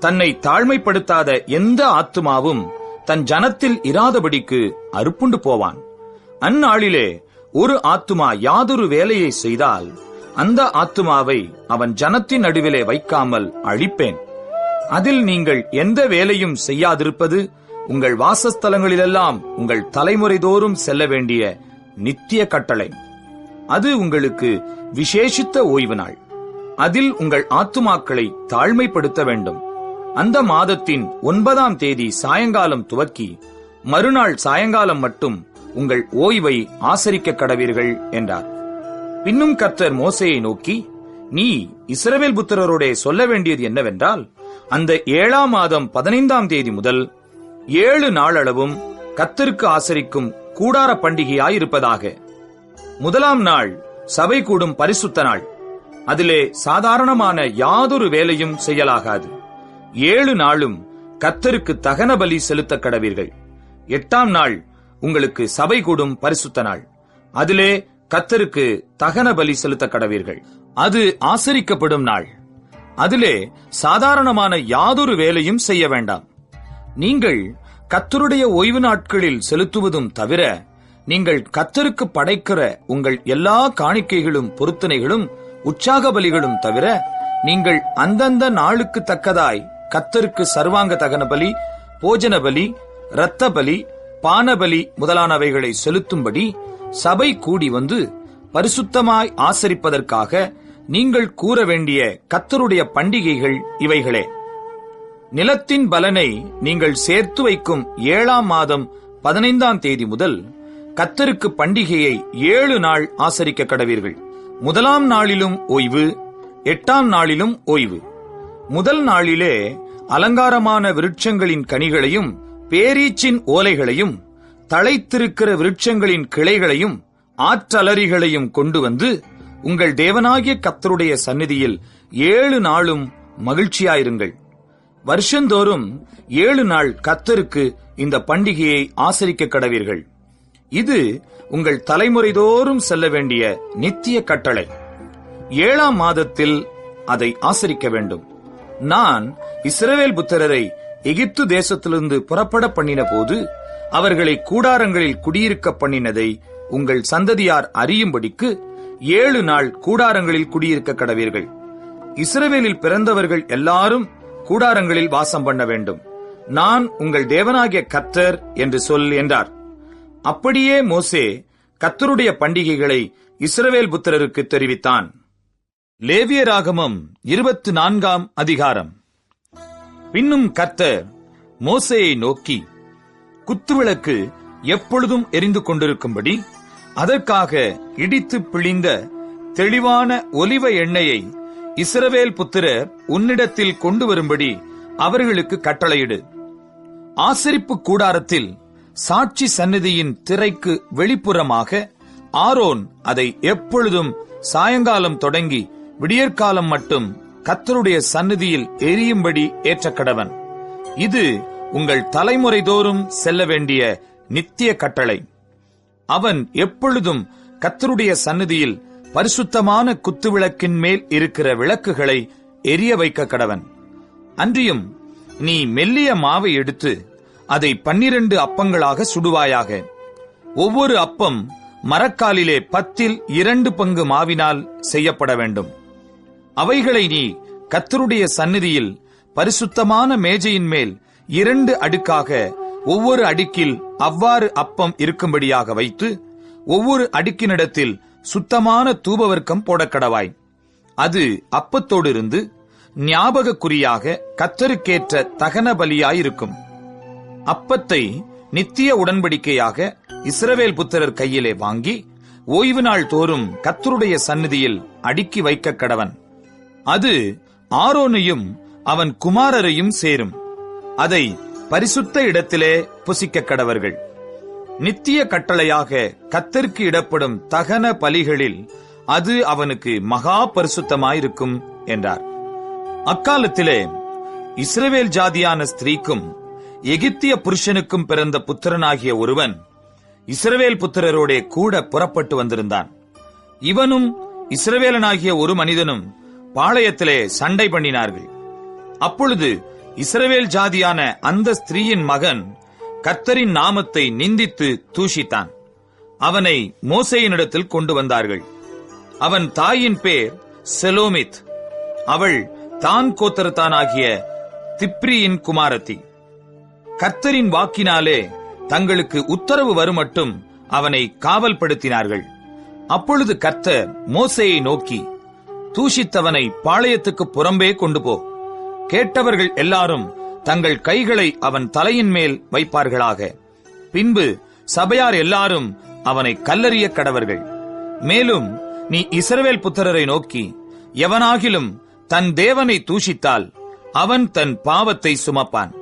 தன்னை தாழ்மைப்படுத்தாத எந்த ஆத்துமாவும் தன் ஜனத்தில் இராதபடிக்கு அறுப்புண்டு போவான். அந்நாளிலே ஒரு ஆத்துமா யாதொரு வேலையை செய்தால் அந்த ஆத்துமாவை அவன் ஜனத்தின் நடுவிலே வைக்காமல் அழிப்பேன். அதில் நீங்கள் எந்த வேலையும் செய்யாதிருப்பது உங்கள் வாசஸ்தலங்களிலெல்லாம் உங்கள் தலைமுறை தோறும் செல்ல வேண்டிய நித்திய கட்டளை. அது உங்களுக்கு விசேஷித்த ஓய்வு நாள். அதில் உங்கள் ஆத்துமாக்களை தாழ்மைப்படுத்த வேண்டும். அந்த மாதத்தின் 9ஆம் தேதி சாயங்காலம் துவக்கி மறுநாள் சாயங்காலம் மட்டும் உங்கள் ஓய்வை ஆசரிக்க கடவீர்கள் என்றார். பின்னும் கர்த்தர் மோசேயை நோக்கி, நீ இஸ்ரவேல் புத்திரரோடே சொல்ல வேண்டியது என்னவென்றால், அந்த 7ஆம் மாதம் 15ஆம் தேதி முதல் 7 நாளளவும் கர்த்தருக்கு ஆசரிக்கும் கூடார பண்டிகையாயிருப்பதாக. 1ஆம் நாள் சபை கூடும் பரிசுத்த நாள். அதிலே சாதாரணமான யாதொரு வேலையும் செய்யலாகாது. 7 நாளும் கர்த்தருக்கு தகன பலி செலுத்த கடவீர்கள். 8ஆம் நாள் உங்களுக்கு சபை கூடும் பரிசுத்த நாள். அதிலே கர்த்தருக்கு தகன பலி செலுத்த கடவீர்கள். அது ஆசரிக்கப்படும் நாள். அதிலே சாதாரணமான யாதொரு வேலையும் செய்ய வேண்டாம். நீங்கள் கர்த்தருடைய ஓய்வு நாட்களில் செலுத்துவதும் தவிர, நீங்கள் கர்த்தருக்கு படைக்கிற உங்கள் எல்லா காணிக்கைகளும் பொருத்தனைகளும் உற்சாக பலிகளும் தவிர, நீங்கள் அந்தந்த நாளுக்கு தக்கதாய் கர்த்தருக்கு சர்வாங்க தகன பலி, போஜன பலி, இரத்த பலி, பானபலி முதலானவைகளை செலுத்தும்படி சபை கூடி வந்து பரிசுத்தமாய் ஆசரிப்பதற்காக நீங்கள் கூற வேண்டிய கர்த்தருடைய பண்டிகைகள் இவைகளே. நிலத்தின் பலனை நீங்கள் சேர்த்து வைக்கும் 7ஆம் மாதம் 15ஆம் தேதி முதல் கர்த்தருக்கு பண்டிகையை 7 நாள் ஆசரிக்க கடவீர்கள். 1ஆம் நாளிலும் ஓய்வு, 8ஆம் நாளிலும் ஓய்வு. முதல் நாளிலே அலங்காரமான விருட்சங்களின் கனிகளையும் பேரீச்சின் ஓலைகளையும் தழைத்திருக்கிற விருட்சங்களின் கிளைகளையும் ஆற்றலரிகளையும் கொண்டு வந்து உங்கள் தேவனாகிய கர்த்தருடைய சந்நிதியில் 7 நாளும் மகிழ்ச்சியாயிருங்கள். வருஷந்தோறும் 7 நாள் கர்த்தருக்கு இந்த பண்டிகையை ஆசரிக்க கடவீர்கள். இது உங்கள் தலைமுறைதோறும் செல்ல வேண்டிய நித்திய கட்டளை. 7ஆம் மாதத்தில் அதை ஆசரிக்க வேண்டும். நான் இஸ்ரவேல் புத்திரரை எகிப்து தேசத்திலிருந்து புறப்பட பண்ணின போது அவர்களை கூடாரங்களில் குடியிருக்க பண்ணினதை உங்கள் சந்ததியார் அறியும்படிக்கு 7 நாள் கூடாரங்களில் குடியிருக்க கடவீர்கள். இஸ்ரவேலில் பிறந்தவர்கள் எல்லாரும் கூடாரங்களில் வாசம் பண்ண வேண்டும். நான் உங்கள் தேவனாகிய கர்த்தர் என்று சொல் என்றார். அப்படியே மோசே கர்த்தருடைய பண்டிகைகளை இஸ்ரவேல் புத்திரருக்கு தெரிவித்தான். லேவியராகமம் 24ஆம் அதிகாரம். பின்னும் கர்த்தர் மோசேயை நோக்கி, குத்துவிளக்கு எப்பொழுதும் எரிந்து கொண்டிருக்கும்படி அதற்காக இடித்து பிழிந்த தெளிவான ஒலிவ எண்ணெயை இஸ்ரவேல் புத்திரர் உன்னிடத்தில் கொண்டு வரும்படி அவர்களுக்கு கட்டளையிடு. ஆசரிப்பு கூடாரத்தில் சாட்சி சந்நிதியின் திரைக்கு வெளிப்புறமாக ஆரோன் அதை எப்பொழுதும் சாயங்காலம் தொடங்கி விடியற்காலம் மட்டும் கர்த்தருடைய சந்நிதியில் எரியும்படி ஏற்ற கடவன். இது உங்கள் தலைமுறைதோறும் செல்ல வேண்டிய நித்திய கட்டளை. அவன் எப்பொழுதும் கர்த்தருடைய சந்நிதியில் பரிசுத்தமான குத்துவிளக்கின் மேல் இருக்கிற விளக்குகளை எரிய வைக்க கடவன். அன்றியும் நீ மெல்லிய மாவை எடுத்து அதை 12 அப்பங்களாக சுடுவாயாக. ஒவ்வொரு அப்பம் மரக்காலிலே 10 பங்கு மாவினால் செய்யப்பட வேண்டும். அவைகளை நீ கர்த்தருடைய சந்நிதியில் பரிசுத்தமான மேஜையின் மேல் 2 அடுக்காக ஒவ்வொரு அடுக்கில் அவ்வாறு அப்பம் இருக்கும்படியாக வைத்து ஒவ்வொரு அடுக்கினிடத்தில் சுத்தமான தூபவர்க்கம் போடக்கடவாய். அது அப்பத்தோடு இருந்து ஞாபக குறியாக கர்த்தருக்கேற்ற தகன பலியாயிருக்கும். அப்பத்தை நித்திய உடன்படிக்கையாக இஸ்ரவேல் புத்திரர் கையிலே வாங்கி ஓய்வு நாள் தோறும் கர்த்தருடைய சந்நிதியில் அடுக்கி வைக்க கடவன். அது ஆரோனையும் அவன் குமாரரையும் சேரும். அதை பரிசுத்த இடத்திலே புசிக்க கடவர்கள். நித்திய கட்டளையாக கர்த்தருக்கு இடப்படும் தகன பலிகளில் அது அவனுக்கு மகா பரிசுத்தமாயிருக்கும் என்றார். அக்காலத்திலே இஸ்ரவேல் ஜாதியான ஸ்திரீக்கும் எகிப்திய புருஷனுக்கும் பிறந்த புத்திரனாகிய ஒருவன் இஸ்ரவேல் புத்திரரோடே கூட புறப்பட்டு வந்திருந்தான். இவனும் இஸ்ரவேலனாகிய ஒரு மனிதனும் பாளையத்திலே சண்டை பண்ணினார்கள். அப்பொழுது இஸ்ரவேல் ஜாதியான அந்த ஸ்திரீயின் மகன் கர்த்தரின் நாமத்தை நிந்தித்து தூஷித்தான். அவனை மோசேயினிடத்தில் கொண்டு வந்தார்கள். அவன் தாயின் பேர் செலோமித். அவள் தான் கோத்திரத்தானாகிய திப்ரியின் குமாரத்தி. கர்த்தரின் வாக்கினாலே தங்களுக்கு உத்தரவு வருமட்டும் அவனை காவல்படுத்தினார்கள். அப்பொழுது கர்த்தர் மோசேயை நோக்கி, தூஷித்தவனை பாளையத்துக்கு புறம்பே கொண்டு போ. கேட்டவர்கள் எல்லாரும் தங்கள் கைகளை அவன் தலையின் மேல் வைப்பார்களாக. பின்பு சபையார் எல்லாரும் அவனை கல்லெறிய கடவர்கள். மேலும் நீ இஸ்ரவேல் புத்திரரை நோக்கி, எவனாகிலும் தன் தேவனை தூஷித்தால் அவன் தன் பாவத்தை சுமப்பான்.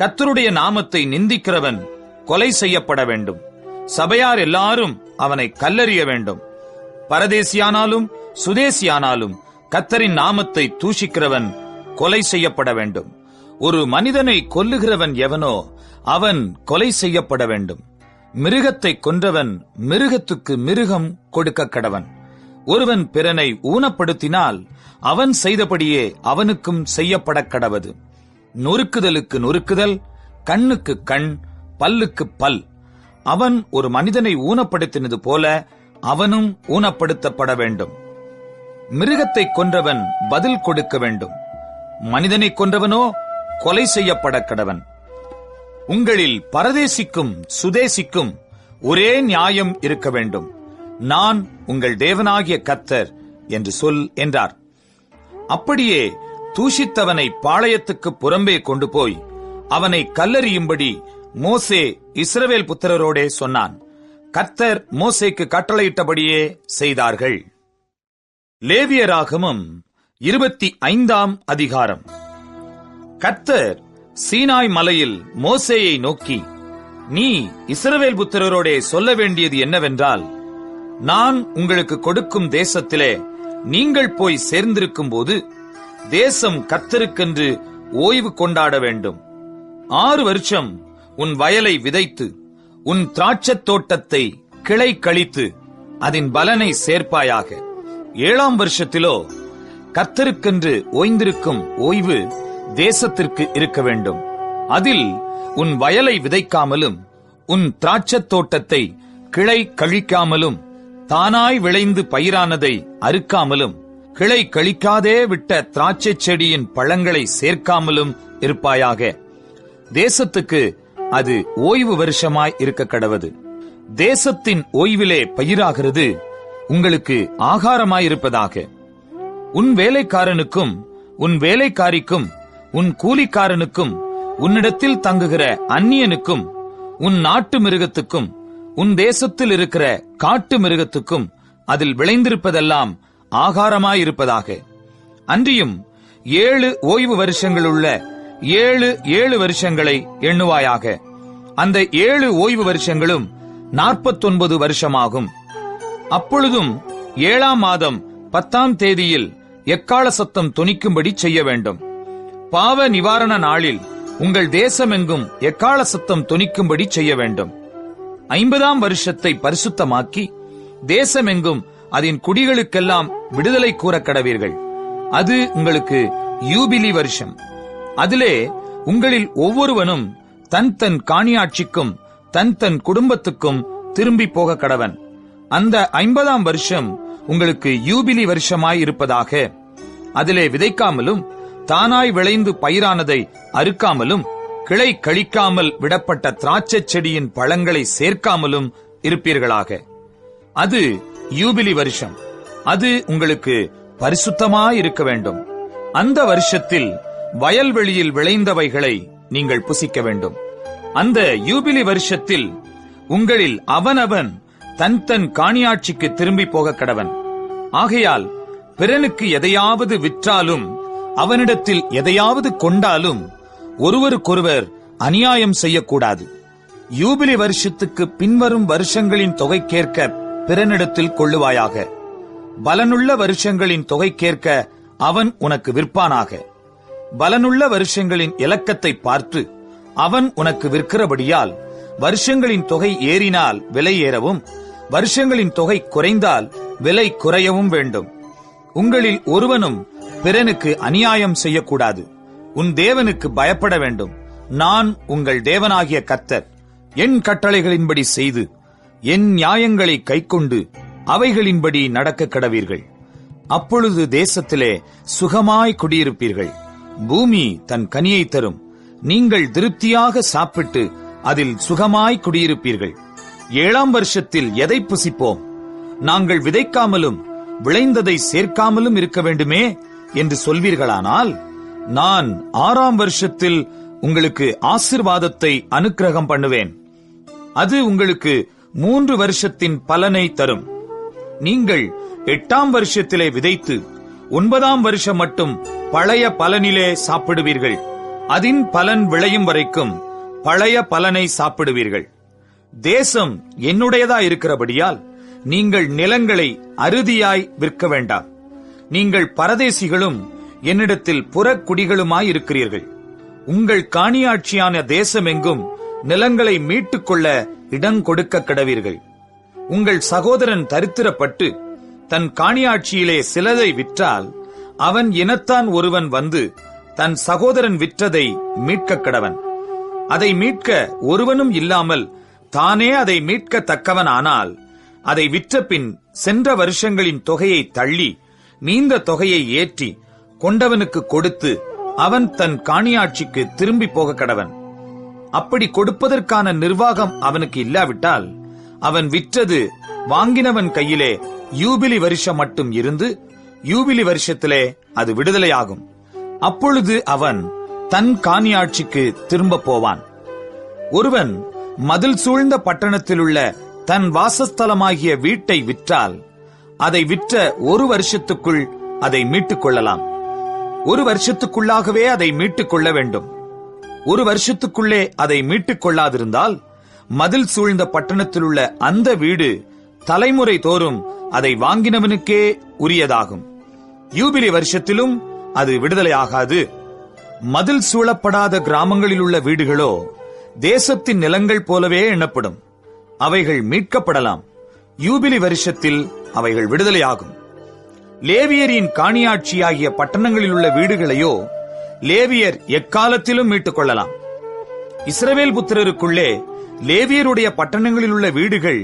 கர்த்தருடைய நாமத்தை நிந்திக்கிறவன் கொலை செய்யப்பட வேண்டும். சபையார் எல்லாரும் அவனை கல்லெறிய வேண்டும். பரதேசியானாலும் சுதேசியானாலும் கர்த்தரின் நாமத்தை தூஷிக்கிறவன் கொலை செய்யப்பட வேண்டும். ஒரு மனிதனை கொல்லுகிறவன் எவனோ அவன் கொலை செய்யப்பட வேண்டும். மிருகத்தை கொன்றவன் மிருகத்துக்கு மிருகம் கொடுக்க கடவன். ஒருவன் பிறனை ஊனப்படுத்தினால் அவன் செய்தபடியே அவனுக்கும் செய்யப்பட கடவது. நொறுக்குதலுக்கு நொறுக்குதல், கண்ணுக்கு கண், பல்லுக்கு பல். அவன் ஒரு மனிதனை ஊனப்படுத்தினது போல அவனும் ஊனப்படுத்தப்பட வேண்டும். மிருகத்தை கொன்றவன் பதில் கொடுக்க வேண்டும். மனிதனை கொன்றவனோ கொலை செய்யப்பட கடவன். உங்களில் பரதேசிக்கும் சுதேசிக்கும் ஒரே நியாயம் இருக்க வேண்டும். நான் உங்கள் தேவனாகிய கர்த்தர் என்று சொல் என்றார். அப்படியே தூஷித்தவனை பாளையத்துக்கு புறம்பே கொண்டு போய் அவனை கல்லெறியும்படி மோசே இஸ்ரவேல் புத்திரரோடே சொன்னான். கர்த்தர் மோசேக்கு கட்டளையிட்டபடியே செய்தார்கள். லேவியராகமம் 25ஆம் அதிகாரம். கர்த்தர் சீனாய் மலையில் மோசேயை நோக்கி, நீ இஸ்ரவேல் புத்திரரோடே சொல்ல வேண்டியது என்னவென்றால், நான் உங்களுக்கு கொடுக்கும் தேசத்திலே நீங்கள் போய் சேர்ந்திருக்கும் போது தேசம் கர்த்தருக்கென்று ஓய்வு கொண்டாட வேண்டும். 6 வருஷம் உன் வயலை விதைத்து உன் திராட்சத் தோட்டத்தை கிளை கழித்து அதன் பலனை சேர்ப்பாயாக. 7ஆம் வருஷத்திலோ கர்த்தருக்கென்று ஓய்ந்திருக்கும் ஓய்வு தேசத்திற்கு இருக்க வேண்டும். அதில் உன் வயலை விதைக்காமலும் உன் திராட்சத் தோட்டத்தை கிளை கழிக்காமலும் தானாய் விளைந்து பயிரானதை அறுக்காமலும் கிளை கழிக்காதே விட்ட திராட்சை செடியின் பழங்களை சேர்க்காமலும் இருப்பாயாக. தேசத்துக்கு அது ஓய்வு வருஷமாய் இருக்க கடவது. தேசத்தின் ஓய்விலே பயிராகிறது உங்களுக்கு ஆகாரமாயிருப்பதாக. உன் வேலைக்காரனுக்கும் உன் வேலைக்காரிக்கும் உன் கூலிக்காரனுக்கும் உன்னிடத்தில் தங்குகிற அந்நியனுக்கும் உன் நாட்டு மிருகத்துக்கும் உன் தேசத்தில் இருக்கிற காட்டு மிருகத்துக்கும் அதில் விளைந்திருப்பதெல்லாம் ஆகாரமாயிருப்பதாக. அன்றியும் 7 ஓய்வு வருஷங்களுள்ள 7 வருஷங்களை எண்ணுவாயாக. அந்த 7 ஓய்வு வருஷங்களும் 49 வருஷமாகும். அப்பொழுதும் 7ஆம் மாதம் 10ஆம் தேதியில் எக்காள சத்தம் தொனிக்கும்படி செய்ய வேண்டும். பாவ நிவாரண நாளில் உங்கள் தேசமெங்கும் எக்காள சத்தம் தொனிக்கும்படி செய்ய வேண்டும். 50ஆம் வருஷத்தை பரிசுத்தமாக்கி தேசமெங்கும் அதன் குடிகளுக்கெல்லாம் விடுதலை கூற கடவீர்கள். அது உங்களுக்கு யூபிலி வருஷம். அதிலே உங்களில் ஒவ்வொருவனும் தன் தன் காணியாட்சிக்கும் தன் தன் குடும்பத்துக்கும் திரும்பி போக கடவன். அந்த 50ஆம் வருஷம் உங்களுக்கு யூபிலி வருஷமாயிருப்பதாக. அதிலே விதைக்காமலும் தானாய் விளைந்து பயிரானதை அறுக்காமலும் கிளை கழிக்காமல் விடப்பட்ட திராட்சை செடியின் பழங்களை சேர்க்காமலும் இருப்பீர்களாக. அது யூபிலி வருஷம். அது உங்களுக்கு பரிசுத்தமாயிருக்க வேண்டும். அந்த வருஷத்தில் வயல்வெளியில் விளைந்தவைகளை நீங்கள் புசிக்க வேண்டும். அந்த யூபிலி வருஷத்தில் உங்களில் அவனவன் தன் தன் காணியாட்சிக்கு திரும்பி போக கடவன். ஆகையால் பிறனுக்கு எதையாவது விற்றாலும் அவனிடத்தில் எதையாவது கொண்டாலும் ஒருவருக்கொருவர் அநியாயம் செய்யக்கூடாது. யூபிலி வருஷத்துக்கு பின்வரும் வருஷங்களின் தொகைக்கேற்க பிறனிடத்தில் கொள்ளுவாயாக. பலனுள்ள வருஷங்களின் தொகைக்கேற்க அவன் உனக்கு விற்பானாக. பலனுள்ள வருஷங்களின் இலக்கத்தை பார்த்து அவன் உனக்கு விற்கிறபடியால் வருஷங்களின் தொகை ஏறினால் விலை ஏறவும் வருஷங்களின் தொகை குறைந்தால் விலை குறையவும் வேண்டும். உங்களில் ஒருவனும் பிறனுக்கு அநியாயம் செய்யக்கூடாது. உன் தேவனுக்கு பயப்பட வேண்டும். நான் உங்கள் தேவனாகிய கர்த்தர். என் கட்டளைகளின்படி செய்து என் நியாயங்களை கைக்கொண்டு அவைகளின்படி நடக்க கடவீர்கள். அப்பொழுது தேசத்திலே சுகமாய் குடியிருப்பீர்கள். பூமி தன் கனியை தரும். நீங்கள் திருப்தியாக சாப்பிட்டு அதில் சுகமாய் குடியிருப்பீர்கள். 7ஆம் வருஷத்தில் எதை புசிப்போம்? நாங்கள் விதைக்காமலும் விளைந்ததை சேர்க்காமலும் இருக்க வேண்டுமே என்று சொல்வீர்களானால், நான் 6ஆம் வருஷத்தில் உங்களுக்கு ஆசீர்வாதத்தை அனுக்கிரகம் பண்ணுவேன். அது உங்களுக்கு 3 வருஷத்தின் பலனை தரும். நீங்கள் 8ஆம் வருஷத்திலே விதைத்து 9ஆம் வருஷம் மட்டும் பழைய பலனிலே சாப்பிடுவீர்கள். அதின் பலன் விளையும் வரைக்கும் பழைய பலனை சாப்பிடுவீர்கள். தேசம் என்னுடையதா இருக்கிறபடியால் நீங்கள் நிலங்களை அறுதியாய் விற்க வேண்டாம். நீங்கள் பரதேசிகளும் என்னிடத்தில் புறக்குடிகளுமாயிருக்கிறீர்கள். உங்கள் காணியாட்சியான தேசமெங்கும் நிலங்களை மீட்டுக் கொள்ள இடம் கொடுக்க கடவீர்கள். உங்கள் சகோதரன் தரித்திரப்பட்டு தன் காணியாட்சியிலே சிலதை விற்றால் அவன் இனத்தான் ஒருவன் வந்து தன் சகோதரன் விற்றதை மீட்க கடவன். அதை மீட்க ஒருவனும் இல்லாமல் தானே அதை மீட்க தக்கவன் ஆனால் அதை விற்ற பின் சென்ற வருஷங்களின் தொகையை தள்ளி மீந்த தொகையை ஏற்றி கொண்டவனுக்கு கொடுத்து அவன் தன் காணியாட்சிக்கு திரும்பி போக கடவன். அப்படி கொடுப்பதற்கான நிர்வாகம் அவனுக்கு இல்லாவிட்டால் அவன் விற்றது வாங்கினவன் கையிலே யூபிலி வருஷம் மட்டும் இருந்து யூபிலி வருஷத்திலே அது விடுதலையாகும். அப்பொழுது அவன் தன் காணியாட்சிக்கு திரும்ப போவான். ஒருவன் மதில் சூழ்ந்த பட்டணத்திலுள்ள தன் வாசஸ்தலமாகிய வீட்டை விற்றால் அதை விற்ற 1 வருஷத்துக்குள் அதை மீட்டுக் கொள்ளலாம். 1 வருஷத்துக்குள்ளாகவே அதை மீட்டுக் கொள்ள வேண்டும். 1 வருஷத்துக்குள்ளே அதை மீட்டுக் கொள்ளாதிருந்தால் மதில் சூழ்ந்த பட்டணத்திலுள்ள அந்த வீடு தலைமுறை தோறும் அதை வாங்கினவனுக்கே உரியதாகும். யூபிலி வருஷத்திலும் அது விடுதலையாகாது. மதில் சூழப்படாத கிராமங்களில் உள்ள வீடுகளோ தேசத்தின் நிலங்கள் போலவே எண்ணப்படும். அவைகள் மீட்கப்படலாம். யூபிலி வருஷத்தில் அவைகள் விடுதலையாகும். லேவியரின் காணியாட்சியாகிய பட்டணங்களில் உள்ள வீடுகளையோ லேவியர் எக்காலத்திலும் மீட்டுக் கொள்ளலாம். இஸ்ரவேல் புத்திரருக்குள்ளே லேவியருடைய பட்டணங்களில் உள்ள வீடுகள்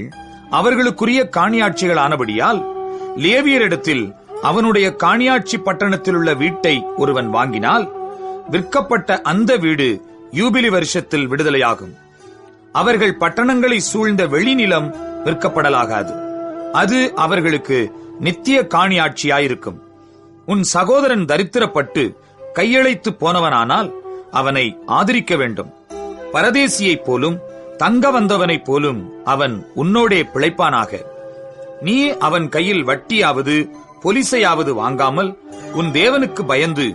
அவர்களுக்குரிய காணியாட்சிகள் ஆனபடியால் லேவியரிடத்தில் அவனுடைய காணியாட்சி பட்டணத்தில் உள்ள வீட்டை ஒருவன் வாங்கினால் விற்கப்பட்ட அந்த வீடு யூபிலி வருஷத்தில் விடுதலையாகும். அவர்கள் பட்டணங்களை சூழ்ந்த வெளிநிலம் விற்கப்படலாகாது. அது அவர்களுக்கு நித்திய காணியாட்சியாயிருக்கும். உன் சகோதரன் தரித்திரப்பட்டு கையழைத்து போனவனானால் அவனை ஆதரிக்க வேண்டும். பரதேசியைப் போலும் தங்க வந்தவனைப் போலும் அவன் உன்னோடே பிழைப்பானாக. நீ அவன் கையில் வட்டியாவது பொலிசையாவது வாங்காமல் உன் தேவனுக்கு பயந்து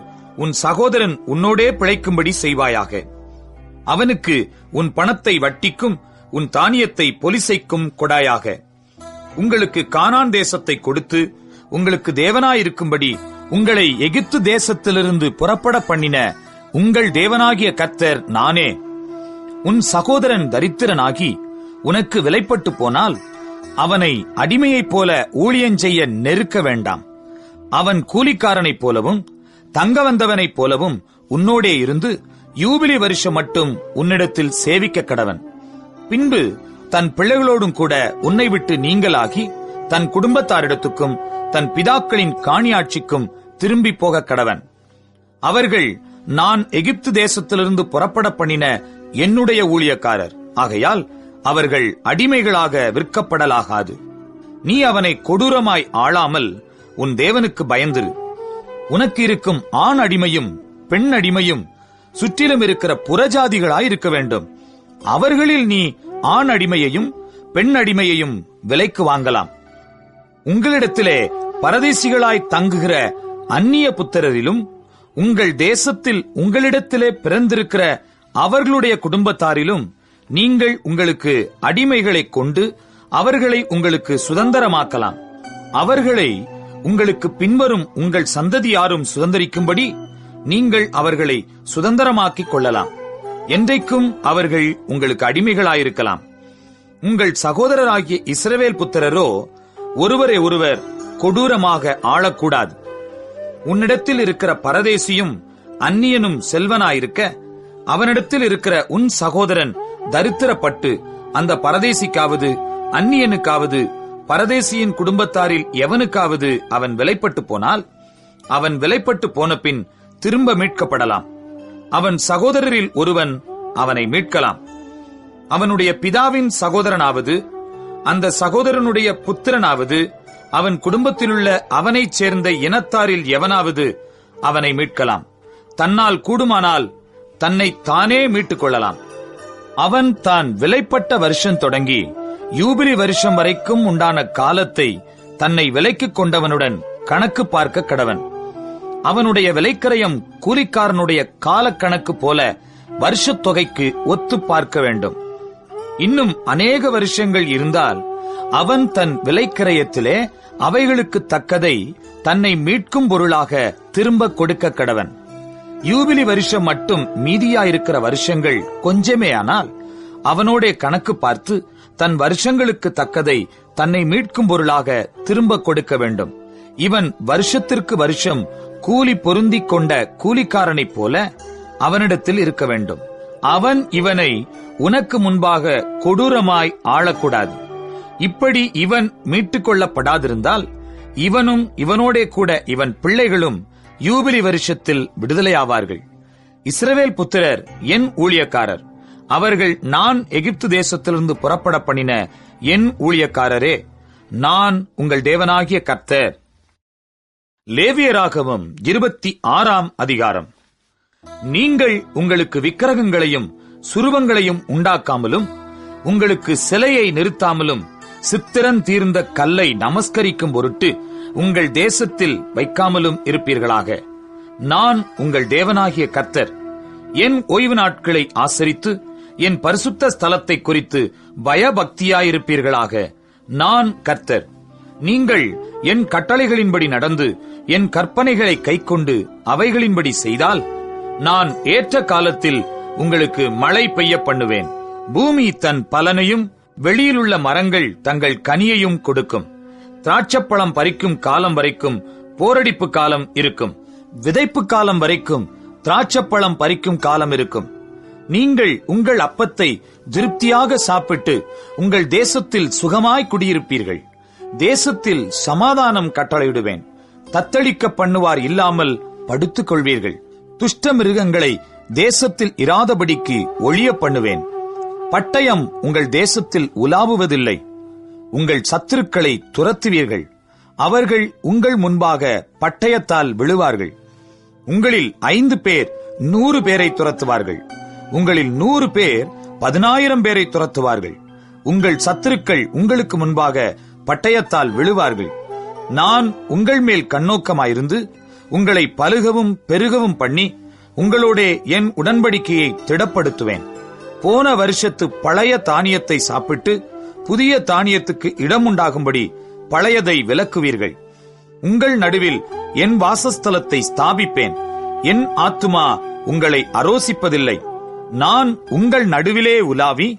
உன் சகோதரன் உன்னோடே பிழைக்கும்படி செய்வாயாக. அவனுக்கு உன் பணத்தை வட்டிக்கும் உன் தானியத்தை பொலிசைக்கும் கொடாயாக. உங்களுக்கு கானான் தேசத்தை கொடுத்து உங்களுக்கு தேவனாயிருக்கும்படி உங்களை எகிப்து தேசத்திலிருந்து புறப்பட பண்ணின உங்கள் தேவனாகிய கர்த்தர் நானே. உன் சகோதரன் தரித்திரனாகி உனக்கு விலைப்பட்டு போனால் அவனை அடிமையைப் போல ஊழியஞ்செய்ய நெருக்க வேண்டாம். அவன் கூலிக்காரனைப் போலவும் தங்க வந்தவனைப் போலவும் உன்னோடே இருந்து யூபிலி வருஷம் மட்டும் உன்னிடத்தில் சேவிக்க கடவன். பின்பு தன் பிள்ளைகளோடும் கூட உன்னை விட்டு நீங்களாகி தன் குடும்பத்தாரிடத்துக்கும் தன் பிதாக்களின் காணியாட்சிக்கும் திரும்பி போக கடவன். அவர்கள் நான் எகிப்து தேசத்திலிருந்து புறப்பட பண்ணின என்னுடைய ஊழியக்காரர் ஆகையால் அவர்கள் அடிமைகளாக விற்கப்படலாகாது. நீ அவனை கொடூரமாய் ஆளாமல் உன் தேவனுக்கு பயந்திரு. உனக்கு இருக்கும் ஆண் அடிமையும் பெண் அடிமையும் சுற்றிலும் இருக்கிற புறஜாதிகளாயிருக்க வேண்டும். அவர்களில் நீ ஆண் அடிமையையும் பெண் அடிமையையும் விலைக்கு வாங்கலாம். உங்களிடத்திலே பரதேசிகளாய் தங்குகிற அந்நிய புத்திரரிலும் உங்கள் தேசத்தில் உங்களிடத்திலே பிறந்திருக்கிற அவர்களுடைய குடும்பத்தாரிலும் நீங்கள் உங்களுக்கு அடிமைகளை கொண்டு அவர்களை உங்களுக்கு சுதந்திரமாக்கலாம். அவர்களை உங்களுக்கு பின்வரும் உங்கள் சந்ததியாரும் சுதந்திரிக்கும்படி நீங்கள் அவர்களை சுதந்திரமாக்கிக் கொள்ளலாம். என்றைக்கும் அவர்கள் உங்களுக்கு அடிமைகளாயிருக்கலாம். உங்கள் சகோதரராகிய இஸ்ரவேல் புத்திரரோ ஒருவரை ஒருவர் கொடூரமாக ஆளக்கூடாது. உன்னிடத்தில் இருக்கிற பரதேசியும் அந்நியனும் செல்வனாயிருக்க அவனிடத்தில் இருக்கிற உன் சகோதரன் தரித்திரப்பட்டு அந்த பரதேசிக்காவது அந்நியனுக்காவது பரதேசியின் குடும்பத்தாரில் எவனுக்காவது அவன் விலைப்பட்டு போனால் அவன் விலைப்பட்டு போன பின் திரும்ப மீட்கப்படலாம். அவன் சகோதரரில் ஒருவன் அவனை மீட்கலாம். அவனுடைய பிதாவின் சகோதரனாவது அந்த சகோதரனுடைய புத்திரனாவது அவன் குடும்பத்திலுள்ள அவனைச் சேர்ந்த இனத்தாரில் எவனாவது அவனை மீட்கலாம். தன்னால் கூடுமானால் தன்னை தானே மீட்டுக் கொள்ளலாம். அவன் தான் விலைப்பட்ட வருஷம் தொடங்கி யூபிலி வருஷம் வரைக்கும் உண்டான காலத்தை தன்னை விலைக்குக் கொண்டவனுடன் கணக்கு பார்க்க கடவன். அவனுடைய விலைக்கரையம் கூலிக்காரனுடைய காலக்கணக்கு போல வருஷத் தொகைக்கு ஒத்து பார்க்க வேண்டும். இன்னும் அநேக வருஷங்கள் இருந்தால் அவன் தன் விலைக்கரையத்திலே அவைகளுக்கு தக்கதை தன்னை மீட்கும் பொருளாக திரும்ப கொடுக்க கடவன். யூபிலி வருஷம் மட்டும் மீதியாயிருக்கிற வருஷங்கள் கொஞ்சமே ஆனால் அவனோட கணக்கு பார்த்து தன் வருஷங்களுக்கு தக்கதை தன்னை மீட்கும் பொருளாக திரும்ப கொடுக்க வேண்டும். இவன் வருஷத்திற்கு வருஷம் கூலி பொருந்திக் கொண்ட கூலிக்காரனைப் போல அவனிடத்தில் இருக்க வேண்டும். அவன் இவனை உனக்கு முன்பாக கொடூரமாய் ஆளக்கூடாது. இப்படி இவன் மீட்டுக் கொள்ளப்படாதிருந்தால் இவனும் இவனோடே கூட இவன் பிள்ளைகளும் யூபிலி வருஷத்தில் விடுதலையாவார்கள். இஸ்ரவேல் புத்திரர் என் ஊழியக்காரர். அவர்கள் நான் எகிப்து தேசத்திலிருந்து புறப்பட பண்ணின என் ஊழியக்காரரே. நான் உங்கள் தேவனாகிய கர்த்தர். லேவியராகமம் 26 அதிகாரம். நீங்கள் உங்களுக்கு விக்கிரகங்களையும் சுரூபங்களையும் உண்டாக்காமலும் உங்களுக்கு சிலையை நிறுத்தாமலும் சித்திரன் தீர்ந்த கல்லை நமஸ்கரிக்கும் பொருட்டு உங்கள் தேசத்தில் வைக்காமலும் இருப்பீர்களாக. நான் உங்கள் தேவனாகிய கர்த்தர். என் ஓய்வு நாட்களை ஆசரித்து என் பரிசுத்த ஸ்தலத்தை குறித்து பயபக்தியாயிருப்பீர்களாக. நான் கர்த்தர். நீங்கள் என் கட்டளைகளின்படி நடந்து என் கற்பனைகளை கைக்கொண்டு அவைகளின்படி செய்தால் நான் ஏற்ற காலத்தில் உங்களுக்கு மழை பெய்ய பண்ணுவேன். பூமி தன் பலனையும் வெளியிலுள்ள மரங்கள் தங்கள் கனியையும் கொடுக்கும். திராட்சப்பழம் பறிக்கும் காலம் வரைக்கும் போரடிப்பு காலம் இருக்கும். விதைப்பு காலம் வரைக்கும் திராட்சப்பழம் பறிக்கும் காலம் இருக்கும். நீங்கள் உங்கள் அப்பத்தை திருப்தியாக சாப்பிட்டு உங்கள் தேசத்தில் சுகமாய் குடியிருப்பீர்கள். தேசத்தில் சமாதானம் கட்டளையிடுவேன். தத்தளிக்க பண்ணுவார் இல்லாமல் படுத்துக் கொள்வீர்கள். துஷ்ட மிருகங்களை தேசத்தில் இராதபடிக்கு ஒழிய பண்ணுவேன். பட்டயம் உங்கள் தேசத்தில் உலாவுவதில்லை. உங்கள் சத்துருக்களை துரத்துவீர்கள். அவர்கள் உங்கள் முன்பாக பட்டயத்தால் விழுவார்கள். உங்களில் 5 பேர் 100 பேரை துரத்துவார்கள். உங்களில் 100 பேர் 10,000 பேரை துரத்துவார்கள். உங்கள் சத்துருக்கள் உங்களுக்கு முன்பாக பட்டயத்தால் விழுவார்கள். நான் உங்கள் மேல் கண்ணோக்கமாயிருந்து உங்களை பலுகவும் பெருகவும் பண்ணி உங்களோட என் உடன்படிக்கையை திடப்படுத்துவேன். போன வருஷத்து பழைய தானியத்தை சாப்பிட்டு புதிய தானியத்துக்கு இடம் உண்டாகும்படி பழையதை விலக்குவீர்கள். உங்கள் நடுவில் என் வாசஸ்தலத்தை ஸ்தாபிப்பேன். என் ஆத்துமா உங்களை அரோசிப்பதில்லை. நான் உங்கள் நடுவிலே உலாவி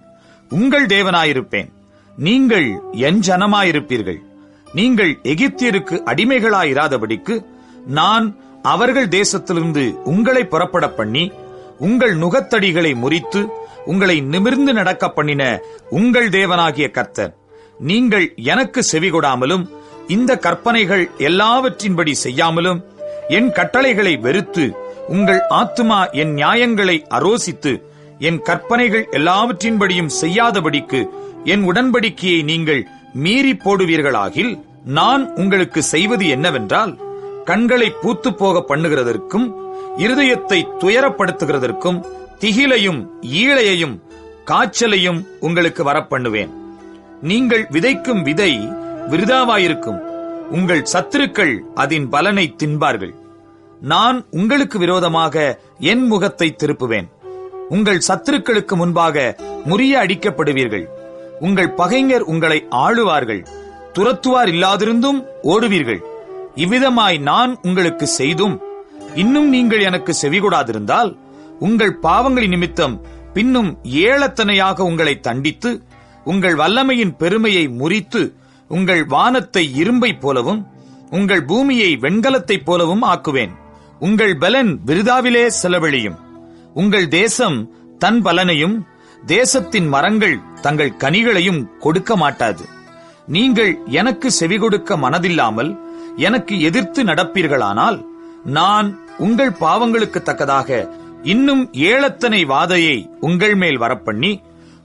உங்கள் தேவனாயிருப்பேன். நீங்கள் என் ஜனமாயிருப்பீர்கள். நீங்கள் எகிப்தியருக்கு அடிமைகளாயிராதபடிக்கு நான் அவர்கள் தேசத்திலிருந்து உங்களை புறப்பட பண்ணி உங்கள் நுகத்தடிகளை முறித்து உங்களை நிமிர்ந்து நடக்க பண்ணின உங்கள் தேவனாகிய கர்த்தர். நீங்கள் எனக்கு செவிகொடாமலும் இந்த கற்பனைகள் எல்லாவற்றின்படி செய்யாமலும் என் கட்டளைகளை வெறுத்து உங்கள் ஆத்துமா என் நியாயங்களை அரோசித்து என் கற்பனைகள் எல்லாவற்றின்படியும் செய்யாதபடிக்கு என் உடன்படிக்கையை நீங்கள் மீறி போடுவீர்களாகில் நான் உங்களுக்கு செய்வது என்னவென்றால், கண்களை பூத்து போக பண்ணுகிறதற்கும் இருதயத்தை துயரப்படுத்துகிறதற்கும் திகிலையும் ஈழையையும் காய்ச்சலையும் உங்களுக்கு வரப்பண்ணுவேன். நீங்கள் விதைக்கும் விதை விருதாவாயிருக்கும். உங்கள் சத்துருக்கள் அதன் பலனை தின்பார்கள். நான் உங்களுக்கு விரோதமாக என் முகத்தை திருப்புவேன். உங்கள் சத்துருக்களுக்கு முன்பாக முறிய அடிக்கப்படுவீர்கள். உங்கள் பகைஞர் உங்களை ஆளுவார்கள். துரத்துவார் இல்லாதிருந்தும் ஓடுவீர்கள். இவ்விதமாய் நான் உங்களுக்கு செய்தும் இன்னும் நீங்கள் எனக்கு செவிகொடாதிருந்தால் உங்கள் பாவங்களின் நிமித்தம் பின்னும் ஏளத்தனையாக உங்களை தண்டித்து உங்கள் வல்லமையின் பெருமையை முறித்து உங்கள் வானத்தை இரும்பை போலவும் உங்கள் பூமியை வெண்கலத்தைப் போலவும் ஆக்குவேன். உங்கள் பலன் விருதாவிலே செலவழியும். உங்கள் தேசம் தன் பலனையும் தேசத்தின் மரங்கள் தங்கள் கனிகளையும் கொடுக்க மாட்டாது. நீங்கள் எனக்கு செவி கொடுக்க மனதில்லாமல் எனக்கு எதிர்த்து நடப்பீர்களானால் நான் உங்கள் பாவங்களுக்கு தக்கதாக இன்னும் ஏளத்தனை வாதையை உங்கள் மேல் வரப்பண்ணி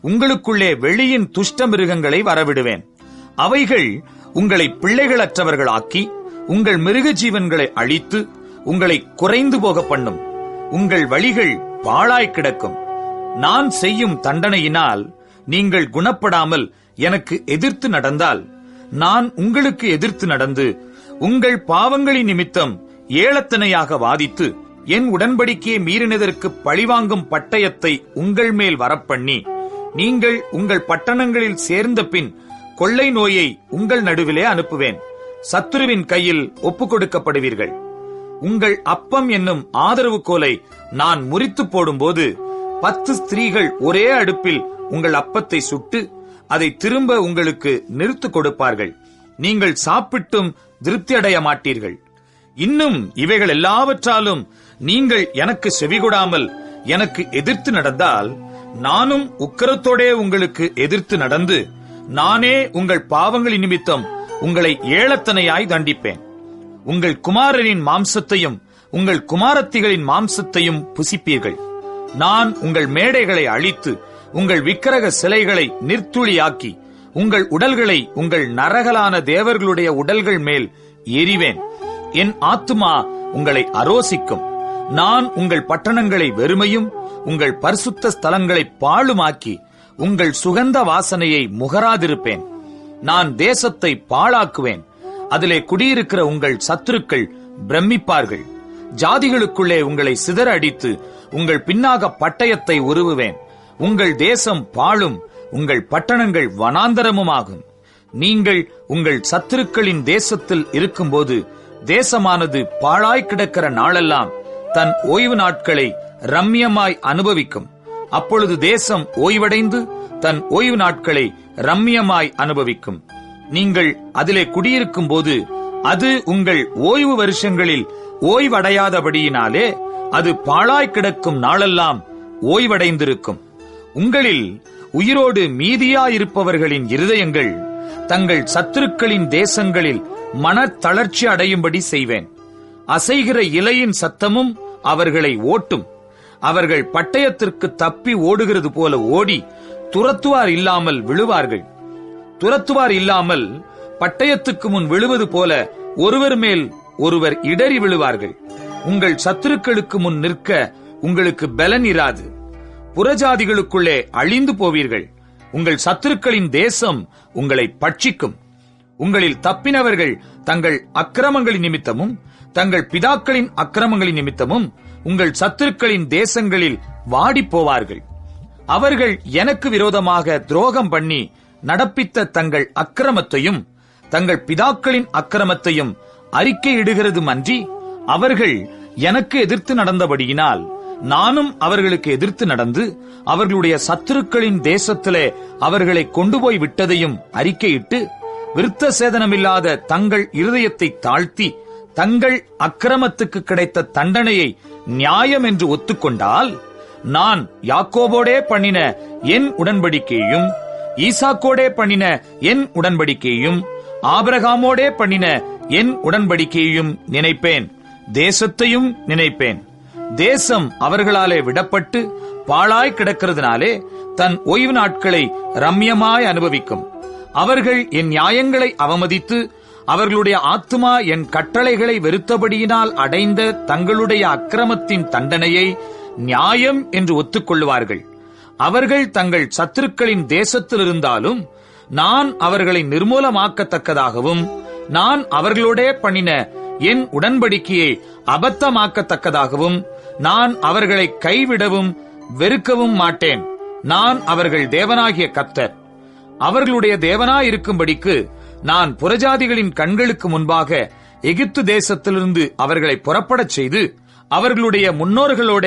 உங்களுக்குள்ளே வெளியின் துஷ்ட மிருகங்களை வரவிடுவேன். அவைகள் உங்களை பிள்ளைகளற்றவர்களாக்கி உங்கள் மிருக ஜீவன்களை அழித்து உங்களை குறைந்து போக பண்ணும். உங்கள் வழிகள் பாழாய் கிடக்கும். நான் செய்யும் தண்டனையினால் நீங்கள் குணப்படாமல் எனக்கு எதிர்த்து நடந்தால் நான் உங்களுக்கு எதிர்த்து நடந்து உங்கள் பாவங்களின் நிமித்தம் ஏளத்தனையாக வாதித்து என் உடன்படிக்கையை மீறினதற்கு பழிவாங்கும் பட்டயத்தை உங்கள் மேல் வரப்பண்ணி நீங்கள் உங்கள் பட்டணங்களில் சேர்ந்த பின் கொள்ளை நோயை உங்கள் நடுவிலே அனுப்புவேன். சத்துருவின் கையில் ஒப்புக் கொடுக்கப்படுவீர்கள். உங்கள் அப்பம் என்னும் ஆதரவு கோலை நான் முறித்து போடும்போது 10 ஸ்திரீகள் ஒரே அடுப்பில் உங்கள் அப்பத்தை சுட்டு அதை திரும்ப உங்களுக்கு நிறுத்து கொடுப்பார்கள். நீங்கள் சாப்பிட்டும் திருப்தி அடைய மாட்டீர்கள். இன்னும் இவைகள் எல்லாவற்றாலும் நீங்கள் எனக்கு செவிகொடாமல் எனக்கு எதிர்த்து நடந்தால் நானும் உக்கிரத்தோடே உங்களுக்கு எதிர்த்து நடந்து நானே உங்கள் பாவங்களின் நிமித்தம் உங்களை ஏளத்தனையாய் தண்டிப்பேன். உங்கள் குமாரரின் மாம்சத்தையும் உங்கள் குமாரத்திகளின் மாம்சத்தையும் புசிப்பீர்கள். நான் உங்கள் மேடைகளை அழித்து உங்கள் விக்கிரக சிலைகளை நிர்த்துளியாக்கி உங்கள் உடல்களை உங்கள் நரகலான தேவர்களுடைய உடல்கள் மேல் எறிவேன். என் ஆத்துமா உங்களை அரோசிக்கும். நான் உங்கள் பட்டணங்களை வெறுமையும் உங்கள் பரிசுத்த ஸ்தலங்களை பாழுமாக்கி உங்கள் சுகந்த வாசனையை முகராதிருப்பேன். நான் தேசத்தை பாழாக்குவேன். அதிலே குடியிருக்கிற உங்கள் சத்துருக்கள் பிரமிப்பார்கள். ஜாதிகளுக்குள்ளே உங்களை சிதற அடித்து உங்கள் பின்னாக பட்டயத்தை உருவுவேன். உங்கள் தேசம் பாழும், உங்கள் பட்டணங்கள் வனாந்தரமுமாகும். நீங்கள் உங்கள் சத்துருக்களின் தேசத்தில் இருக்கும்போது தேசமானது பாழாய் கிடக்கிற நாளெல்லாம் தன் ஓய்வு நாட்களை ரம்மியமாய் அனுபவிக்கும். அப்பொழுது தேசம் ஓய்வடைந்து தன் ஓய்வு நாட்களை ரம்மியமாய் அனுபவிக்கும். நீங்கள் அதிலே குடியிருக்கும் போது அது உங்கள் ஓய்வு வருஷங்களில் ஓய்வடையாதபடியினாலே அது பாழாய் கிடக்கும் நாளெல்லாம் ஓய்வடைந்திருக்கும். உங்களில் உயிரோடு மீதியாயிருப்பவர்களின் இருதயங்கள் தங்கள் சத்துருக்களின் தேசங்களில் மனத்தளர்ச்சி அடையும்படி செய்வேன். அசைகிற இலையின் சத்தமும் அவர்களை ஓட்டும். அவர்கள் பட்டயத்திற்கு தப்பி ஓடுகிறது போல ஓடி துரத்துவார் இல்லாமல் விழுவார்கள். துரத்துவார் இல்லாமல் பட்டயத்துக்கு முன் விழுவது போல ஒருவர் மேல் ஒருவர் இடறி விழுவார்கள். உங்கள் சத்துருக்களுக்கு முன் நிற்க உங்களுக்கு பலன் இராது. புறஜாதிகளுக்குள்ளே அழிந்து போவீர்கள். உங்கள் சத்துருக்களின் தேசம் உங்களை பட்சிக்கும். உங்களில் தப்பினவர்கள் தங்கள் அக்கிரமங்களின் நிமித்தமும் தங்கள் பிதாக்களின் அக்கிரமங்களின் நிமித்தமும் உங்கள் சத்துருக்களின் தேசங்களில் வாடிப் போவார்கள். அவர்கள் எனக்கு விரோதமாக துரோகம் பண்ணி நடப்பித்த தங்கள் அக்கிரமத்தையும் தங்கள் பிதாக்களின் அக்கிரமத்தையும் அறிக்கையிடுகிறதுமன்றி அவர்கள் எனக்கு எதிர்த்து நடந்தபடியினால் நானும் அவர்களுக்கு எதிர்த்து நடந்து அவர்களுடைய சத்துருக்களின் தேசத்திலே அவர்களை கொண்டு போய் விட்டதையும் அறிக்கையிட்டு விருத்த சேதனமில்லாத தங்கள் இருதயத்தை தாழ்த்தி தங்கள் அக்கிரமத்துக்கு கிடைத்த தண்டனையை நியாயம் என்று ஒத்துக்கொண்டால் நான் யாக்கோபோடே பண்ணின என் உடன்படிக்கையும் ஈசாக்கோடே பண்ணின என் உடன்படிக்கையும் ஆபிரகாமோடே பண்ணின என் உடன்படிக்கையும் நினைப்பேன். தேசத்தையும் நினைப்பேன். தேசம் அவர்களாலே விடப்பட்டு பாழாய் கிடக்கிறதுனாலே தன் ஓய்வு நாட்களை ரம்யமாய் அனுபவிக்கும். அவர்கள் என் நியாயங்களை அவமதித்து அவர்களுடைய ஆத்துமா என் கட்டளைகளை வெறுத்தபடியினால் அடைந்த தங்களுடைய அக்கிரமத்தின் தண்டனையை நியாயம் என்று ஒத்துக்கொள்வார்கள். அவர்கள் தங்கள் சத்துருக்களின் தேசத்தில் இருந்தாலும் நான் அவர்களை நிர்மூலமாக்கத்தக்கதாகவும் நான் அவர்களோடே பண்ணின என் உடன்படிக்கையை அபத்தமாக்கத்தக்கதாகவும் நான் அவர்களை கைவிடவும் வெறுக்கவும் மாட்டேன். நான் அவர்கள் தேவனாகிய கர்த்தர். அவர்களுடைய தேவனாயிருக்கும்படிக்கு நான் புறஜாதிகளின் கண்களுக்கு முன்பாக எகிப்து தேசத்திலிருந்து அவர்களை புறப்படச் செய்து அவர்களுடைய முன்னோர்களோட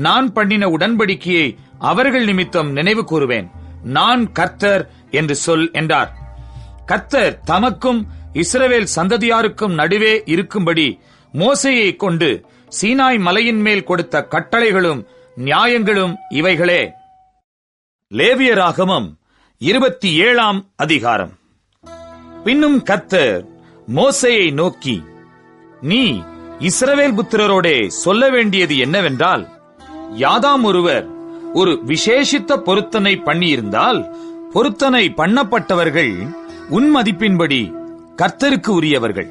நான் பண்ணின உடன்படிக்கையை அவர்கள் நிமித்தம் நினைவு கூறுவேன். நான் கர்த்தர் என்று சொல் என்றார். கர்த்தர் தமக்கும் இஸ்ரவேல் சந்ததியாருக்கும் நடுவே இருக்கும்படி மோசேயை கொண்டு சீனாய் மலையின் மேல் கொடுத்த கட்டளைகளும் நியாயங்களும் இவைகளே. லேவியராகமம் 27ஆம் அதிகாரம். பின்னும் கர்த்தர் மோசேயை நோக்கி, நீ இஸ்ரவேல் புத்திரரோடே சொல்ல வேண்டியது என்னவென்றால், யாதாம் ஒருவர் ஒரு விசேஷித்த பொருத்தனை பண்ணியிருந்தால் பொருத்தனை பண்ணப்பட்டவர்கள் உன் மதிப்பின்படி கர்த்தருக்கு உரியவர்கள்.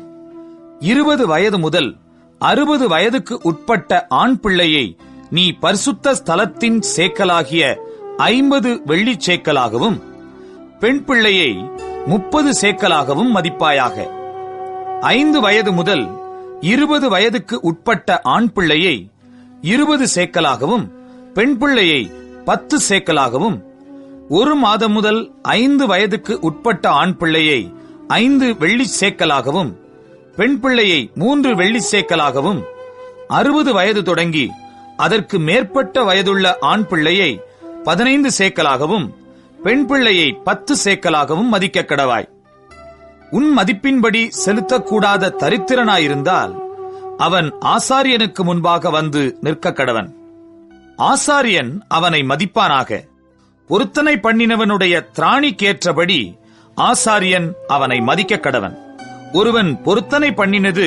20 வயது முதல் 60 வயதுக்கு உட்பட்ட ஆண் பிள்ளையை நீ பரிசுத்த ஸ்தலத்தின் சேக்கலாகிய 50 வெள்ளிச் சேக்கலாகவும் பெண் பிள்ளையை 30 சேக்கலாகவும் மதிப்பாயாக. 5 வயது முதல் 20 வயதுக்கு உட்பட்ட ஆண் பிள்ளையை 20 சேக்கலாகவும் பெண் பிள்ளையை 10 சேக்கலாகவும், 1 மாதம் முதல் 5 வயதுக்கு உட்பட்ட ஆண் பிள்ளையை 5 வெள்ளிச் சேக்கலாகவும் பெண் பிள்ளையை 3 வெள்ளிச் சேக்கலாகவும், 60 வயது தொடங்கி அதற்கு மேற்பட்ட வயதுள்ள ஆண் பிள்ளையை 15 சேக்கலாகவும் பெண் பிள்ளையை 10 சேக்கலாகவும் மதிக்க கடவாய். உன் மதிப்பின்படி செலுத்தக்கூடாத தரித்திரனாயிருந்தால் அவன் ஆசாரியனுக்கு முன்பாக வந்து நிற்க கடவன். ஆசாரியன் அவனை மதிப்பானாக. பொருத்தனை பண்ணினவனுடைய திராணிக்கேற்றபடி ஆசாரியன் அவனை மதிக்க கடவன். ஒருவன் பொருத்தனை பண்ணினது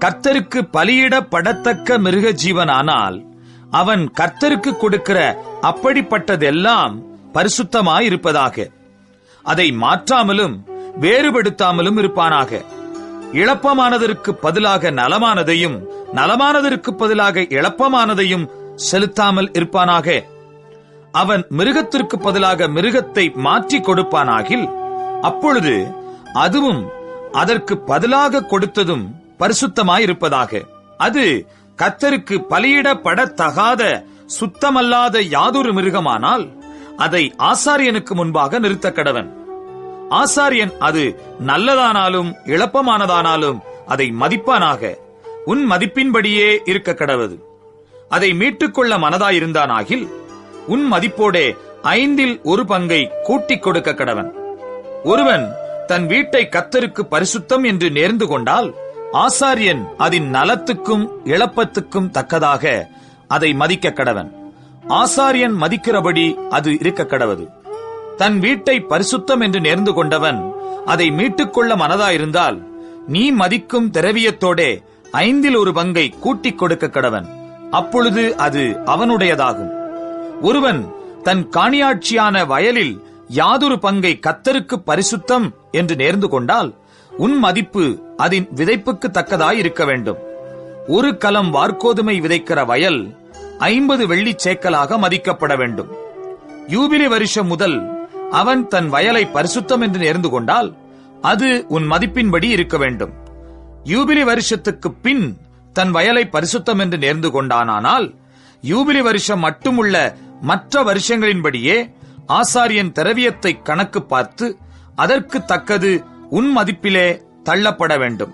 கர்த்தருக்கு பலியிடப்படத்தக்க மிருக ஜீவனானால் அவன் கர்த்தருக்கு கொடுக்கிற அப்படிப்பட்டதெல்லாம் பரிசுத்தமாயிருப்பதாக. அதை மாற்றாமலும் வேறுபடுத்தாமலும் இருப்பானாக. இழப்பமானதற்கு பதிலாக நலமானதையும் நலமானதற்கு பதிலாக இழப்பமானதையும் செலுத்தாமல் இருப்பானாக. அவன் மிருகத்திற்கு பதிலாக மிருகத்தை மாற்றி கொடுப்பானாகில் அப்பொழுது அதுவும் அதற்கு பதிலாக கொடுத்ததும் பரிசுத்தமாயிருப்பதாக. அது கர்த்தருக்கு பலியிடப்படத்தகாத சுத்தமல்லாத யாதொரு மிருகமானால் அதை ஆசாரியனுக்கு முன்பாக நிறுத்த கடவன். ஆசாரியன் அது நல்லதானாலும் இழப்பமானதானாலும் அதை மதிப்பானாக. உன் மதிப்பின்படியே இருக்க கடவது. அதை மீட்டுக்கொள்ள மனதாயிருந்தானாகில் உன் மதிப்போடே 1/5 கூட்டிக் கொடுக்க கடவன். ஒருவன் தன் வீட்டை கர்த்தருக்கு பரிசுத்தம் என்று நேர்ந்து கொண்டால் ஆசாரியன் அதன் நலத்துக்கும் இழப்பத்துக்கும் தக்கதாக அதை மதிக்க கடவன். ஆசாரியன் மதிக்கிறபடி அது இருக்க கடவது. தன் வீட்டை பரிசுத்தம் என்று நேர்ந்து கொண்டவன் அதை மீட்டுக்கொள்ள மனதாயிருந்தால் நீ மதிக்கும் திரவியத்தோடே 1/5 கூட்டிக் கொடுக்க கடவன். அப்பொழுது அது அவனுடையதாகும். ஒருவன் தன் காணியாட்சியான வயலில் யாதொரு பங்கை கர்த்தருக்கு பரிசுத்தம் என்று நேர்ந்து கொண்டால் உன் மதிப்பு அதன் விதைப்புக்கு தக்கதாயிருக்க வேண்டும். 1 கலம் வார்கோதுமை விதைக்கிற வயல் 50 வெள்ளிச் சேக்கலாக மதிக்கப்பட வேண்டும். யூபிலி வருஷம் முதல் அவன் தன் வயலை பரிசுத்தம் என்று நேர்ந்து கொண்டால் அது உன் மதிப்பின்படி இருக்க வேண்டும். யூபிலி வருஷத்துக்கு பின் தன் வயலை பரிசுத்தம் என்று நேர்ந்து கொண்டானால் யூபிலி வருஷம் மட்டுமுள்ள மற்ற வருஷங்களின்படியே ஆசாரியன் திரவியத்தை கணக்கு பார்த்து அதற்கு தக்கது உன் மதிப்பிலே தள்ளப்பட வேண்டும்.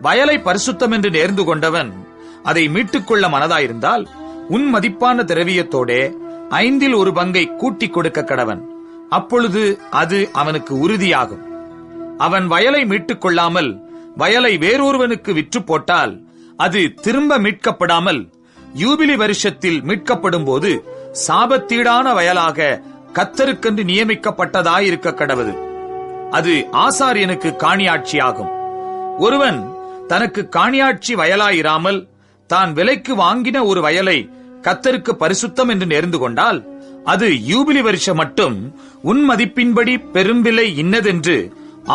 வயலை பரிசுத்தம் என்று நேர்ந்து கொண்டவன் அதை மீட்டுக்கொள்ள மனதாயிருந்தால் உன் மதிப்பான திரவியத்தோடே 1/5 கூட்டிக் கொடுக்க கடவன். அப்பொழுது அது அவனுக்கு உறுதியாகும். அவன் வயலை மீட்டுக் கொள்ளாமல் வயலை வேறொருவனுக்கு விற்று போட்டால் அது திரும்ப மீட்கப்படாமல் யூபிலி வருஷத்தில் மீட்கப்படும் போது சாபத்தீடான வயலாக கர்த்தருக்கென்று நியமிக்கப்பட்டதாயிருக்க கடவது. அது ஆசாரியனுக்கு காணியாட்சியாகும். ஒருவன் தனக்கு காணியாட்சி வயலாயிராமல் தான் விலைக்கு வாங்கின ஒரு வயலை கர்த்தருக்கு பரிசுத்தம் என்று நேர்ந்து கொண்டால் அது யூபிலி வருஷம் மட்டும் உன் மதிப்பின்படி பெரும்பிலை இன்னதென்று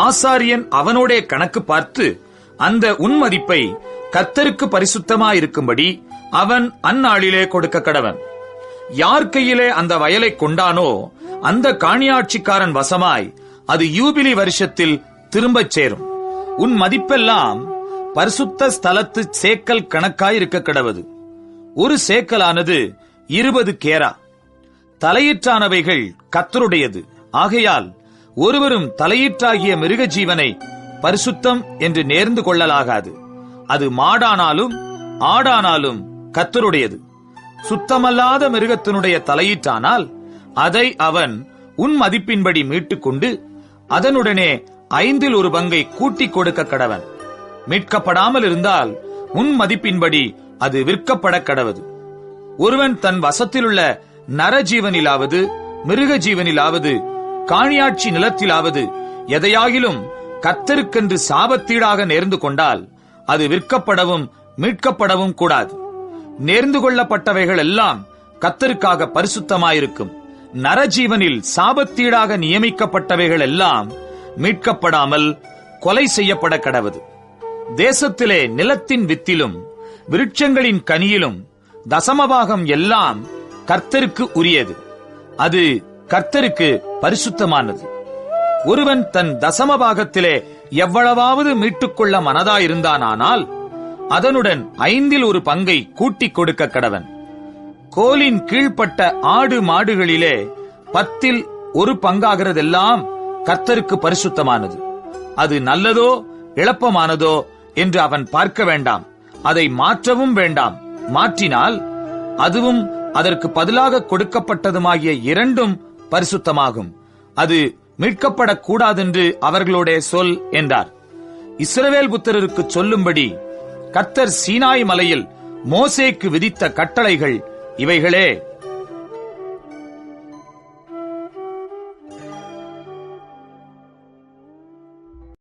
ஆசாரியன் அவனோடே கணக்கு பார்த்து அந்த உன் மதிப்பை கர்த்தருக்கு பரிசுத்தமாயிருக்கும்படி அவன் அந்நாளிலே கொடுக்க கடவன். யார் கையிலே அந்த வயலை கொண்டானோ அந்த காணியாட்சிக்காரன் வசமாய் அது யூபிலி வருஷத்தில் திரும்பச் சேரும். உன் மதிப்பெல்லாம் பரிசுத்த ஸ்தலத்து சேக்கல் கணக்காயிருக்க கடவது. 1 சேக்கலானது 20 கேரா. தலையீற்றானவைகள் கர்த்தருடையது. ஆகையால் ஒருவரும் தலையீற்றாகிய மிருக ஜீவனை பரிசுத்தம் என்று நேர்ந்து கொள்ளலாகாது. அது மாடானாலும் ஆடானாலும் கர்த்தருடையது. சுத்தமல்லாத மிருகத்தினுடைய தலையீற்றானால் அதை அவன் உன் மதிப்பின்படி மீட்டுக்கொண்டு அதனுடனே 1/5 கூட்டிக் கொடுக்க கடவன். மீட்கப்படாமல் இருந்தால் உன் மதிப்பின்படி அது விற்கப்பட கடவது. ஒருவன் தன் வசத்திலுள்ள நரஜீவனிலாவது மிருக ஜீவனிலாவது காணியாட்சி நிலத்திலாவது எதையாகிலும் கர்த்தருக்கென்று சாபத்தீடாக நேர்ந்து கொண்டால் அது விற்கப்படவும் மீட்கப்படவும் கூடாது. நேர்ந்து கொள்ளப்பட்டவைகள் எல்லாம் கர்த்தருக்காக பரிசுத்தமாயிருக்கும். நரஜீவனில் சாபத்தீடாக நியமிக்கப்பட்டவைகள் எல்லாம் மீட்கப்படாமல் கொலை செய்யப்பட கடவது. தேசத்திலே நிலத்தின் வித்திலும் விருட்சங்களின் கனியிலும் தசமபாகம் எல்லாம் கர்த்தருக்கு உரியது. அது கர்த்தருக்கு பரிசுத்தமானது. ஒருவன் தன் தசமபாகத்திலே எவ்வளவாவது மீட்டுக்கொள்ள மனதாயிருந்தானால் அதனுடன் 1/5 கூட்டிக் கொடுக்க கடவன். கோலின் கீழ்ப்பட்ட ஆடு மாடுகளிலே 10% கர்த்தருக்கு பரிசுத்தமானது. அது நல்லதோ இழப்பமானதோ என்று அவன் பார்க்க வேண்டாம். அதை மாற்றவும் வேண்டாம். மாற்றினால் அதுவும் அதற்கு பதிலாக கொடுக்கப்பட்டதுமாகிய 2 பரிசுத்தமாகும். அது மீட்கப்படக்கூடாதென்று அவர்களோட சொல் என்றார். இஸ்ரவேல் புத்திரருக்கு சொல்லும்படி கர்த்தர் சீனாய் மலையில் மோசேக்கு விதித்த கட்டளைகள் இவைகளே.